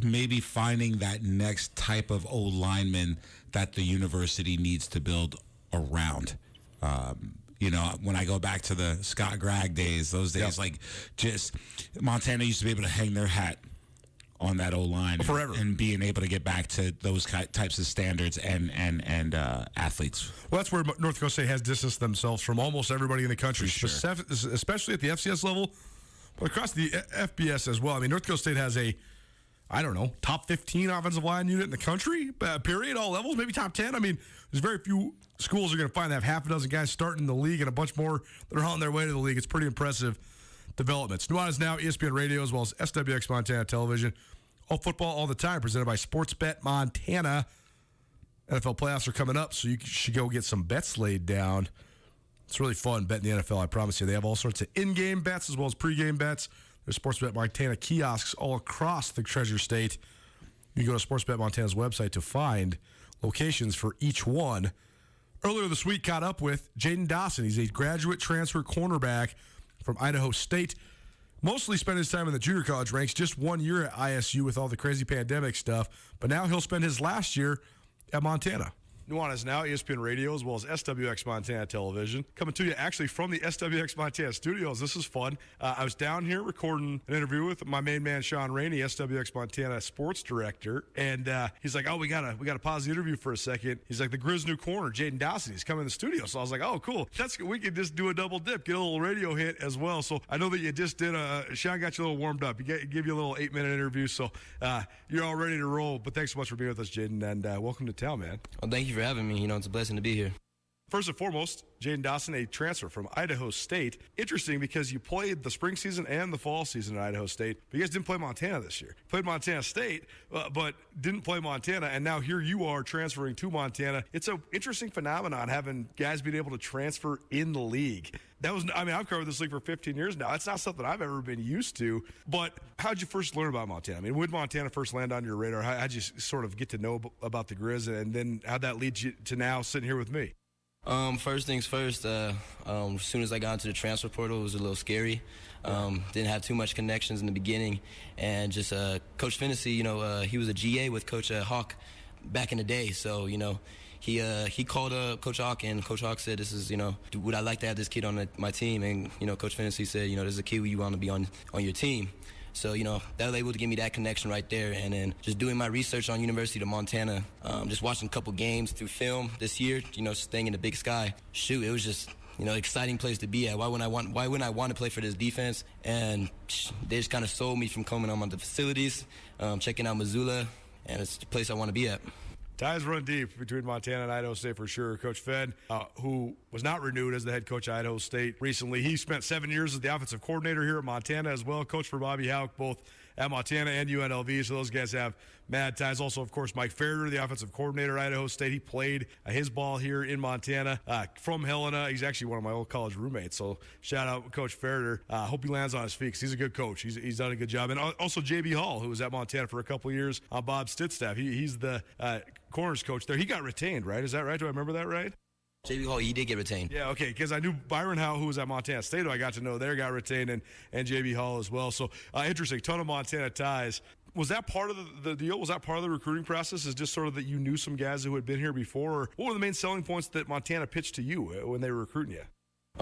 Speaker 4: maybe finding that next type of old lineman that the university needs to build around. When I go back to the Scott Gregg days, those days, just Montana used to be able to hang their hat on that O-line
Speaker 3: forever,
Speaker 4: and being able to get back to those types of standards and athletes.
Speaker 3: Well, that's where North Dakota State has distanced themselves from almost everybody in the country,
Speaker 4: For sure.
Speaker 3: especially at the FCS level, but across the FBS as well. I mean, North Dakota State has top 15 offensive line unit in the country, period, all levels, maybe top 10. I mean, there's very few schools are going to find that have half a dozen guys starting in the league and a bunch more that are on their way to the league. It's pretty impressive developments. Nuanez Now, ESPN Radio, as well as SWX Montana Television. All football all the time, presented by Sportsbet Montana. NFL playoffs are coming up, so you should go get some bets laid down. It's really fun betting the NFL, I promise you. They have all sorts of in-game bets as well as pre-game bets. There's Sportsbet Montana kiosks all across the Treasure State. You can go to Sportsbet Montana's website to find locations for each one. Earlier this week, caught up with Jaden Dawson. He's a graduate transfer cornerback from Idaho State. Mostly spent his time in the junior college ranks, just 1 year at ISU with all the crazy pandemic stuff. But now he'll spend his last year at Montana. Nuanez now, ESPN Radio, as well as SWX Montana Television. Coming to you actually from the SWX Montana studios. This is fun. I was down here recording an interview with my main man, Sean Rainey, SWX Montana sports director. And he's like, oh, we gotta pause the interview for a second. He's like, the Grizz new corner, Jaden Dawson, he's coming in the studio. So I was like, oh, cool. We could just do a double dip, get a little radio hit as well. So I know that you just did Sean got you a little warmed up. Give you a little 8-minute interview. So you're all ready to roll. But thanks so much for being with us, Jaden, and welcome to town, man.
Speaker 5: Well, thank you for having me. It's a blessing to be here.
Speaker 3: First and foremost, Jaden Dawson, a transfer from Idaho State. Interesting because you played the spring season and the fall season at Idaho State, but you guys didn't play Montana this year. Played Montana State, but didn't play Montana, and now here you are transferring to Montana. It's an interesting phenomenon having guys being able to transfer in the league. I've covered this league for 15 years now. That's not something I've ever been used to, but how'd you first learn about Montana? When did Montana first land on your radar? How'd you sort of get to know about the Grizz, and then how'd that lead you to now sitting here with me?
Speaker 5: First things first, as soon as I got into the transfer portal, it was a little scary. Didn't have too much connections in the beginning. And just Coach Fennessy, he was a GA with Coach Hawk back in the day. So, he called Coach Hawk, and Coach Hawk said, this is, would I like to have this kid on my team? And, Coach Fennessy said, there's a kid you want to be on your team. So, that was able to give me that connection right there. And then just doing my research on University of Montana, just watching a couple games through film this year, staying in the Big Sky. Shoot, it was just, exciting place to be at. Why wouldn't I want to play for this defense? And they just kind of sold me from coming on the facilities, checking out Missoula, and it's the place I want to be at.
Speaker 3: Ties run deep between Montana and Idaho State for sure. Coach Fed, who was not renewed as the head coach of Idaho State recently, he spent 7 years as the offensive coordinator here at Montana as well. Coach for Bobby Houck, both at Montana and UNLV, so those guys have mad ties. Also, of course, Mike Farrer, the offensive coordinator at Idaho State. He played his ball here in Montana from Helena. He's actually one of my old college roommates, so shout out Coach Farrer. Hope he lands on his feet because he's a good coach. He's done a good job. And also J.B. Hall, who was at Montana for a couple of years on Bob Stitt's staff. He's the corners coach there. He got retained, right? Is that right? Do I remember that right?
Speaker 5: J.B. Hall, he did get retained.
Speaker 3: Yeah, okay, because I knew Byron Howe, who was at Montana State, who I got to know there, got retained, and J.B. Hall as well. So interesting, ton of Montana ties. Was that part of the deal? Was that part of the recruiting process? Is just sort of that you knew some guys who had been here before? Or what were the main selling points that Montana pitched to you when they were recruiting you?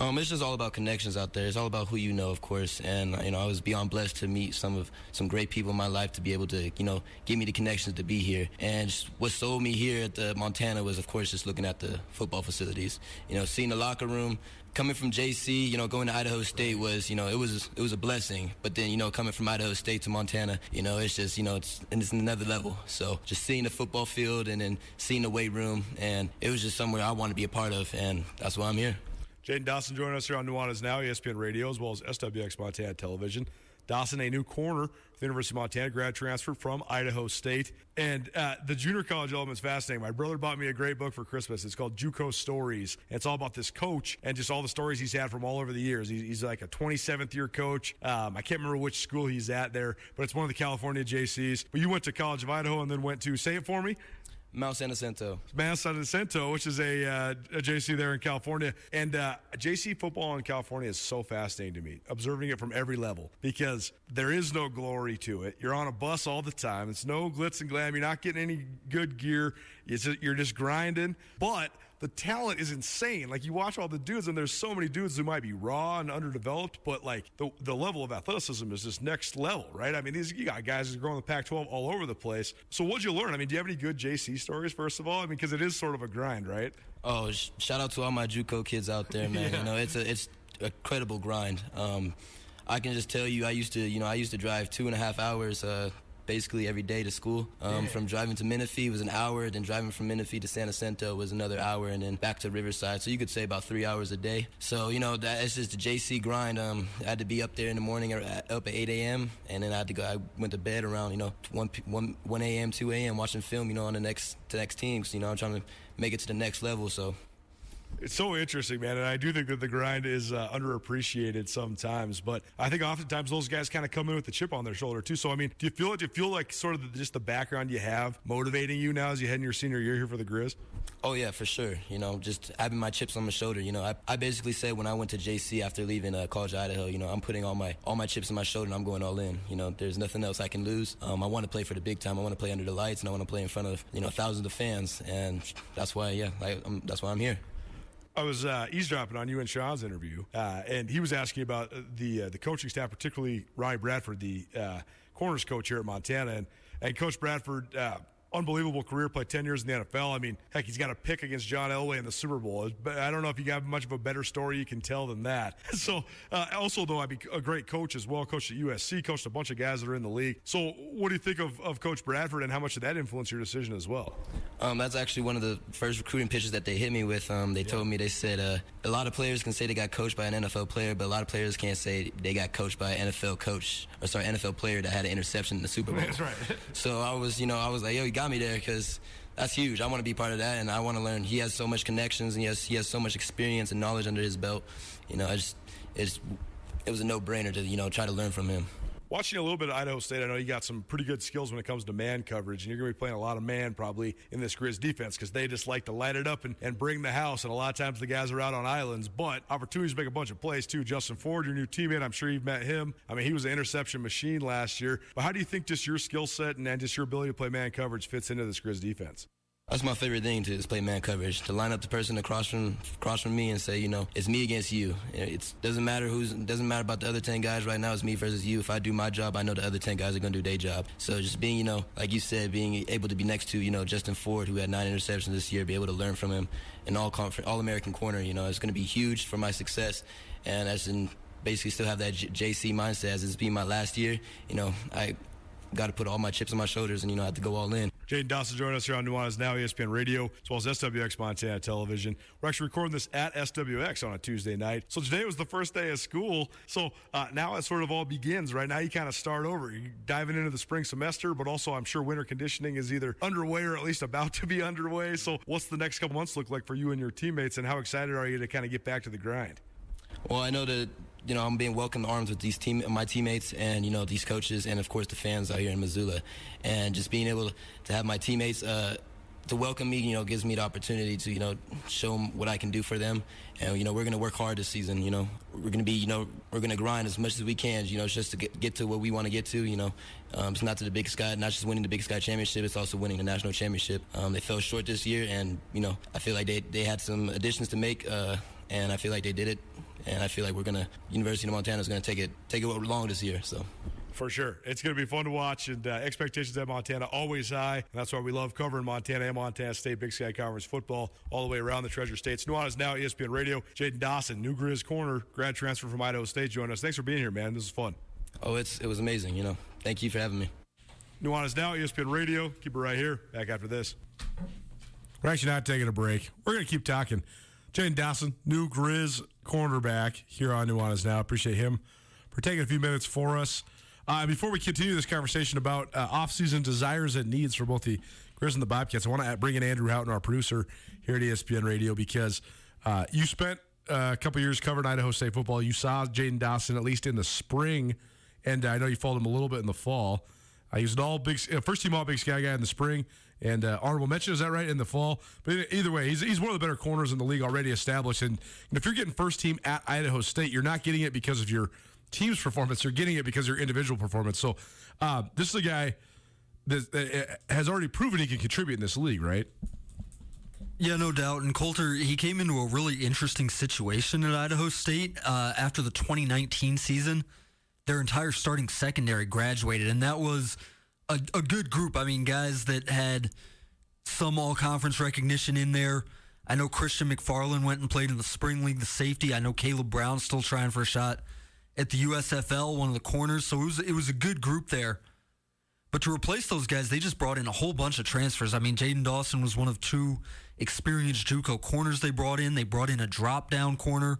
Speaker 5: It's just all about connections out there. It's all about who you know, of course. And, I was beyond blessed to meet some great people in my life to be able to, give me the connections to be here. And just what sold me here at the Montana was, of course, just looking at the football facilities. Seeing the locker room. Coming from JC, going to Idaho State was, it was a blessing. But then, coming from Idaho State to Montana, it's just, it's another level. So just seeing the football field and then seeing the weight room, and it was just somewhere I want to be a part of, and that's why I'm here.
Speaker 3: Jaden Dawson joining us here on Nuanez Now, ESPN Radio, as well as SWX Montana Television. Dawson, a new corner for the University of Montana, grad transfer from Idaho State. And the junior college element's fascinating. My brother bought me a great book for Christmas. It's called JUCO Stories. And it's all about this coach and just all the stories he's had from all over the years. He's like a 27th year coach. I can't remember which school he's at there, but it's one of the California JCs. But you went to College of Idaho and then went to, say it for me,
Speaker 5: Mount San Jacinto.
Speaker 3: Mount San Jacinto, which is a JC there in California. And JC football in California is so fascinating to me, observing it from every level, because there is no glory to it. You're on a bus all the time. It's no glitz and glam. You're not getting any good gear. You're just grinding. But the talent is insane. Like, you watch all the dudes, and there's so many dudes who might be raw and underdeveloped, but like the level of athleticism is just next level, right? I mean, you got guys who are growing the Pac-12 all over the place. So what'd you learn? I mean, do you have any good JC stories, first of all? I mean, because it is sort of a grind, right?
Speaker 5: Oh, shout out to all my JUCO kids out there, man. Yeah. It's a incredible grind. I can just tell you, I used to drive 2.5 hours basically every day to school. From driving to Menifee was an hour, then driving from Menifee to San Jacinto was another hour, and then back to Riverside. So you could say about 3 hours a day. So, that it's just the JC grind. I had to be up there in the morning, up at 8 a.m., and then I went to bed around, 1 a.m., 2 a.m., watching film, on the next teams. I'm trying to make it to the next level, so.
Speaker 3: It's so interesting, man, and I do think that the grind is underappreciated sometimes. But I think oftentimes those guys kind of come in with the chip on their shoulder too. So I mean, do you feel like sort of just the background you have motivating you now as you head in your senior year here for the Grizz?
Speaker 5: Oh yeah, for sure. You know, just having my chips on my shoulder. You know, I basically said when I went to JC after leaving College of Idaho, you know, I'm putting all my chips on my shoulder and I'm going all in. You know, there's nothing else I can lose. I want to play for the big time. I want to play under the lights, and I want to play in front of thousands of fans, and that's why that's why I'm here.
Speaker 3: I was eavesdropping on you and Sean's interview, and he was asking about the coaching staff, particularly Ronnie Bradford, the corners coach here at Montana. And Coach Bradford, unbelievable career, played 10 years in the NFL. I mean, heck, he's got a pick against John Elway in the Super Bowl. But I don't know if you got much of a better story you can tell than that. So, also, though, I'd be a great coach as well. Coached at USC, coached a bunch of guys that are in the league. So what do you think of Coach Bradford, and how much did that influence your decision as well?
Speaker 5: That's actually one of the first recruiting pitches that they hit me with. Told me, they said, a lot of players can say they got coached by an NFL player, but a lot of players can't say they got coached by an NFL player that had an interception in the Super Bowl.
Speaker 3: That's right.
Speaker 5: So I was like, yo, he got me there, because that's huge. I want to be part of that, and I want to learn. He has so much connections, and he has so much experience and knowledge under his belt. You know, it was a no-brainer to try to learn from him.
Speaker 3: Watching a little bit of Idaho State, I know you got some pretty good skills when it comes to man coverage, and you're going to be playing a lot of man probably in this Grizz defense, because they just like to light it up and bring the house, and a lot of times the guys are out on islands, but opportunities to make a bunch of plays too. Justin Ford, your new teammate, I'm sure you've met him. I mean, he was an interception machine last year, but how do you think just your skill set and just your ability to play man coverage fits into this Grizz defense?
Speaker 5: That's my favorite thing, to play man coverage, to line up the person across from me and say, it's me against you. It doesn't matter about the other 10 guys right now. It's me versus you. If I do my job, I know the other 10 guys are going to do their job. So just being, like you said, being able to be next to, Justin Ford, who had 9 interceptions this year, be able to learn from him, an all-American corner, it's going to be huge for my success. And as in basically still have that JC mindset as it's being my last year, I got to put all my chips on my shoulders and, I have to go all in.
Speaker 3: Jaden Dawson joining us here on Nuanez Now, ESPN Radio, as well as SWX Montana Television. We're actually recording this at SWX on a Tuesday night. So today was the first day of school. So now it sort of all begins. Right now you kind of start over. You're diving into the spring semester, but also I'm sure winter conditioning is either underway or at least about to be underway. So what's the next couple months look like for you and your teammates, and how excited are you to kind of get back to the grind?
Speaker 5: Well, I know that I'm being welcomed arms with my teammates and, these coaches and, of course, the fans out here in Missoula. And just being able to have my teammates to welcome me, gives me the opportunity to, show them what I can do for them. And, we're going to work hard this season, We're going to be, we're going to grind as much as we can, just to get to what we want to get to, It's not to the Big Sky, not just winning the Big Sky Championship, it's also winning the national championship. They fell short this year, and, I feel like they had some additions to make, and I feel like they did it. And I feel like University of Montana is going to take it long this year. So,
Speaker 3: for sure, it's going to be fun to watch, and expectations at Montana always high. And that's why we love covering Montana and Montana State Big Sky Conference football all the way around the Treasure States. Nuanez Now, ESPN Radio. Jaden Dawson, new Grizz corner, grad transfer from Idaho State, joining us. Thanks for being here, man. This is fun.
Speaker 5: Oh, it was amazing. Thank you for having me.
Speaker 3: Nuanez Now, ESPN Radio. Keep it right here. Back after this. We're actually not taking a break. We're going to keep talking. Jaden Dawson, new Grizz cornerback here on Nuanez Now. Appreciate him for taking a few minutes for us. Before we continue this conversation about off-season desires and needs for both the Grizz and the Bobcats, I want to bring in Andrew Houghton, our producer here at ESPN Radio, because you spent a couple years covering Idaho State football. You saw Jaden Dawson at least in the spring, and I know you followed him a little bit in the fall. He was an first-team All-Big Sky guy in the spring, and honorable mention, is that right, in the fall? But either way, he's one of the better corners in the league, already established. And if you're getting first team at Idaho State, you're not getting it because of your team's performance. You're getting it because of your individual performance. So this is a guy that has already proven he can contribute in this league, right?
Speaker 6: Yeah, no doubt. And Coulter, he came into a really interesting situation at Idaho State after the 2019 season. Their entire starting secondary graduated, and that was a good group. I mean, guys that had some all-conference recognition in there. I know Christian McFarland went and played in the spring league, the safety. I know Caleb Brown's still trying for a shot at the USFL, one of the corners. So it was a good group there. But to replace those guys, they just brought in a whole bunch of transfers. I mean, Jaden Dawson was one of 2 experienced JUCO corners they brought in. They brought in a drop-down corner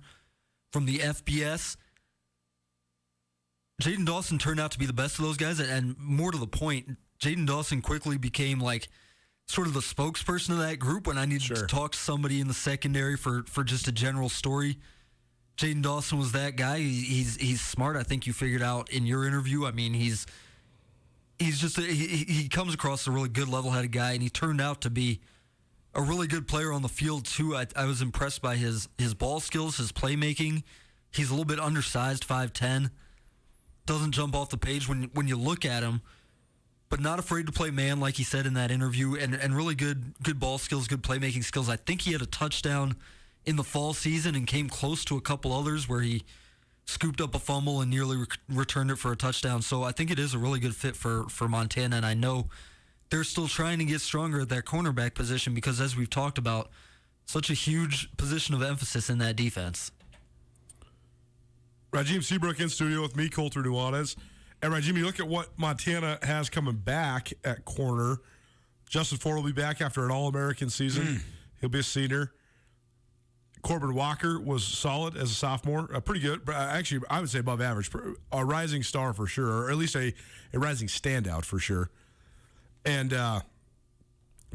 Speaker 6: from the FBS. Jaden Dawson turned out to be the best of those guys, and more to the point, Jaden Dawson quickly became like sort of the spokesperson of that group when I needed to talk to somebody in the secondary for just a general story. Jaden Dawson was that guy. He's smart. I think you figured out in your interview. I mean, he's just he comes across a really good level-headed guy, and he turned out to be a really good player on the field too. I was impressed by his ball skills, his playmaking. He's a little bit undersized, 5'10". Doesn't jump off the page when you look at him, but not afraid to play man, like he said in that interview, and really good ball skills, good playmaking skills. I think he had a touchdown in the fall season and came close to a couple others where he scooped up a fumble and nearly returned it for a touchdown. So I think it is a really good fit for Montana, and I know they're still trying to get stronger at that cornerback position because, as we've talked about, such a huge position of emphasis in that defense.
Speaker 3: Rajim Seabrook in studio with me, Colter Nuanez. And Rajim, you look at what Montana has coming back at corner. Justin Ford will be back after an All-American season. He'll be a senior. Corbin Walker was solid as a sophomore. Pretty good. Actually, I would say above average. A rising star for sure, or at least a rising standout for sure. And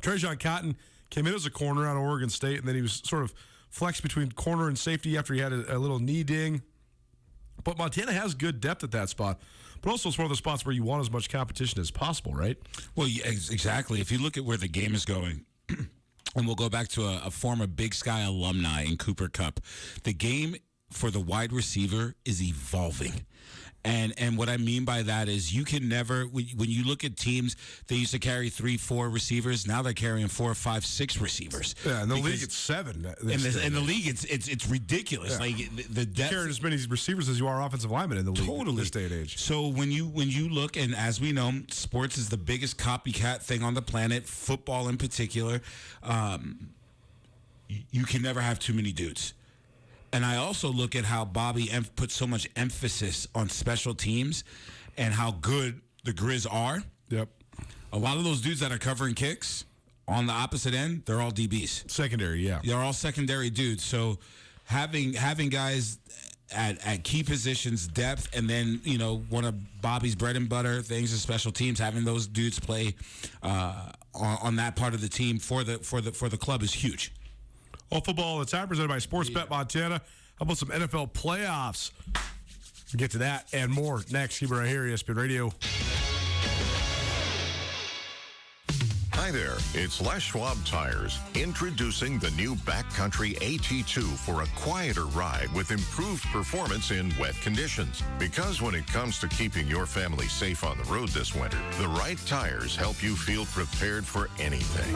Speaker 3: Trajan Cotton came in as a corner out of Oregon State, and then he was sort of flexed between corner and safety after he had a little knee ding. But Montana has good depth at that spot. But also it's one of the spots where you want as much competition as possible, right?
Speaker 4: Well, yeah, exactly. If you look at where the game is going, and we'll go back to a former Big Sky alumni in Cooper Kupp, the game for the wide receiver is evolving. And what I mean by that is you can never, when you look at teams, they used to carry 3-4 receivers. Now they're carrying 4, 5, 6 receivers.
Speaker 3: Yeah, in the league it's 7.
Speaker 4: In the league it's ridiculous.
Speaker 3: Yeah.
Speaker 4: Like the depth.
Speaker 3: You're carrying as many receivers as you are offensive linemen in the league in this day and age.
Speaker 4: So when you look, and as we know, sports is the biggest copycat thing on the planet, football in particular. You can never have too many dudes. And I also look at how Bobby put so much emphasis on special teams and how good the Grizz are.
Speaker 3: Yep.
Speaker 4: A lot of those dudes that are covering kicks on the opposite end, they're all DBs.
Speaker 3: Secondary, yeah.
Speaker 4: They're all secondary dudes. So having guys at key positions, depth, and then, one of Bobby's bread and butter things is special teams, having those dudes play on that part of the team for the club is huge.
Speaker 3: All football all the time, presented by Sportsbet Montana. How about some NFL playoffs? We'll get to that and more next. Keep it right here, ESPN Radio.
Speaker 21: Hi there, it's Les Schwab Tires, introducing the new Backcountry AT2 for a quieter ride with improved performance in wet conditions. Because when it comes to keeping your family safe on the road this winter, the right tires help you feel prepared for anything.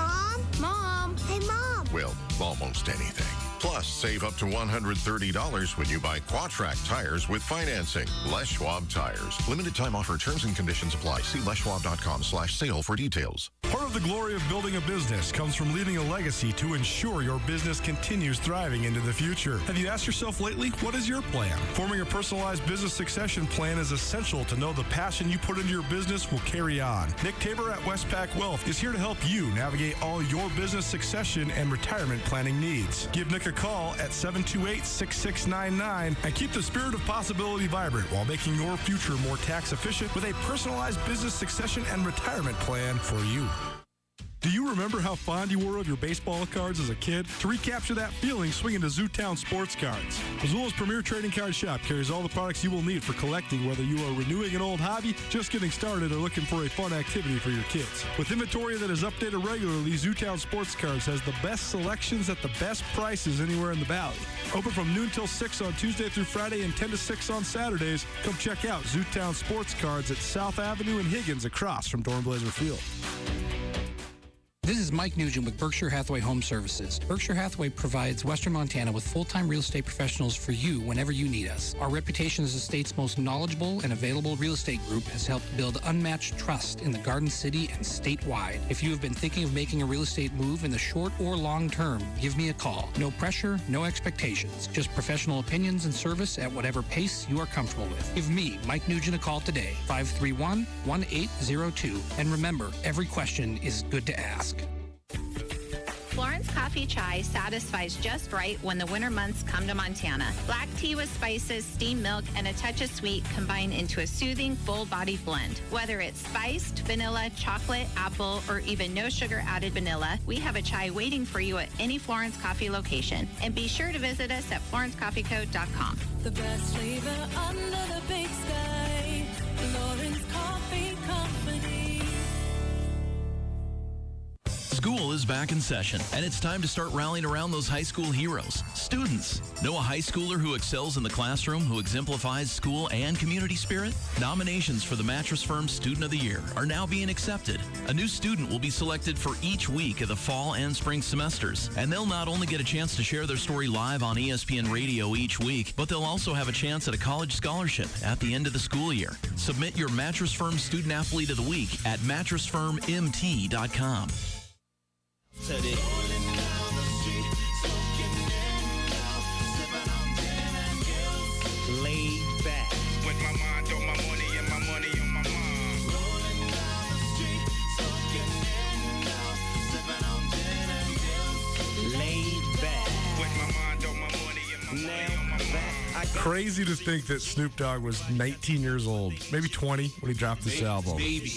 Speaker 22: Mom, hey Mom.
Speaker 21: Well, almost anything. Plus, save up to $130 when you buy Quatrac tires with financing. Les Schwab Tires. Limited time offer. Terms and conditions apply. See leschwab.com/sale for details.
Speaker 3: Part of the glory of building a business comes from leaving a legacy to ensure your business continues thriving into the future. Have you asked yourself lately, what is your plan? Forming a personalized business succession plan is essential to know the passion you put into your business will carry on. Nick Tabor at Westpac Wealth is here to help you navigate all your business succession and retirement planning needs. Give Nick a call at 728-6699 and keep the spirit of possibility vibrant while making your future more tax efficient with a personalized business succession and retirement plan for you. Do you remember how fond you were of your baseball cards as a kid? To recapture that feeling, swing into Zootown Sports Cards. Missoula's premier trading card shop carries all the products you will need for collecting, whether you are renewing an old hobby, just getting started, or looking for a fun activity for your kids. With inventory that is updated regularly, Zootown Sports Cards has the best selections at the best prices anywhere in the valley. Open from noon till 6 on Tuesday through Friday and 10 to 6 on Saturdays. Come check out Zootown Sports Cards at South Avenue in Higgins across from Dornblazer Field.
Speaker 7: This is Mike Nugent with Berkshire Hathaway Home Services. Berkshire Hathaway provides Western Montana with full-time real estate professionals for you whenever you need us. Our reputation as the state's most knowledgeable and available real estate group has helped build unmatched trust in the Garden City and statewide. If you have been thinking of making a real estate move in the short or long term, give me a call. No pressure, no expectations. Just professional opinions and service at whatever pace you are comfortable with. Give me, Mike Nugent, a call today, 531-1802. And remember, every question is good to ask.
Speaker 8: Florence Coffee Chai satisfies just right when the winter months come to Montana. Black tea with spices, steamed milk, and a touch of sweet combine into a soothing, full-bodied blend. Whether it's spiced, vanilla, chocolate, apple, or even no sugar-added vanilla, we have a chai waiting for you at any Florence Coffee location. And be sure to visit us at florencecoffeeco.com.
Speaker 9: The best flavor under the big sky. Florence Coffee Company.
Speaker 24: School is back in session, and it's time to start rallying around those high school heroes. Students, know a high schooler who excels in the classroom, who exemplifies school and community spirit? Nominations for the Mattress Firm Student of the Year are now being accepted. A new student will be selected for each week of the fall and spring semesters, and they'll not only get a chance to share their story live on ESPN Radio each week, but they'll also have a chance at a college scholarship at the end of the school year. Submit your Mattress Firm Student Athlete of the Week at mattressfirmmt.com.
Speaker 10: Laid back. With my mind on my money and my money on my mind. Rolling down the street, smoking in now, sipping on gin and juice. Laid back. With my mind on my money and my money on my mind.
Speaker 3: Crazy to think that Snoop Dogg was 19 years old, maybe 20 when he dropped this album.
Speaker 4: Baby.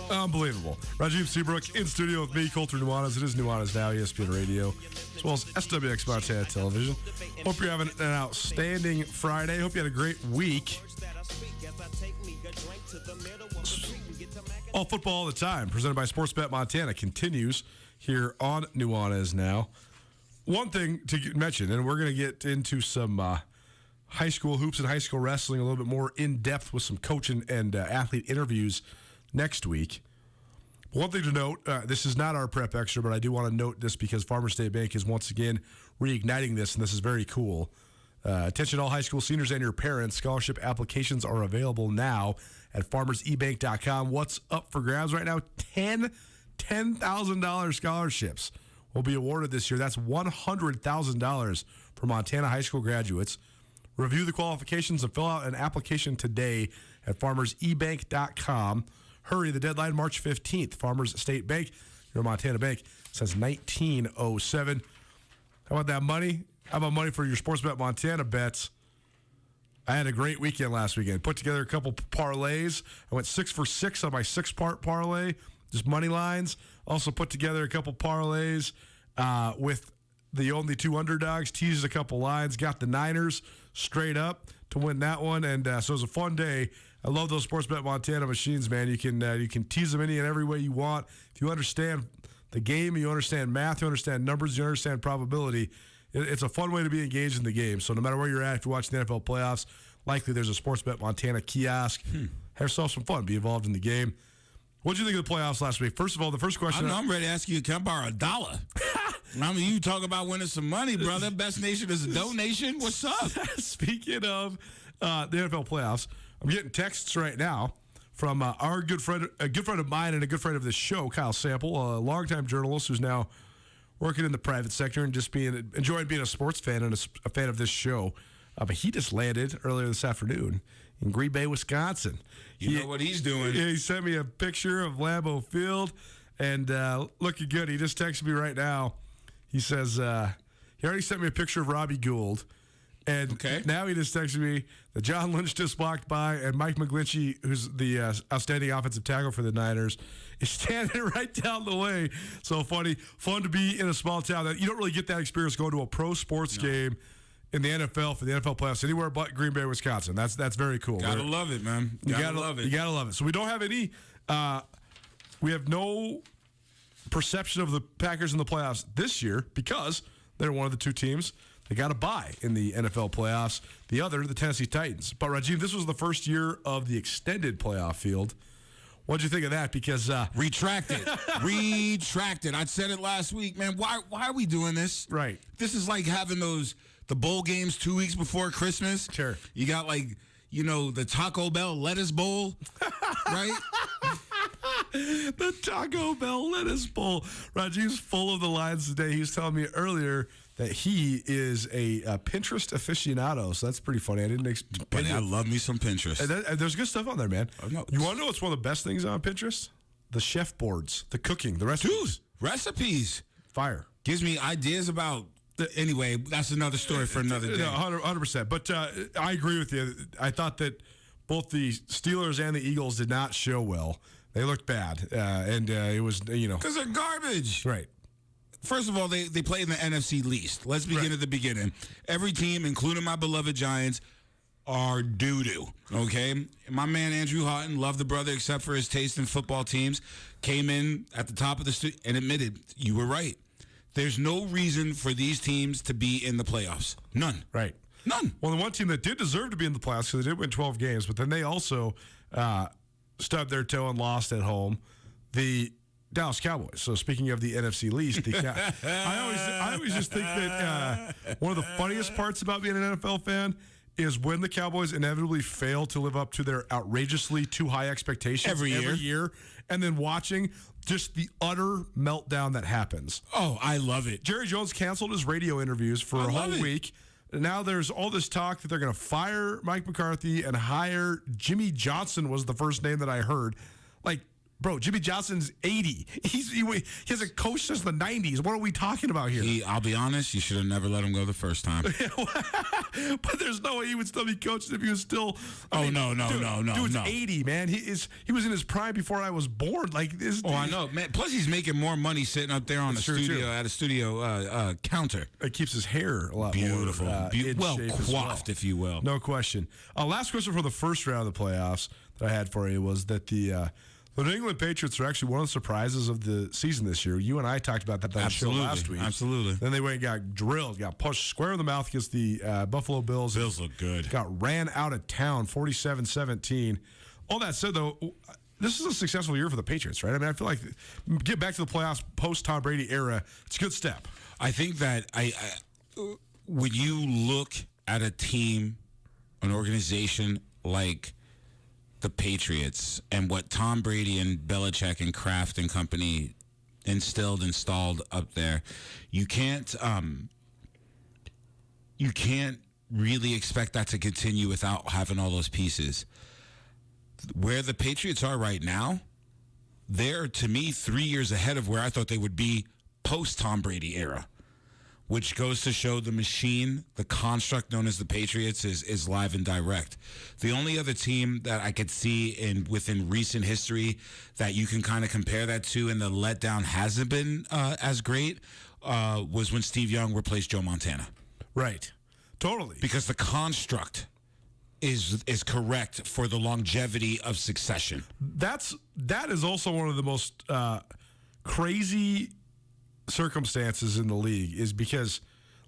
Speaker 3: Unbelievable. Rajiv Seabrook in studio with me, Colter Nuanez. It is Nuanez Now, ESPN Radio, as well as SWX Montana Television. Hope you're having an outstanding Friday. Hope you had a great week. All football all the time, presented by Sportsbet Montana, continues here on Nuanez Now. One thing to mention, and we're going to get into some high school hoops and high school wrestling a little bit more in depth with some coaching and athlete interviews next week. One thing to note, this is not our prep extra, but I do want to note this because Farmers State Bank is once again reigniting this, and this is very cool. Attention all high school seniors and your parents. Scholarship applications are available now at farmersebank.com. What's up for grabs right now? $10,000 scholarships will be awarded this year. That's $100,000 for Montana high school graduates. Review the qualifications and fill out an application today at farmersebank.com. Hurry, the deadline March 15th. Farmers State Bank, your Montana bank, since 1907. How about that money? How about money for your Sportsbet Montana bets? I had a great weekend last weekend. Put together a couple parlays. I went 6 for 6 on my 6-part parlay, just money lines. Also put together a couple parlays with the only 2 underdogs, teased a couple lines, got the Niners straight up to win that one, and so it was a fun day. I love those Sportsbet Montana machines, man. You can tease them any and every way you want. If you understand the game, you understand math, you understand numbers, you understand probability, it's a fun way to be engaged in the game. So no matter where you're at, if you're watching the NFL playoffs, likely there's a Sportsbet Montana kiosk. Have yourself some fun. Be involved in the game. What did you think of the playoffs last week? First of all, the first question.
Speaker 4: I'm ready to ask you, can I borrow $1? I mean, you talk about winning some money, brother. Best Nation is a donation. What's up?
Speaker 3: Speaking of the NFL playoffs, I'm getting texts right now from our good friend of mine and a good friend of this show, Kyle Sample, a longtime journalist who's now working in the private sector and just enjoying being a sports fan and a fan of this show. But he just landed earlier this afternoon in Green Bay, Wisconsin.
Speaker 4: You know what he's doing.
Speaker 3: He sent me a picture of Lambeau Field and looking good. He just texted me right now. He says, he already sent me a picture of Robbie Gould. And now he just texted me that John Lynch just walked by and Mike McGlinchey, who's the outstanding offensive tackle for the Niners, is standing right down the way. So funny. Fun to be in a small town. That you don't really get that experience going to a pro sports game in the NFL for the NFL playoffs anywhere but Green Bay, Wisconsin. That's very cool.
Speaker 4: Gotta love it, man. You gotta love it.
Speaker 3: You gotta love it. So we don't have any. We have no perception of the Packers in the playoffs this year because they're one of the 2 teams they got a bye in the NFL playoffs. The other, the Tennessee Titans. But Rajiv, this was the first year of the extended playoff field. What'd you think of that? Because
Speaker 4: retracted. I said it last week, man. Why are we doing this?
Speaker 3: Right.
Speaker 4: This is like having the bowl games 2 weeks before Christmas.
Speaker 3: Sure.
Speaker 4: You got the Taco Bell lettuce bowl, right?
Speaker 3: The Taco Bell lettuce bowl. Rajiv's full of the lines today. He was telling me earlier that he is a Pinterest aficionado, so that's pretty funny. I didn't expect.
Speaker 4: I love me some Pinterest.
Speaker 3: And there's good stuff on there, man. You want to know what's one of the best things on Pinterest? The chef boards, the cooking, the recipes.
Speaker 4: Dude, recipes.
Speaker 3: fire.
Speaker 4: Gives me ideas about. Anyway, that's another story for another day.
Speaker 3: 100%. But I agree with you. I thought that both the Steelers and the Eagles did not show well. They looked bad, and it was,
Speaker 4: because they're garbage.
Speaker 3: Right.
Speaker 4: First of all, they play in the NFC least. Let's begin at the beginning. Every team, including my beloved Giants, are doo-doo, okay? My man Andrew Houghton, loved the brother except for his taste in football teams, came in at the top of the studio and admitted, you were right. There's no reason for these teams to be in the playoffs. None.
Speaker 3: Right.
Speaker 4: None.
Speaker 3: Well, the one team that did deserve to be in the playoffs, because they did win 12 games, but then they also stubbed their toe and lost at home, the Dallas Cowboys. So speaking of the NFC least, I always just think that one of the funniest parts about being an NFL fan is when the Cowboys inevitably fail to live up to their outrageously too high expectations
Speaker 4: every year,
Speaker 3: and then watching just the utter meltdown that happens.
Speaker 4: Oh, I love it.
Speaker 3: Jerry Jones canceled his radio interviews for a whole week. Now there's all this talk that they're going to fire Mike McCarthy and hire Jimmy Johnson was the first name that I heard. Like, bro, Jimmy Johnson's 80. He hasn't coached since the 90s. What are we talking about here?
Speaker 4: I'll be honest, you should have never let him go the first time.
Speaker 3: But there's no way he would still be coaching if he was still.
Speaker 4: No.
Speaker 3: Dude's 80, man. He was in his prime before I was born. Like this.
Speaker 4: Oh, I know, man. Plus, he's making more money sitting up there on the studio at a studio counter.
Speaker 3: It keeps his hair a lot
Speaker 4: beautiful,
Speaker 3: more
Speaker 4: well coiffed, if you will.
Speaker 3: No question. Last question for the first round of the playoffs that I had for you was that the New England Patriots are actually one of the surprises of the season this year. You and I talked about that on the show last week.
Speaker 4: Absolutely.
Speaker 3: Then they went and got drilled, got punched square in the mouth against the Buffalo Bills.
Speaker 4: Bills look good.
Speaker 3: Got ran out of town, 47-17. All that said, though, this is a successful year for the Patriots, right? I mean, I feel like get back to the playoffs post-Tom Brady era, it's a good step.
Speaker 4: I think that when you look at a team, an organization like the Patriots and what Tom Brady and Belichick and Kraft and company installed up there, you can't really expect that to continue without having all those pieces. Where the Patriots are right now, they're, to me, 3 years ahead of where I thought they would be post-Tom Brady era, which goes to show the machine, the construct known as the Patriots, is live and direct. The only other team that I could see within recent history that you can kind of compare that to, and the letdown hasn't been as great, was when Steve Young replaced Joe Montana.
Speaker 3: Right. Totally.
Speaker 4: Because the construct is correct for the longevity of succession.
Speaker 3: That is also one of the most crazy circumstances in the league, is because,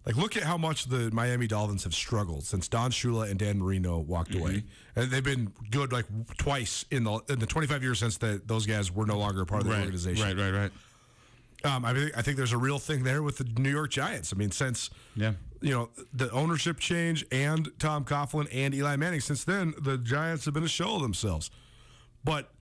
Speaker 3: like, look at how much the Miami Dolphins have struggled since Don Shula and Dan Marino walked away, and they've been good like twice in the 25 years since those guys were no longer a part of the organization.
Speaker 4: Right.
Speaker 3: I think there's a real thing there with the New York Giants. I mean, since the ownership change and Tom Coughlin and Eli Manning, since then the Giants have been a shell of themselves. But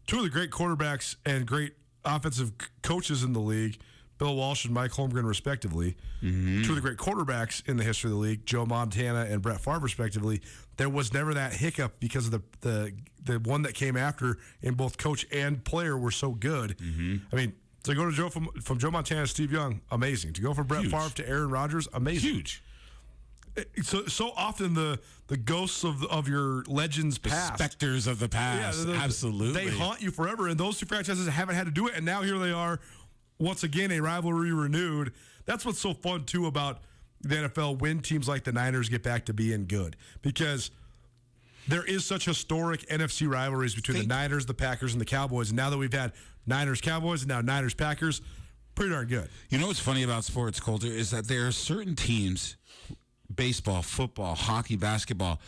Speaker 3: two of the great quarterbacks and great offensive coaches in the league, Bill Walsh and Mike Holmgren, respectively, two of the great quarterbacks in the history of the league, Joe Montana and Brett Favre, respectively. There was never that hiccup because of the one that came after, in both coach and player were so good. I mean, to go to from Joe Montana to Steve Young, amazing. To go from Brett Favre to Aaron Rodgers, amazing.
Speaker 4: Huge.
Speaker 3: So often the ghosts of your legends past,
Speaker 4: specters of the past, absolutely,
Speaker 3: they haunt you forever. And those two franchises haven't had to do it, and now here they are. Once again, a rivalry renewed. That's what's so fun, too, about the NFL when teams like the Niners get back to being good. Because there is such historic NFC rivalries between the Niners, the Packers, and the Cowboys. And now that we've had Niners-Cowboys and now Niners-Packers, pretty darn good.
Speaker 4: You know what's funny about sports, Coulter, is that there are certain teams, baseball, football, hockey, basketball,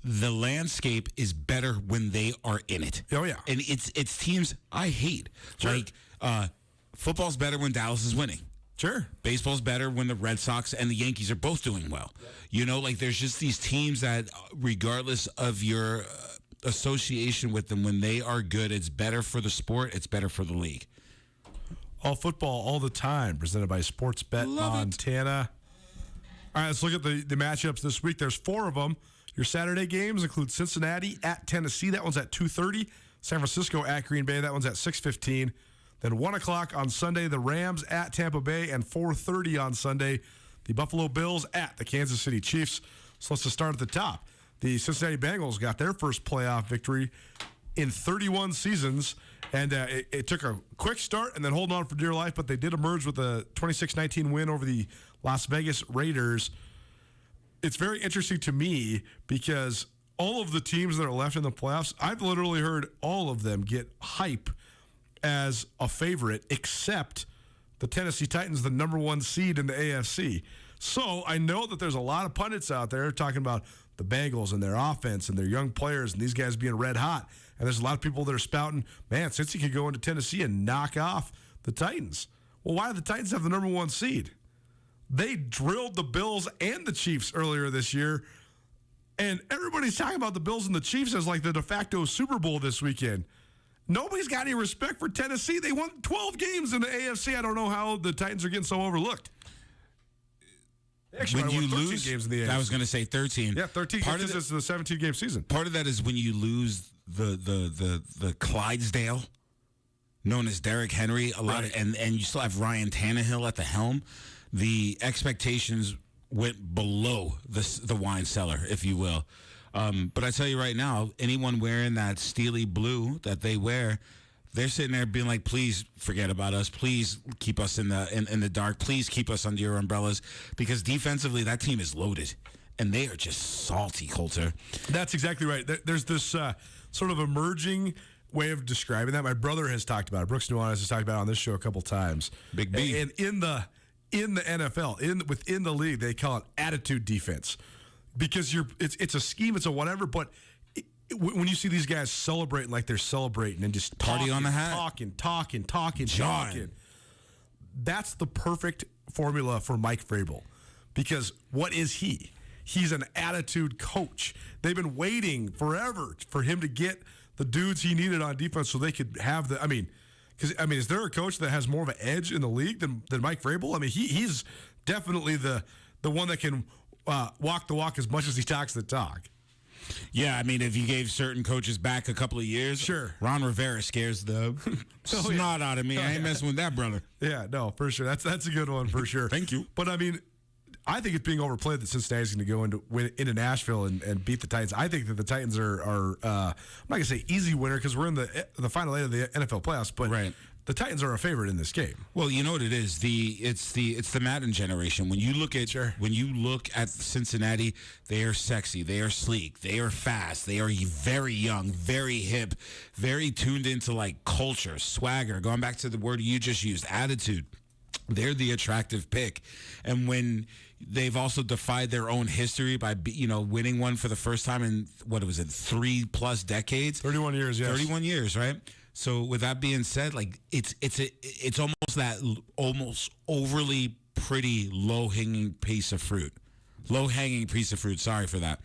Speaker 4: the landscape is better when they are in it.
Speaker 3: Oh, yeah.
Speaker 4: And it's teams I hate. Sure. Like, football's better when Dallas is winning.
Speaker 3: Sure.
Speaker 4: Baseball's better when the Red Sox and the Yankees are both doing well. You know, like, there's just these teams that, regardless of your association with them, when they are good, it's better for the sport, it's better for the league.
Speaker 3: All football, all the time, presented by Sportsbet Montana. All right, let's look at the matchups this week. There's 4 of them. Your Saturday games include Cincinnati at Tennessee. That one's at 2:30. San Francisco at Green Bay. That one's at 6:15. Then 1 o'clock on Sunday, the Rams at Tampa Bay, and 4:30 on Sunday, the Buffalo Bills at the Kansas City Chiefs. So let's just start at the top. The Cincinnati Bengals got their first playoff victory in 31 seasons, and it took a quick start and then holding on for dear life, but they did emerge with a 26-19 win over the Las Vegas Raiders. It's very interesting to me because all of the teams that are left in the playoffs, I've literally heard all of them get hype as a favorite, except the Tennessee Titans, the number 1 seed in the AFC. So I know that there's a lot of pundits out there talking about the Bengals and their offense and their young players and these guys being red hot. And there's a lot of people that are spouting, man, Cincy could go into Tennessee and knock off the Titans. Well, why do the Titans have the number 1 seed? They drilled the Bills and the Chiefs earlier this year. And everybody's talking about the Bills and the Chiefs as like the de facto Super Bowl this weekend. Nobody's got any respect for Tennessee. They won 12 games in the AFC. I don't know how the Titans are getting so overlooked. Actually,
Speaker 4: when you lose,
Speaker 3: games in the AFC.
Speaker 4: I was going to say 13.
Speaker 3: Yeah, 13
Speaker 4: part
Speaker 3: games. It's the 17-game season.
Speaker 4: Part of that is when you lose the Clydesdale, known as Derrick Henry, and you still have Ryan Tannehill at the helm. The expectations went below the wine cellar, if you will. But I tell you right now, anyone wearing that steely blue that they wear, they're sitting there being like, please forget about us. Please keep us in the dark. Please keep us under your umbrellas. Because defensively, that team is loaded. And they are just salty, Coulter.
Speaker 3: That's exactly right. There's this sort of emerging way of describing that. My brother has talked about it. Brooks Nuanez has talked about it on this show a couple times.
Speaker 4: Big B.
Speaker 3: And in the NFL, within the league, they call it attitude defense. Because it's a scheme, it's a whatever, but when you see these guys celebrating like they're celebrating and just
Speaker 4: party on the hat,
Speaker 3: talking, that's the perfect formula for Mike Vrabel. Because what is he? He's an attitude coach. They've been waiting forever for him to get the dudes he needed on defense so they could have is there a coach that has more of an edge in the league than Mike Vrabel? I mean, he's definitely the one that can walk the walk as much as he talks the talk.
Speaker 4: Yeah, I mean, if you gave certain coaches back a couple of years,
Speaker 3: sure.
Speaker 4: Ron Rivera scares the snot out of me. I ain't messing with that, brother.
Speaker 3: Yeah, no, for sure. That's a good one for sure.
Speaker 4: Thank you.
Speaker 3: But I mean, I think it's being overplayed that Cincinnati's going to go into Nashville and beat the Titans. I think that the Titans are I'm not going to say easy winner because we're in the final 8 of the NFL playoffs, but the Titans are a favorite in this game.
Speaker 4: Well, you know what it is. It's the Madden generation. When you look at Cincinnati, they are sexy, they are sleek, they are fast, they are very young, very hip, very tuned into like culture, swagger. Going back to the word you just used, attitude. They're the attractive pick, and when they've also defied their own history by winning one for the first time in 3+ decades,
Speaker 3: 31 years, yes,
Speaker 4: 31 years, right? So with that being said, like it's almost that almost overly pretty low hanging piece of fruit. Sorry for that.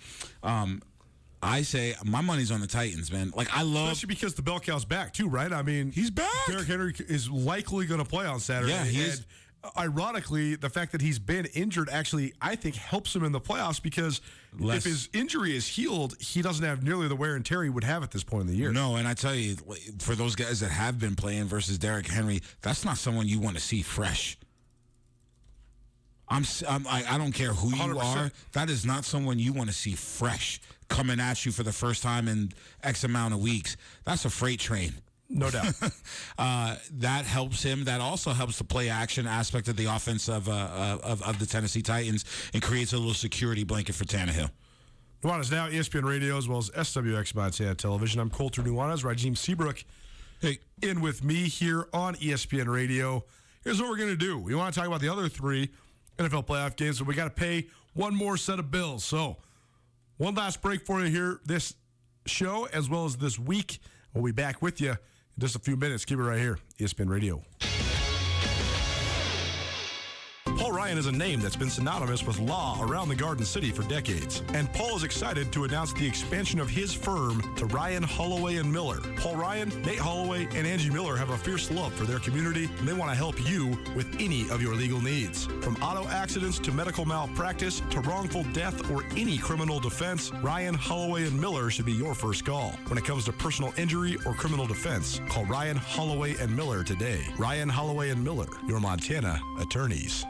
Speaker 4: I say my money's on the Titans, man. Like I love,
Speaker 3: especially because the bell cow's back too, right? I mean,
Speaker 4: he's back.
Speaker 3: Derrick Henry is likely going to play on Saturday.
Speaker 4: Yeah, he is.
Speaker 3: Ironically, the fact that he's been injured actually, I think, helps him in the playoffs because if his injury is healed, he doesn't have nearly the wear and tear he would have at this point in the year.
Speaker 4: No, and I tell you, for those guys that have been playing versus Derrick Henry, that's not someone you want to see fresh. I don't care who you
Speaker 3: 100%.
Speaker 4: are. That is not someone you want to see fresh coming at you for the first time in X amount of weeks. That's a freight train.
Speaker 3: No doubt.
Speaker 4: That helps him. That also helps the play action aspect of the offense of the Tennessee Titans and creates a little security blanket for Tannehill.
Speaker 3: Nuanez now, ESPN Radio, as well as SWX Montana Television. I'm Coulter Nuanez. Rajim Seabrook in with me here on ESPN Radio. Here's what we're going to do. We want to talk about the other 3 NFL playoff games, but we got to pay one more set of bills. So one last break for you here this show as well as this week. We'll be back with you in just a few minutes. Keep it right here, ESPN Radio. Paul Ryan is a name that's been synonymous with law around the Garden City for decades. And Paul is excited to announce the expansion of his firm to Ryan, Holloway, and Miller. Paul Ryan, Nate Holloway, and Angie Miller have a fierce love for their community, and they want to help you with any of your legal needs. From auto accidents to medical malpractice to wrongful death or any criminal defense, Ryan, Holloway, and Miller should be your first call. When it comes to personal injury or criminal defense, call Ryan, Holloway, and Miller today. Ryan, Holloway, and Miller, your Montana attorneys.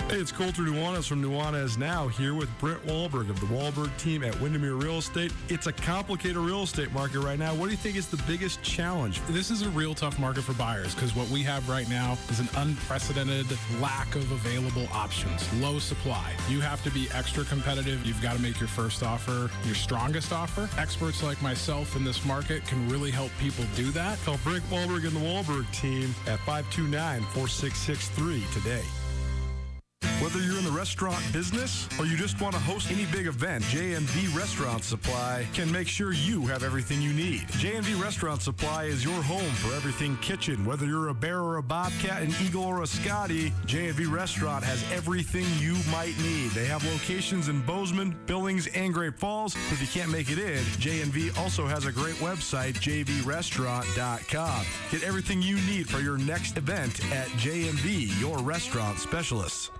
Speaker 3: Hey, it's Colter Nuanez from Nuanez Now, here with Brent Wahlberg of the Wahlberg team at Windermere Real Estate. It's a complicated real estate market right now. What do you think is the biggest challenge?
Speaker 11: This is a real tough market for buyers because what we have right now is an unprecedented lack of available options, low supply. You have to be extra competitive. You've got to make your first offer your strongest offer. Experts like myself in this market can really help people do that.
Speaker 3: Call Brent Wahlberg and the Wahlberg team at 529-4663 today. Whether you're in the restaurant business or you just want to host any big event, J&V Restaurant Supply can make sure you have everything you need. J&V Restaurant Supply is your home for everything kitchen. Whether you're a bear or a bobcat, an eagle or a Scotty, J&V Restaurant has everything you might need. They have locations in Bozeman, Billings, and Great Falls. If you can't make it in, J&V also has a great website, jvrestaurant.com. Get everything you need for your next event at J&V, your restaurant specialists.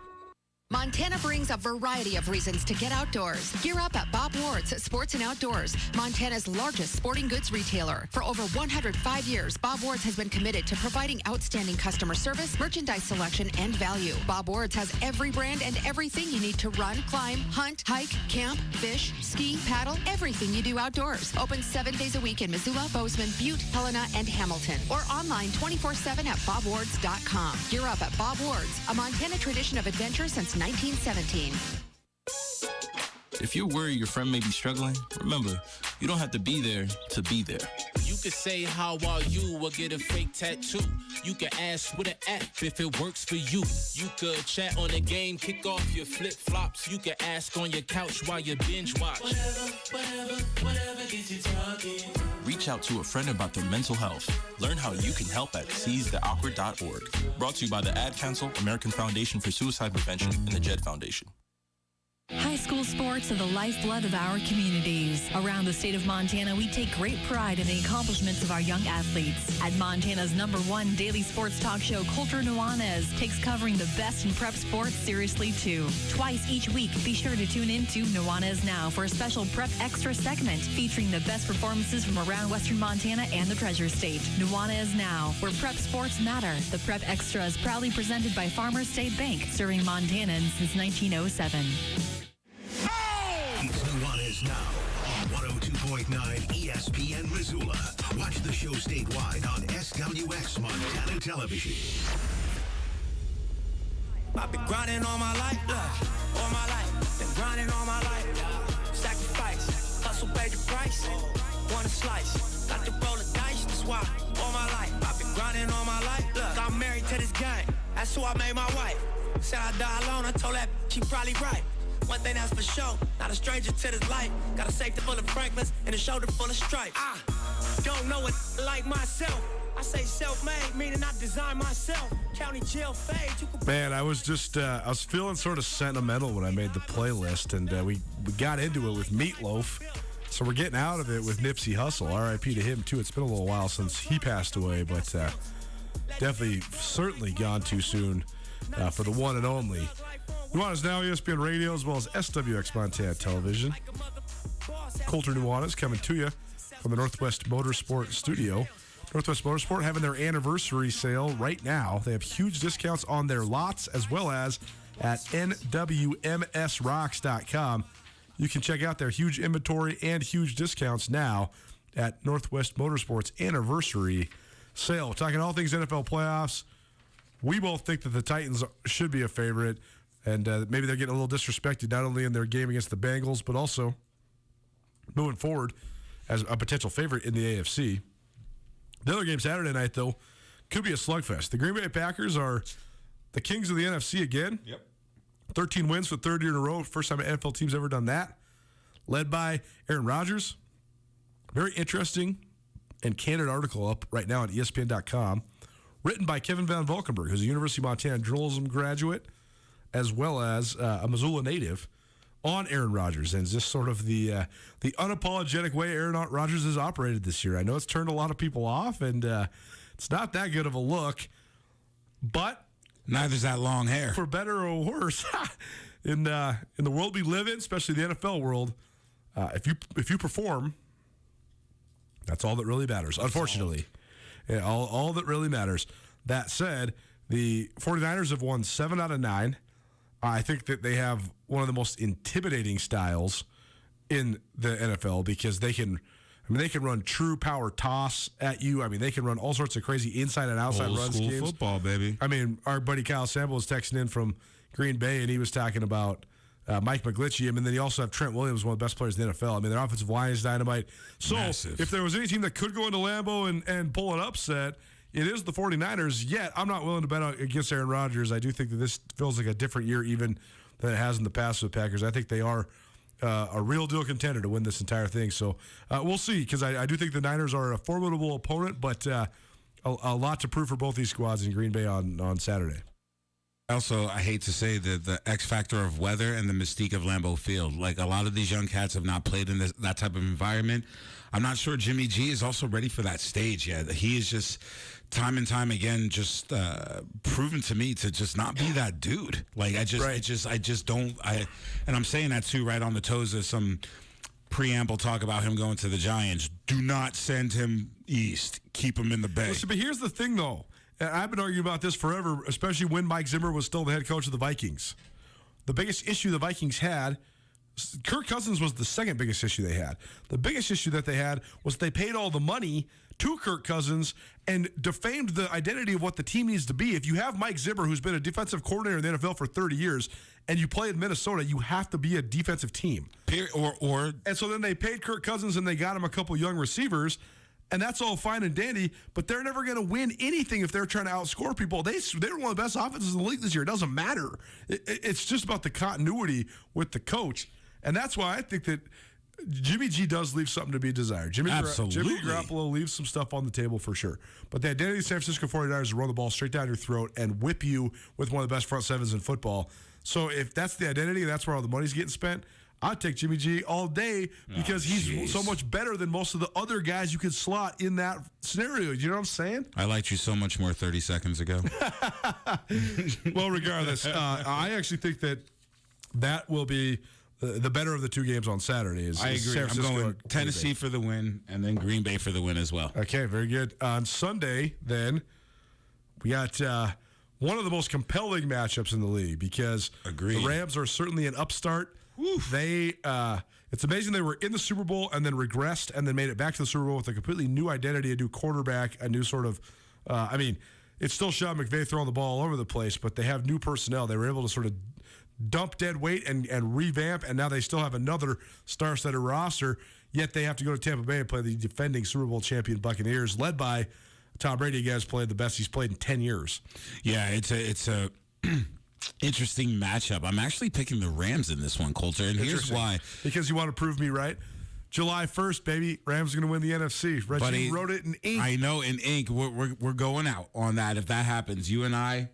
Speaker 12: Montana brings a variety of reasons to get outdoors. Gear up at Bob Ward's Sports and Outdoors, Montana's largest sporting goods retailer. For over 105 years, Bob Ward's has been committed to providing outstanding customer service, merchandise selection, and value. Bob Ward's has every brand and everything you need to run, climb, hunt, hike, camp, fish, ski, paddle, everything you do outdoors. Open 7 days a week in Missoula, Bozeman, Butte, Helena, and Hamilton. Or online 24/7 at bobwards.com. Gear up at Bob Ward's, a Montana tradition of adventure since 1917.
Speaker 13: If you're worried your friend may be struggling, remember, you don't have to be there to be there.
Speaker 14: You could say, how are you, or get a fake tattoo. You can ask with an app if it works for you. You could chat on the game, kick off your flip-flops. You can ask on your couch while you binge watch.
Speaker 9: Whatever gets you talking.
Speaker 13: Reach out to a friend about their mental health. Learn how you can help at seizetheawkward.org. Brought to you by the Ad Council, American Foundation for Suicide Prevention, and the JED Foundation.
Speaker 15: High school sports are the lifeblood of our communities. Around the state of Montana, we take great pride in the accomplishments of our young athletes. At Montana's #1 daily sports talk show, Colter Nuanez takes covering the best in prep sports seriously, too. Twice each week, be sure to tune in to Nuanez Now for a special Prep Extra segment featuring the best performances from around Western Montana and the Treasure State. Nuanez Now, where prep sports matter. The Prep Extra is proudly presented by Farmers State Bank, serving Montanans since 1907.
Speaker 1: It's Nuanez Now on 102.9 ESPN Missoula. Watch the show statewide on SWX Montana Television.
Speaker 10: I've been grinding all my life, all my life. Been grinding all my life. Sacrifice, hustle, pay the price. Want a slice, got to roll the dice. That's why all my life I've been grinding all my life. Look, I'm married to this game. That's who I made my wife. Said I die alone. I told that she probably right. One thing that's for sure, not a stranger to this life. Got a safety full of Franklins and a shoulder full of stripes. I don't know it like myself. I say self-made, meaning I design myself. County jail fade.
Speaker 3: Man, I was just, I was feeling sort of sentimental when I made the playlist, and we got into it with Meatloaf. So we're getting out of it with Nipsey Hussle. R.I.P. to him, too. It's been a little while since he passed away, but definitely, certainly gone too soon for the one and only. Nuanez Now, ESPN Radio, as well as SWX Montana Television. Colter Nuanez coming to you from the Northwest Motorsport Studio. Northwest Motorsport having their anniversary sale right now. They have huge discounts on their lots as well as at nwmsrocks.com. You can check out their huge inventory and huge discounts now at Northwest Motorsport's anniversary sale. Talking all things NFL playoffs. We both think that the Titans should be a favorite, and maybe they're getting a little disrespected not only in their game against the Bengals, but also moving forward as a potential favorite in the AFC. The other game Saturday night, though, could be a slugfest. The Green Bay Packers are the kings of the NFC again.
Speaker 4: Yep.
Speaker 3: 13 wins for the third year in a row. First time an NFL team's ever done that. Led by Aaron Rodgers. Very interesting and candid article up right now on ESPN.com. Written by Kevin Van Valkenburg, who's a University of Montana journalism graduate as well as a Missoula native, on Aaron Rodgers, and just sort of the unapologetic way Aaron Rodgers has operated this year. I know it's turned a lot of people off, and it's not that good of a look, but
Speaker 4: neither's that long hair.
Speaker 3: For better or worse, in the world we live in, especially the NFL world, if you perform, that's all that really matters. Unfortunately, all that really matters. That said, the 49ers have won 7 out of 9. I think that they have one of the most intimidating styles in the NFL because they can run true power toss at you. I mean, they can run all sorts of crazy inside and outside
Speaker 4: Old
Speaker 3: run
Speaker 4: school
Speaker 3: schemes.
Speaker 4: Football, baby.
Speaker 3: I mean, our buddy Kyle Sample was texting in from Green Bay, and he was talking about Mike McGlinchey. And then you also have Trent Williams, one of the best players in the NFL. I mean, their offensive line is dynamite. So
Speaker 4: Massive.
Speaker 3: If there was any team that could go into Lambeau and pull an upset, it is the 49ers, yet I'm not willing to bet against Aaron Rodgers. I do think that this feels like a different year even than it has in the past with the Packers. I think they are a real deal contender to win this entire thing. So we'll see, because I do think the Niners are a formidable opponent, but a lot to prove for both these squads in Green Bay on Saturday.
Speaker 4: Also, I hate to say the X factor of weather and the mystique of Lambeau Field. Like, a lot of these young cats have not played in that type of environment. I'm not sure Jimmy G is also ready for that stage yet. He is just time and time again just proven to me to just not be that dude. Like, I just don't. And I'm saying that too, right on the toes of some preamble talk about him going to the Giants. Do not send him east. Keep him in the Bay.
Speaker 3: Listen, but here's the thing, though. And I've been arguing about this forever, especially when Mike Zimmer was still the head coach of the Vikings. The biggest issue the Vikings had, Kirk Cousins was the second biggest issue they had. The biggest issue that they had was they paid all the money to Kirk Cousins and defamed the identity of what the team needs to be. If you have Mike Zimmer, who's been a defensive coordinator in the NFL for 30 years, and you play in Minnesota, you have to be a defensive team. And so then they paid Kirk Cousins and they got him a couple young receivers. And that's all fine and dandy, but they're never going to win anything if they're trying to outscore people. They're one of the best offenses in the league this year. It doesn't matter. It's just about the continuity with the coach. And that's why I think that Jimmy G does leave something to be desired. Jimmy Garoppolo leaves some stuff on the table for sure. But the identity of the San Francisco 49ers is to run the ball straight down your throat and whip you with one of the best front sevens in football. So if that's the identity, that's where all the money's getting spent, I'd take Jimmy G all day because he's so much better than most of the other guys you could slot in that scenario. You know what I'm saying?
Speaker 4: I liked you so much more 30 seconds ago.
Speaker 3: Well, regardless, I actually think that will be the better of the two games on Saturday.
Speaker 4: I agree. I'm going Tennessee for the win and then Green Bay for the win as well.
Speaker 3: Okay, very good. On Sunday, then, we got one of the most compelling matchups in the league because the Rams are certainly an upstart. It's amazing they were in the Super Bowl and then regressed and then made it back to the Super Bowl with a completely new identity, a new quarterback, a new sort of, it's still Sean McVay throwing the ball all over the place, but they have new personnel. They were able to sort of dump dead weight and revamp, and now they still have another star-studded roster, yet they have to go to Tampa Bay and play the defending Super Bowl champion Buccaneers, led by Tom Brady. Guys played the best he's played in 10 years.
Speaker 4: Yeah, it's a interesting matchup. I'm actually picking the Rams in this one, Coulter, and here's why.
Speaker 3: Because you want to prove me right. July 1st, baby, Rams are going to win the NFC. Reggie wrote it in ink.
Speaker 4: I know, in ink. We're going out on that. If that happens, you and I,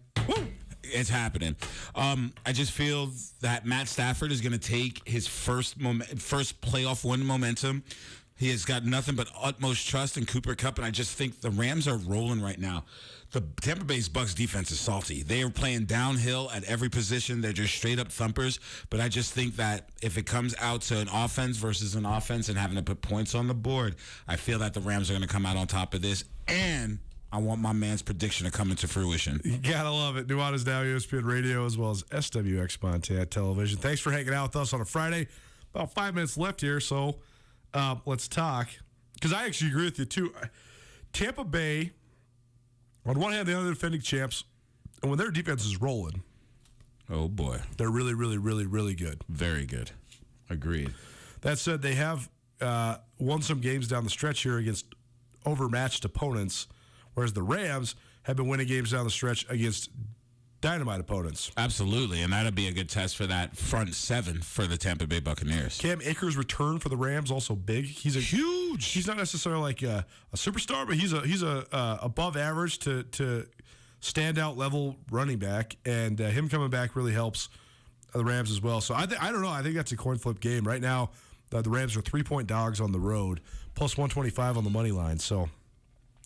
Speaker 4: it's happening. I just feel that Matt Stafford is going to take his first playoff win momentum. He has got nothing but utmost trust in Cooper Kupp, and I just think the Rams are rolling right now. The Tampa Bay's Bucs defense is salty. They are playing downhill at every position. They're just straight up thumpers. But I just think that if it comes out to an offense versus an offense and having to put points on the board, I feel that the Rams are going to come out on top of this. And I want my man's prediction to come into fruition.
Speaker 3: You gotta love it. Nuanez Now, ESPN Radio, as well as SWX Montana Television. Thanks for hanging out with us on a Friday. About 5 minutes left here, so let's talk. Because I actually agree with you, too. Tampa Bay, on one hand, they are the defending champs, and when their defense is rolling,
Speaker 4: oh boy,
Speaker 3: they're really, really, really, really good.
Speaker 4: Very good. Agreed.
Speaker 3: That said, they have won some games down the stretch here against overmatched opponents, whereas the Rams have been winning games down the stretch against dynamite opponents.
Speaker 4: Absolutely, and that'll be a good test for that front seven for the Tampa Bay Buccaneers.
Speaker 3: Cam Akers' return for the Rams also big. He's huge. He's not necessarily like a superstar, but he's a above average to standout level running back, and him coming back really helps the Rams as well. So I don't know. I think that's a coin flip game right now. The Rams are 3-point dogs on the road, plus 125 on the money line. So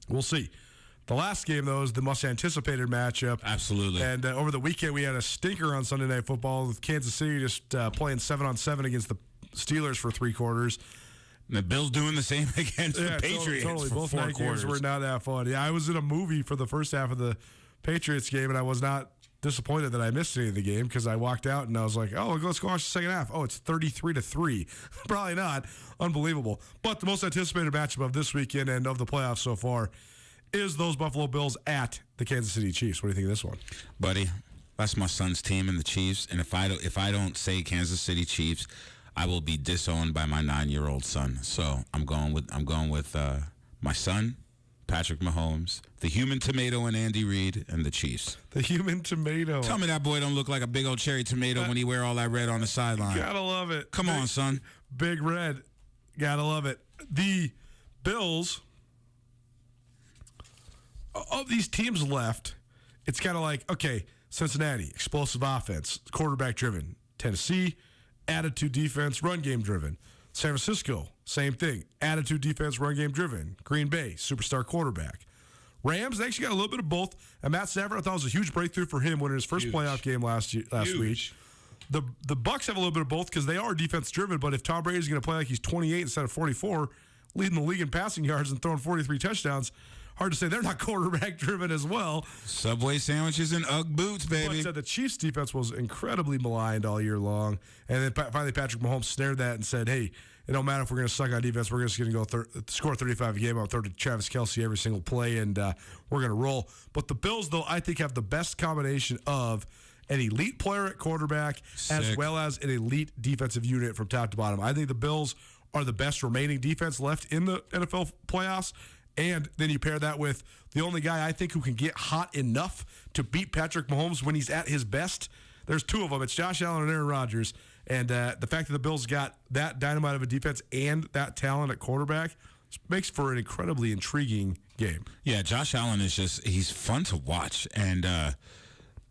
Speaker 3: we'll see. The last game, though, is the most anticipated matchup.
Speaker 4: Absolutely.
Speaker 3: And over the weekend, we had a stinker on Sunday Night Football with Kansas City just playing 7-on-7 against the Steelers for 3 quarters.
Speaker 4: And the Bills doing the same against the Patriots.
Speaker 3: Totally.
Speaker 4: For
Speaker 3: Both
Speaker 4: 4
Speaker 3: night
Speaker 4: quarters.
Speaker 3: games were not that fun. Yeah, I was in a movie for the first half of the Patriots game, and I was not disappointed that I missed any of the game because I walked out and I was like, oh, let's go watch the second half. Oh, it's 33-3. Probably not. Unbelievable. But the most anticipated matchup of this weekend and of the playoffs so far is those Buffalo Bills at the Kansas City Chiefs. What do you think of this one?
Speaker 4: Buddy, that's my son's team and the Chiefs. And if I don't say Kansas City Chiefs, I will be disowned by my 9-year-old son. So I'm going with my son, Patrick Mahomes, the human tomato and Andy Reid, and the Chiefs.
Speaker 3: The human tomato.
Speaker 4: Tell me that boy don't look like a big old cherry tomato when he wear all that red on the sideline.
Speaker 3: Gotta love it.
Speaker 4: Come on, son.
Speaker 3: Big red. Gotta love it. The Bills, of these teams left, it's kind of like, okay, Cincinnati, explosive offense, quarterback driven. Tennessee, attitude defense, run game driven. San Francisco, same thing. Attitude defense, run game driven. Green Bay, superstar quarterback. Rams, they actually got a little bit of both. And Matt Stafford, I thought was a huge breakthrough for him winning his first playoff game last week. The Bucs have a little bit of both because they are defense driven. But if Tom Brady's going to play like he's 28 instead of 44, leading the league in passing yards and throwing 43 touchdowns, hard to say they're not quarterback driven as well.
Speaker 4: Subway sandwiches and Ugg boots, baby.
Speaker 3: But the Chiefs defense was incredibly maligned all year long. And then finally Patrick Mahomes snared that and said, hey, it don't matter if we're going to suck on defense. We're just going to go score 35 a game. I'll throw to Travis Kelce every single play, and we're going to roll. But the Bills, though, I think have the best combination of an elite player at quarterback as well as an elite defensive unit from top to bottom. I think the Bills are the best remaining defense left in the NFL playoffs. And then you pair that with the only guy I think who can get hot enough to beat Patrick Mahomes when he's at his best. There's 2 of them. It's Josh Allen and Aaron Rodgers. And the fact that the Bills got that dynamite of a defense and that talent at quarterback makes for an incredibly intriguing game.
Speaker 4: Yeah, Josh Allen is he's fun to watch. And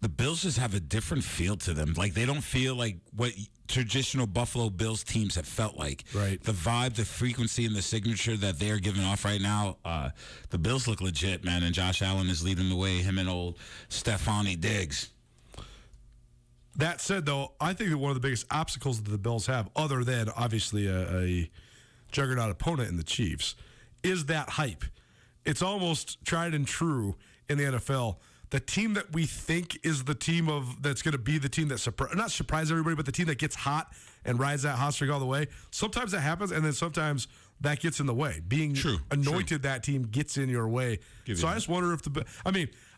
Speaker 4: the Bills just have a different feel to them. Like, they don't feel like what traditional Buffalo Bills teams have felt like.
Speaker 3: Right.
Speaker 4: The vibe, the frequency, and the signature that they're giving off right now, the Bills look legit, man. And Josh Allen is leading the way, him and old Stephanie Diggs.
Speaker 3: That said, though, I think that one of the biggest obstacles that the Bills have, other than obviously a juggernaut opponent in the Chiefs, is that hype. It's almost tried and true in the NFL. The team that we think is the team that's going to be the team that not surprise everybody, but the team that gets hot and rides that hot streak all the way. Sometimes that happens, and then sometimes that gets in the way. Being anointed, that team gets in your way. So I just wonder if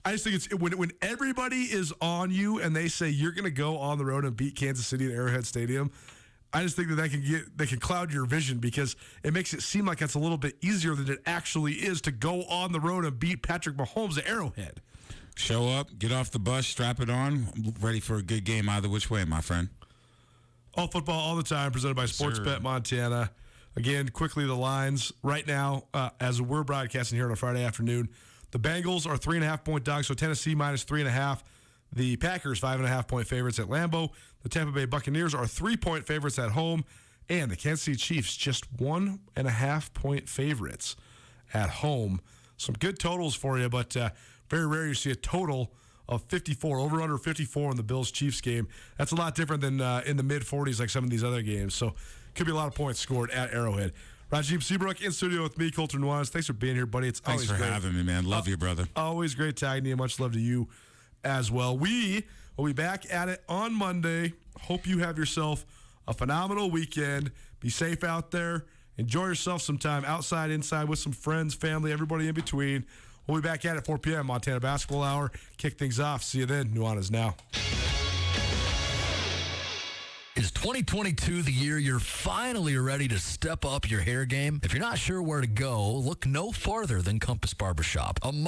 Speaker 3: I just think it's when everybody is on you and they say you're going to go on the road and beat Kansas City at Arrowhead Stadium. I just think that can cloud your vision because it makes it seem like it's a little bit easier than it actually is to go on the road and beat Patrick Mahomes at Arrowhead.
Speaker 4: Show up, get off the bus, strap it on. I'm ready for a good game either which way, my friend.
Speaker 3: All football, all the time, presented by Sportsbet Montana. Again, quickly the lines right now as we're broadcasting here on a Friday afternoon. The Bengals are 3.5-point dogs, so Tennessee minus 3.5. The Packers 5.5-point favorites at Lambeau. The Tampa Bay Buccaneers are 3-point favorites at home, and the Kansas City Chiefs just 1.5-point favorites at home. Some good totals for you, but very rare you see a total of 54, over under 54 in the Bills-Chiefs game. That's a lot different than in the mid-40s like some of these other games. So could be a lot of points scored at Arrowhead. Rajiv Seabrook in studio with me, Colter Nuanez. Thanks for being here, buddy. It's
Speaker 4: Thanks
Speaker 3: always
Speaker 4: for
Speaker 3: great.
Speaker 4: having me, man. Love you, brother.
Speaker 3: Always great talking to you. Much love to you as well. We will be back at it on Monday. Hope you have yourself a phenomenal weekend. Be safe out there. Enjoy yourself some time outside, inside with some friends, family, everybody in between. We'll be back at it 4 p.m. Montana Basketball Hour. Kick things off. See you then. Nuanez now.
Speaker 2: Is 2022 the year you're finally ready to step up your hair game? If you're not sure where to go, look no farther than Compass Barbershop.